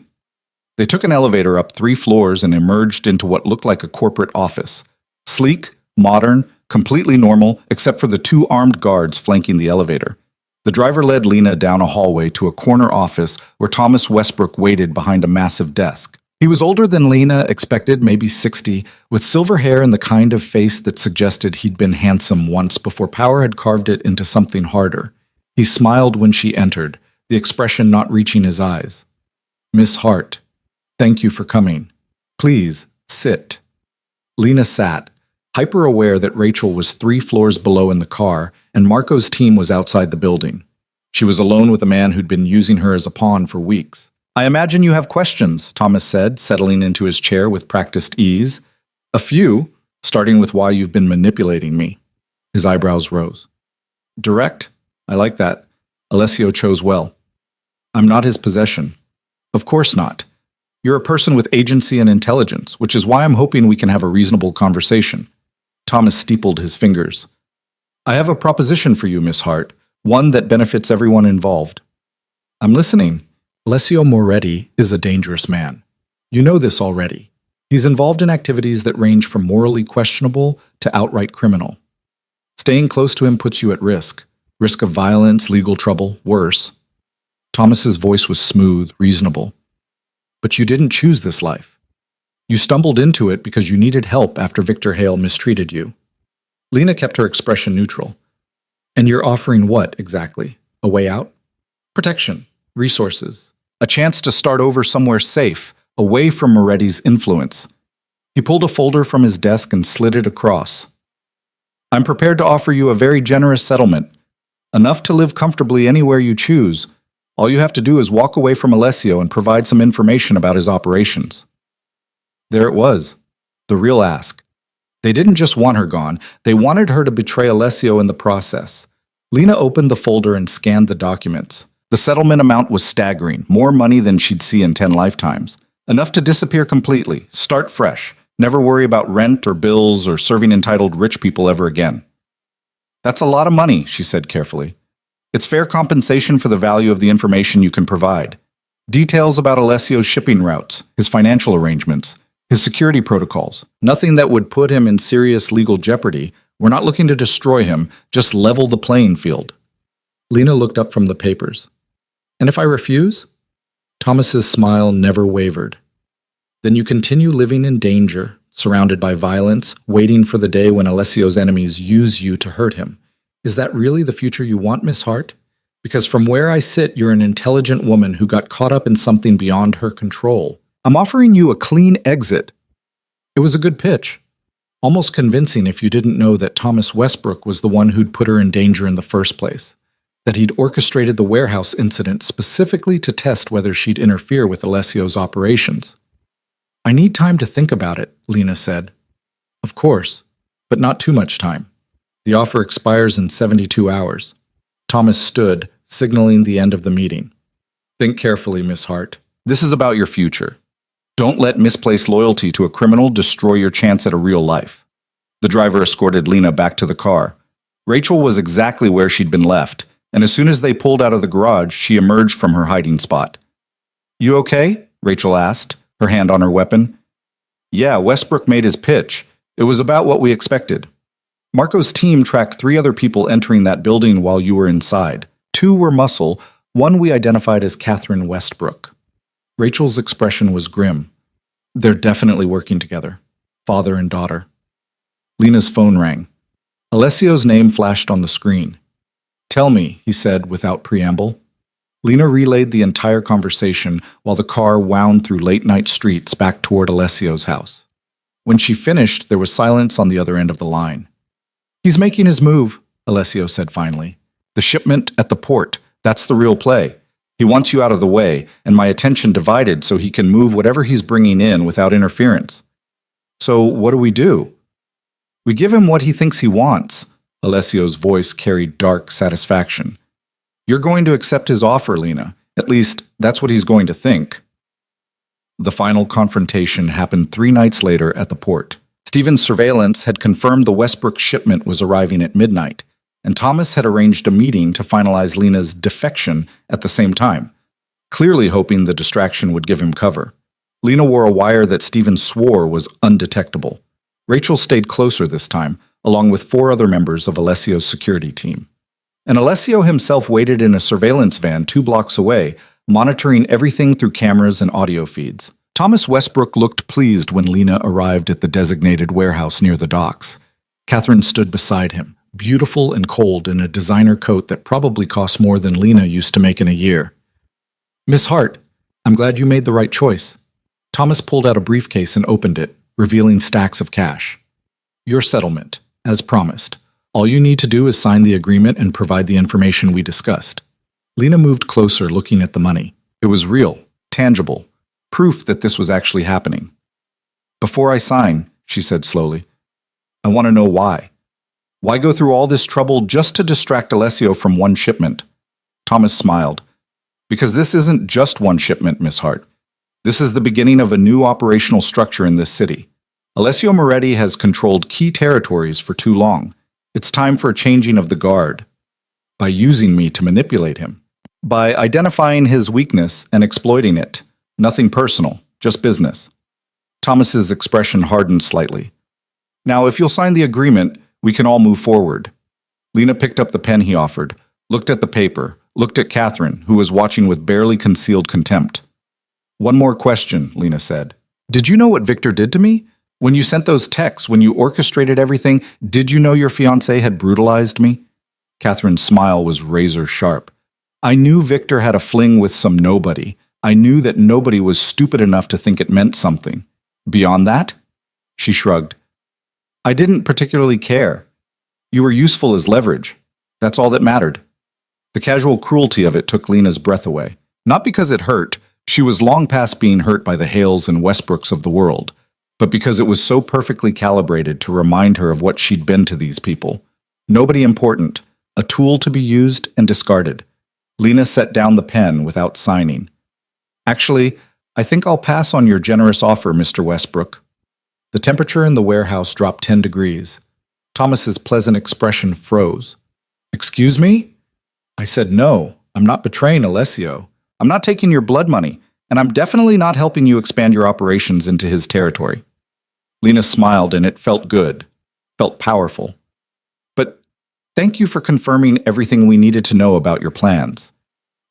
They took an elevator up 3 floors and emerged into what looked like a corporate office. Sleek, modern, completely normal, except for the 2 armed guards flanking the elevator. The driver led Lena down a hallway to a corner office where Thomas Westbrook waited behind a massive desk. He was older than Lena expected, maybe 60, with silver hair and the kind of face that suggested he'd been handsome once before power had carved it into something harder. He smiled when she entered, the expression not reaching his eyes. Miss Hart, thank you for coming. Please, sit. Lena sat, hyper-aware that Rachel was 3 floors below in the car, and Marco's team was outside the building. She was alone with a man who'd been using her as a pawn for weeks. I imagine you have questions, Thomas said, settling into his chair with practiced ease. A few, starting with why you've been manipulating me. His eyebrows rose. Direct? I like that. Alessio chose well. I'm not his possession. Of course not. You're a person with agency and intelligence, which is why I'm hoping we can have a reasonable conversation. Thomas steepled his fingers. I have a proposition for you, Miss Hart, one that benefits everyone involved. I'm listening. Alessio Moretti is a dangerous man. You know this already. He's involved in activities that range from morally questionable to outright criminal. Staying close to him puts you at risk. Risk of violence, legal trouble, worse. Thomas's voice was smooth, reasonable. But you didn't choose this life. You stumbled into it because you needed help after Victor Hale mistreated you. Lena kept her expression neutral. And you're offering what, exactly? A way out? Protection, resources, a chance to start over somewhere safe, away from Moretti's influence. He pulled a folder from his desk and slid it across. I'm prepared to offer you a very generous settlement, enough to live comfortably anywhere you choose. All you have to do is walk away from Alessio and provide some information about his operations. There it was, the real ask. They didn't just want her gone, they wanted her to betray Alessio in the process. Lena opened the folder and scanned the documents. The settlement amount was staggering, more money than she'd see in 10 lifetimes. Enough to disappear completely, start fresh, never worry about rent or bills or serving entitled rich people ever again. That's a lot of money, she said carefully. It's fair compensation for the value of the information you can provide. Details about Alessio's shipping routes, his financial arrangements, his security protocols. Nothing that would put him in serious legal jeopardy. We're not looking to destroy him, just level the playing field. Lena looked up from the papers. And if I refuse? Thomas's smile never wavered. Then you continue living in danger, surrounded by violence, waiting for the day when Alessio's enemies use you to hurt him. Is that really the future you want, Miss Hart? Because from where I sit, you're an intelligent woman who got caught up in something beyond her control. I'm offering you a clean exit. It was a good pitch. Almost convincing if you didn't know that Thomas Westbrook was the one who'd put her in danger in the first place. That he'd orchestrated the warehouse incident specifically to test whether she'd interfere with Alessio's operations. I need time to think about it, Lena said. Of course, but not too much time. The offer expires in 72 hours. Thomas stood, signaling the end of the meeting. Think carefully, Miss Hart. This is about your future. Don't let misplaced loyalty to a criminal destroy your chance at a real life. The driver escorted Lena back to the car. Rachel was exactly where she'd been left, and as soon as they pulled out of the garage, she emerged from her hiding spot. "You okay?" Rachel asked, her hand on her weapon. "Yeah, Westbrook made his pitch. It was about what we expected. Marco's team tracked 3 other people entering that building while you were inside. 2 were muscle, one we identified as Catherine Westbrook." Rachel's expression was grim. "They're definitely working together. Father and daughter." Lena's phone rang. Alessio's name flashed on the screen. "Tell me," he said without preamble. Lena relayed the entire conversation while the car wound through late-night streets back toward Alessio's house. When she finished, there was silence on the other end of the line. "He's making his move," Alessio said finally. "The shipment at the port, that's the real play. He wants you out of the way, and my attention divided so he can move whatever he's bringing in without interference." "So what do we do?" "We give him what he thinks he wants." Alessio's voice carried dark satisfaction. "You're going to accept his offer, Lena. At least, that's what he's going to think." The final confrontation happened 3 nights later at the port. Stephen's surveillance had confirmed the Westbrook shipment was arriving at midnight, and Thomas had arranged a meeting to finalize Lena's defection at the same time, clearly hoping the distraction would give him cover. Lena wore a wire that Stephen swore was undetectable. Rachel stayed closer this time, along with 4 other members of Alessio's security team. And Alessio himself waited in a surveillance van 2 blocks away, monitoring everything through cameras and audio feeds. Thomas Westbrook looked pleased when Lena arrived at the designated warehouse near the docks. Catherine stood beside him, beautiful and cold in a designer coat that probably cost more than Lena used to make in a year. "Miss Hart, I'm glad you made the right choice." Thomas pulled out a briefcase and opened it, revealing stacks of cash. "Your settlement, as promised. All you need to do is sign the agreement and provide the information we discussed." Lena moved closer, looking at the money. It was real, tangible, proof that this was actually happening. "Before I sign," she said slowly, "I want to know why. Why go through all this trouble just to distract Alessio from one shipment?" Thomas smiled. "Because this isn't just one shipment, Miss Hart. This is the beginning of a new operational structure in this city. Alessio Moretti has controlled key territories for too long. It's time for a changing of the guard. By using me to manipulate him. By identifying his weakness and exploiting it. Nothing personal, just business." Thomas's expression hardened slightly. "Now, if you'll sign the agreement, we can all move forward." Lena picked up the pen he offered, looked at the paper, looked at Catherine, who was watching with barely concealed contempt. "One more question," Lena said. "Did you know what Victor did to me? When you sent those texts, when you orchestrated everything, did you know your fiancé had brutalized me?" Catherine's smile was razor sharp. "I knew Victor had a fling with some nobody. I knew that nobody was stupid enough to think it meant something. Beyond that?" She shrugged. "I didn't particularly care. You were useful as leverage. That's all that mattered." The casual cruelty of it took Lena's breath away. Not because it hurt. She was long past being hurt by the Hales and Westbrooks of the world, but because it was so perfectly calibrated to remind her of what she'd been to these people. Nobody important, a tool to be used and discarded. Lena set down the pen without signing. "Actually, I think I'll pass on your generous offer, Mr. Westbrook." The temperature in the warehouse dropped 10 degrees. Thomas's pleasant expression froze. "Excuse me?" "I said no. I'm not betraying Alessio. I'm not taking your blood money, and I'm definitely not helping you expand your operations into his territory." Lena smiled, and it felt good, felt powerful. "But thank you for confirming everything we needed to know about your plans."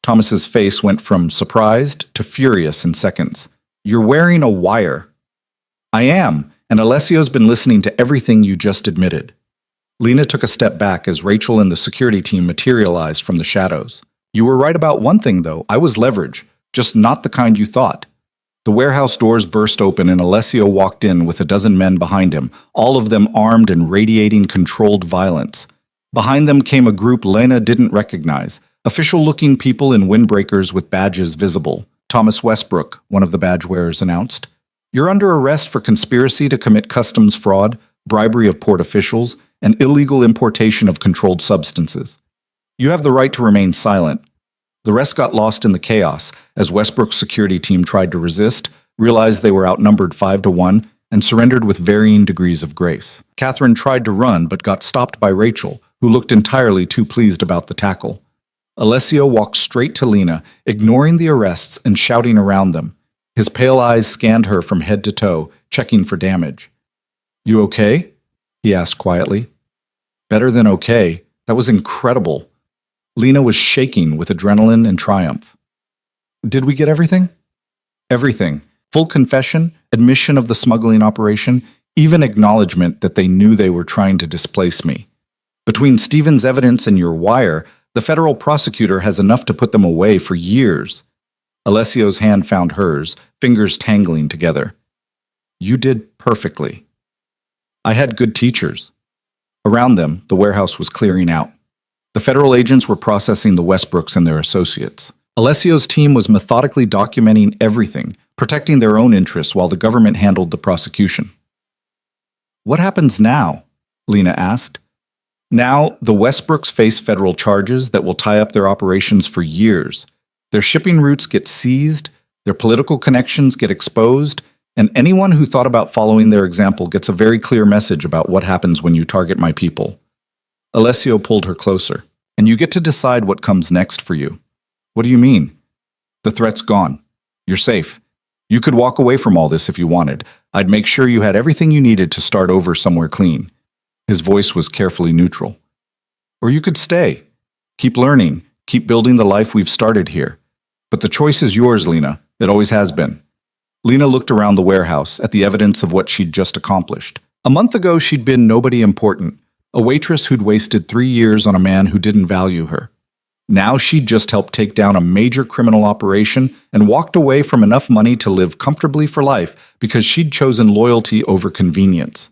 Thomas's face went from surprised to furious in seconds. "You're wearing a wire." "I am, and Alessio's been listening to everything you just admitted." Lena took a step back as Rachel and the security team materialized from the shadows. "You were right about one thing, though. I was leverage, just not the kind you thought." The warehouse doors burst open and Alessio walked in with a dozen men behind him, all of them armed and radiating controlled violence. Behind them came a group Lena didn't recognize, official-looking people in windbreakers with badges visible. "Thomas Westbrook," one of the badge wearers announced. "You're under arrest for conspiracy to commit customs fraud, bribery of port officials, and illegal importation of controlled substances. You have the right to remain silent." The rest got lost in the chaos as Westbrook's security team tried to resist, realized they were outnumbered 5-1, and surrendered with varying degrees of grace. Catherine tried to run but got stopped by Rachel, who looked entirely too pleased about the tackle. Alessio walked straight to Lena, ignoring the arrests and shouting around them. His pale eyes scanned her from head to toe, checking for damage. "You okay?" he asked quietly. Better than okay. That was incredible. Lena was shaking with adrenaline and triumph. "Did we get everything?" "Everything. Full confession, admission of the smuggling operation, even acknowledgement that they knew they were trying to displace me. Between Stephen's evidence and your wire, the federal prosecutor has enough to put them away for years." Alessio's hand found hers, fingers tangling together. "You did perfectly." "I had good teachers." Around them, the warehouse was clearing out. The federal agents were processing the Westbrooks and their associates. Alessio's team was methodically documenting everything, protecting their own interests while the government handled the prosecution. "What happens now?" Lena asked. "Now, the Westbrooks face federal charges that will tie up their operations for years. Their shipping routes get seized, their political connections get exposed, and anyone who thought about following their example gets a very clear message about what happens when you target my people." Alessio pulled her closer. "And you get to decide what comes next for you." "What do you mean?" "The threat's gone. You're safe. You could walk away from all this if you wanted. I'd make sure you had everything you needed to start over somewhere clean." His voice was carefully neutral. "Or you could stay. Keep learning. Keep building the life we've started here. But the choice is yours, Lena. It always has been." Lena looked around the warehouse at the evidence of what she'd just accomplished. A month ago, she'd been nobody important, a waitress who'd wasted 3 years on a man who didn't value her. Now she'd just helped take down a major criminal operation and walked away from enough money to live comfortably for life because she'd chosen loyalty over convenience.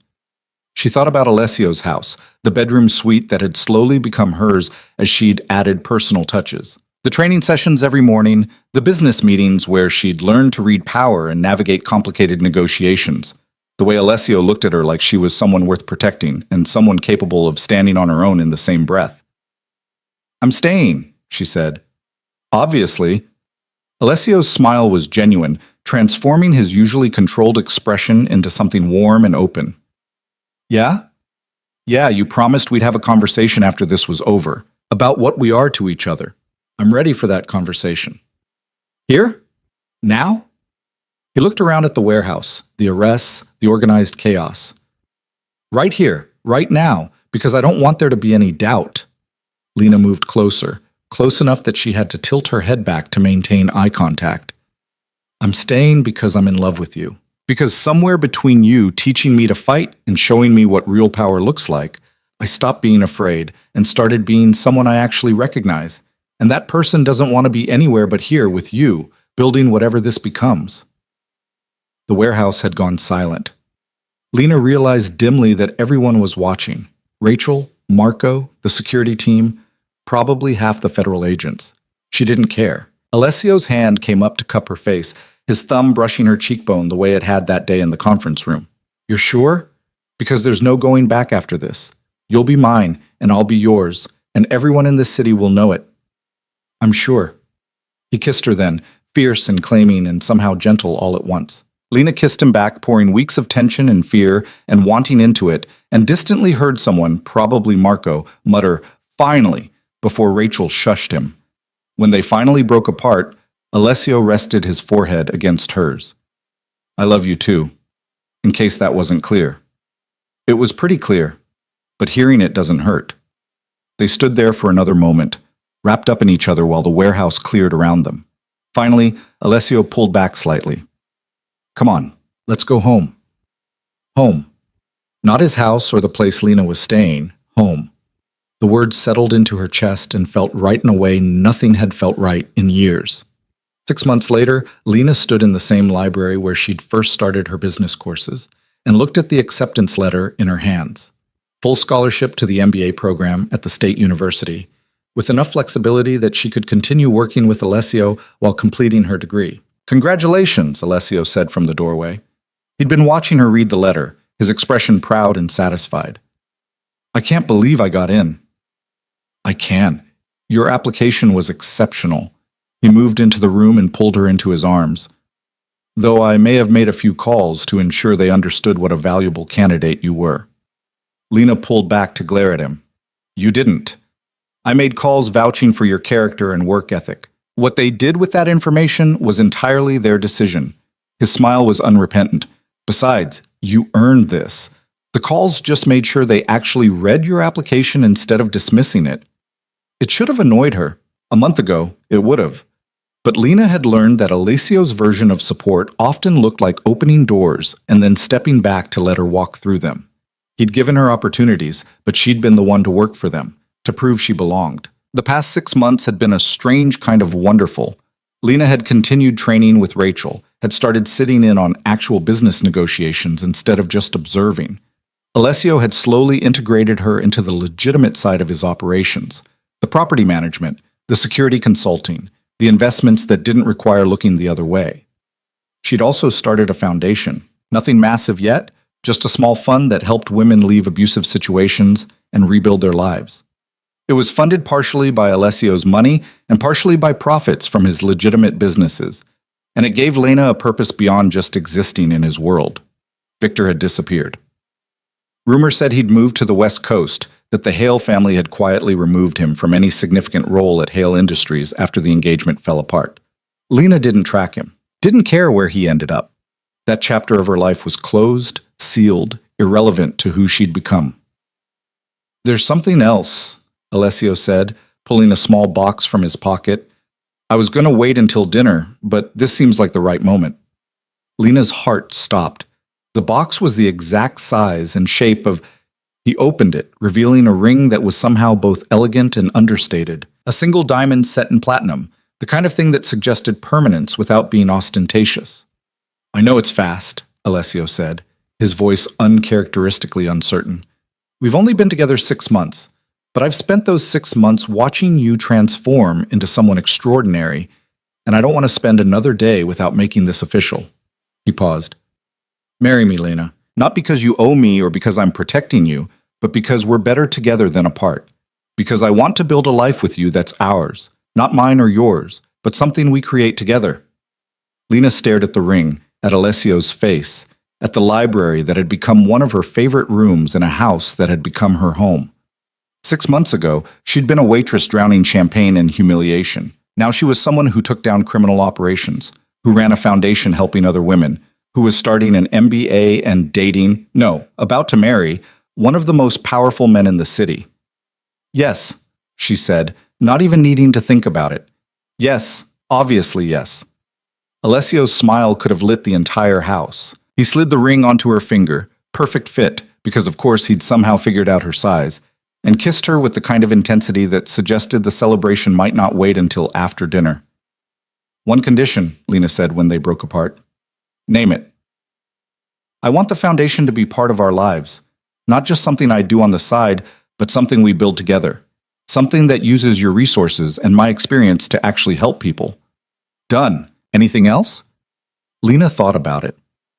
She thought about Alessio's house, the bedroom suite that had slowly become hers as she'd added personal touches. The training sessions every morning, the business meetings where she'd learned to read power and navigate complicated negotiations. The way Alessio looked at her like she was someone worth protecting and someone capable of standing on her own in the same breath. "I'm staying," she said. "Obviously." Alessio's smile was genuine, transforming his usually controlled expression into something warm and open. "Yeah? Yeah, you promised we'd have a conversation after this was over, about what we are to each other. I'm ready for that conversation." "Here? Now?" He looked around at the warehouse, the arrests, the organized chaos. "Right here, right now, because I don't want there to be any doubt." Lena moved closer, close enough that she had to tilt her head back to maintain eye contact. "I'm staying because I'm in love with you. Because somewhere between you teaching me to fight and showing me what real power looks like, I stopped being afraid and started being someone I actually recognize. And that person doesn't want to be anywhere but here with you, building whatever this becomes." The warehouse had gone silent. Lena realized dimly that everyone was watching. Rachel, Marco, the security team, probably half the federal agents. She didn't care. Alessio's hand came up to cup her face, his thumb brushing her cheekbone the way it had that day in the conference room. "You're sure? Because there's no going back after this. You'll be mine, and I'll be yours, and everyone in this city will know it." "I'm sure." He kissed her then, fierce and claiming and somehow gentle all at once. Lena kissed him back, pouring weeks of tension and fear and wanting into it, and distantly heard someone, probably Marco, mutter, "Finally," before Rachel shushed him. When they finally broke apart, Alessio rested his forehead against hers. "I love you too," in case that wasn't clear. It was pretty clear, but hearing it doesn't hurt. They stood there for another moment, wrapped up in each other while the warehouse cleared around them. Finally, Alessio pulled back slightly. "Come on, let's go home." Home. Not his house or the place Lena was staying. Home. The words settled into her chest and felt right in a way nothing had felt right in years. 6 months later, Lena stood in the same library where she'd first started her business courses and looked at the acceptance letter in her hands. Full scholarship to the MBA program at the State University, with enough flexibility that she could continue working with Alessio while completing her degree. "Congratulations," Alessio said from the doorway. He'd been watching her read the letter, his expression proud and satisfied. "I can't believe I got in." "I can. Your application was exceptional." He moved into the room and pulled her into his arms. though I may have made a few calls to ensure they understood what a valuable candidate you were. Lena pulled back to glare at him. You didn't. I made calls vouching for your character and work ethic. What they did with that information was entirely their decision. His smile was unrepentant. Besides, you earned this. The calls just made sure they actually read your application instead of dismissing it. It should have annoyed her. A month ago, it would have. But Lena had learned that Alessio's version of support often looked like opening doors and then stepping back to let her walk through them. He'd given her opportunities, but she'd been the one to work for them, to prove she belonged. The past 6 months had been a strange kind of wonderful. Lena had continued training with Rachel, had started sitting in on actual business negotiations instead of just observing. Alessio had slowly integrated her into the legitimate side of his operations, the property management, the security consulting, the investments that didn't require looking the other way. She'd also started a foundation, nothing massive yet, just a small fund that helped women leave abusive situations and rebuild their lives. It was funded partially by Alessio's money and partially by profits from his legitimate businesses, and it gave Lena a purpose beyond just existing in his world. Victor had disappeared. Rumor said he'd moved to the West Coast, that the Hale family had quietly removed him from any significant role at Hale Industries after the engagement fell apart. Lena didn't track him, didn't care where he ended up. That chapter of her life was closed, sealed, irrelevant to who she'd become. There's something else, Alessio said, pulling a small box from his pocket. I was going to wait until dinner, but this seems like the right moment. Lena's heart stopped. The box was the exact size and shape of... He opened it, revealing a ring that was somehow both elegant and understated. A single diamond set in platinum, the kind of thing that suggested permanence without being ostentatious. I know it's fast, Alessio said, his voice uncharacteristically uncertain. We've only been together 6 months, but I've spent those 6 months watching you transform into someone extraordinary, and I don't want to spend another day without making this official. He paused. Marry me, Lena. Not because you owe me or because I'm protecting you, but because we're better together than apart. Because I want to build a life with you that's ours, not mine or yours, but something we create together. Lena stared at the ring, at Alessio's face, at the library that had become one of her favorite rooms in a house that had become her home. 6 months ago, she'd been a waitress drowning champagne in humiliation. Now she was someone who took down criminal operations, who ran a foundation helping other women, who was starting an MBA and dating, about to marry, one of the most powerful men in the city. Yes, she said, not even needing to think about it. Yes, obviously yes. Alessio's smile could have lit the entire house. He slid the ring onto her finger, perfect fit, because of course he'd somehow figured out her size, and kissed her with the kind of intensity that suggested the celebration might not wait until after dinner. One condition, Lena said when they broke apart. Name it. I want the foundation to be part of our lives, not just something I do on the side, but something we build together. Something that uses your resources and my experience to actually help people. Done. Anything else? Lena thought about it.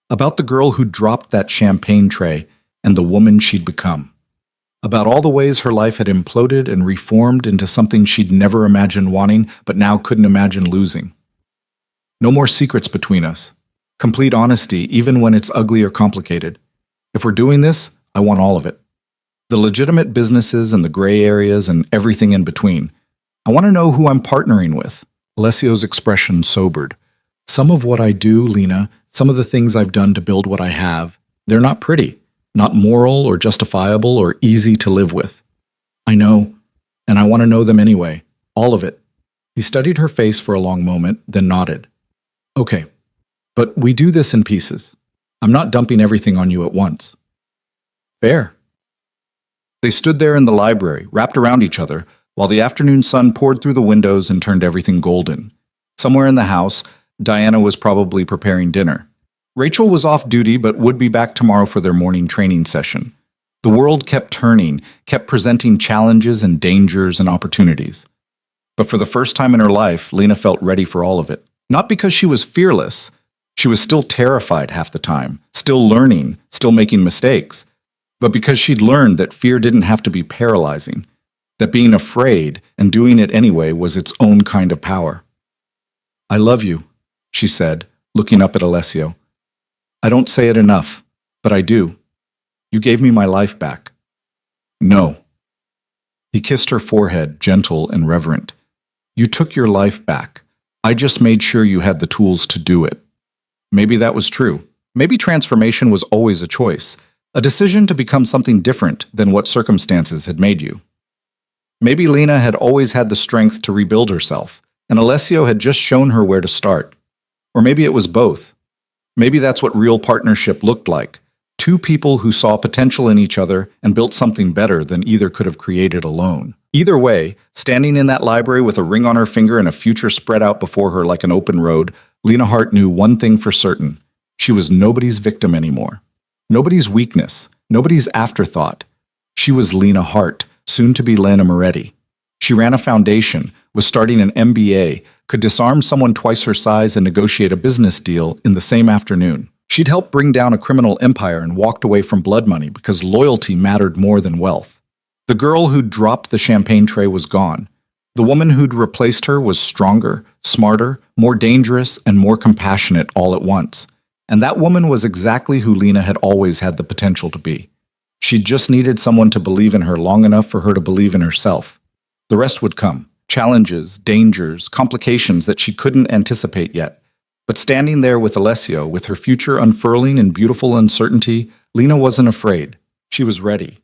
About the girl who dropped that champagne tray and the woman she'd become. About all the ways her life had imploded and reformed into something she'd never imagined wanting, but now couldn't imagine losing. No more secrets between us. Complete honesty, even when it's ugly or complicated. If we're doing this, I want all of it. The legitimate businesses and the gray areas and everything in between. I want to know who I'm partnering with. Alessio's expression sobered. Some of what I do, Lena, some of the things I've done to build what I have, they're not pretty, not moral or justifiable or easy to live with. I know, and I want to know them anyway. All of it. He studied her face for a long moment, then nodded. Okay. But we do this in pieces. I'm not dumping everything on you at once. Fair. They stood there in the library, wrapped around each other, while the afternoon sun poured through the windows and turned everything golden. Somewhere in the house, Diana was probably preparing dinner. Rachel was off duty but would be back tomorrow for their morning training session. The world kept turning, kept presenting challenges and dangers and opportunities. But for the first time in her life, Lena felt ready for all of it. Not because she was fearless. She was still terrified half the time, still learning, still making mistakes. But because she'd learned that fear didn't have to be paralyzing, that being afraid and doing it anyway was its own kind of power. I love you, she said, looking up at Alessio. I don't say it enough, but I do. You gave me my life back. No. He kissed her forehead, gentle and reverent. You took your life back. I just made sure you had the tools to do it. Maybe that was true. Maybe transformation was always a choice, a decision to become something different than what circumstances had made you. Maybe Lena had always had the strength to rebuild herself, and Alessio had just shown her where to start. Or maybe it was both. Maybe that's what real partnership looked like. Two people who saw potential in each other and built something better than either could have created alone. Either way, standing in that library with a ring on her finger and a future spread out before her like an open road, Lena Hart knew one thing for certain. She was nobody's victim anymore. Nobody's weakness. Nobody's afterthought. She was Lena Hart, soon to be Lena Moretti. She ran a foundation, was starting an MBA, could disarm someone twice her size and negotiate a business deal in the same afternoon. She'd helped bring down a criminal empire and walked away from blood money because loyalty mattered more than wealth. The girl who'd dropped the champagne tray was gone. The woman who'd replaced her was stronger, smarter, more dangerous, and more compassionate all at once. And that woman was exactly who Lena had always had the potential to be. She just needed someone to believe in her long enough for her to believe in herself. The rest would come. Challenges, dangers, complications that she couldn't anticipate yet. But standing there with Alessio, with her future unfurling in beautiful uncertainty, Lena wasn't afraid. She was ready.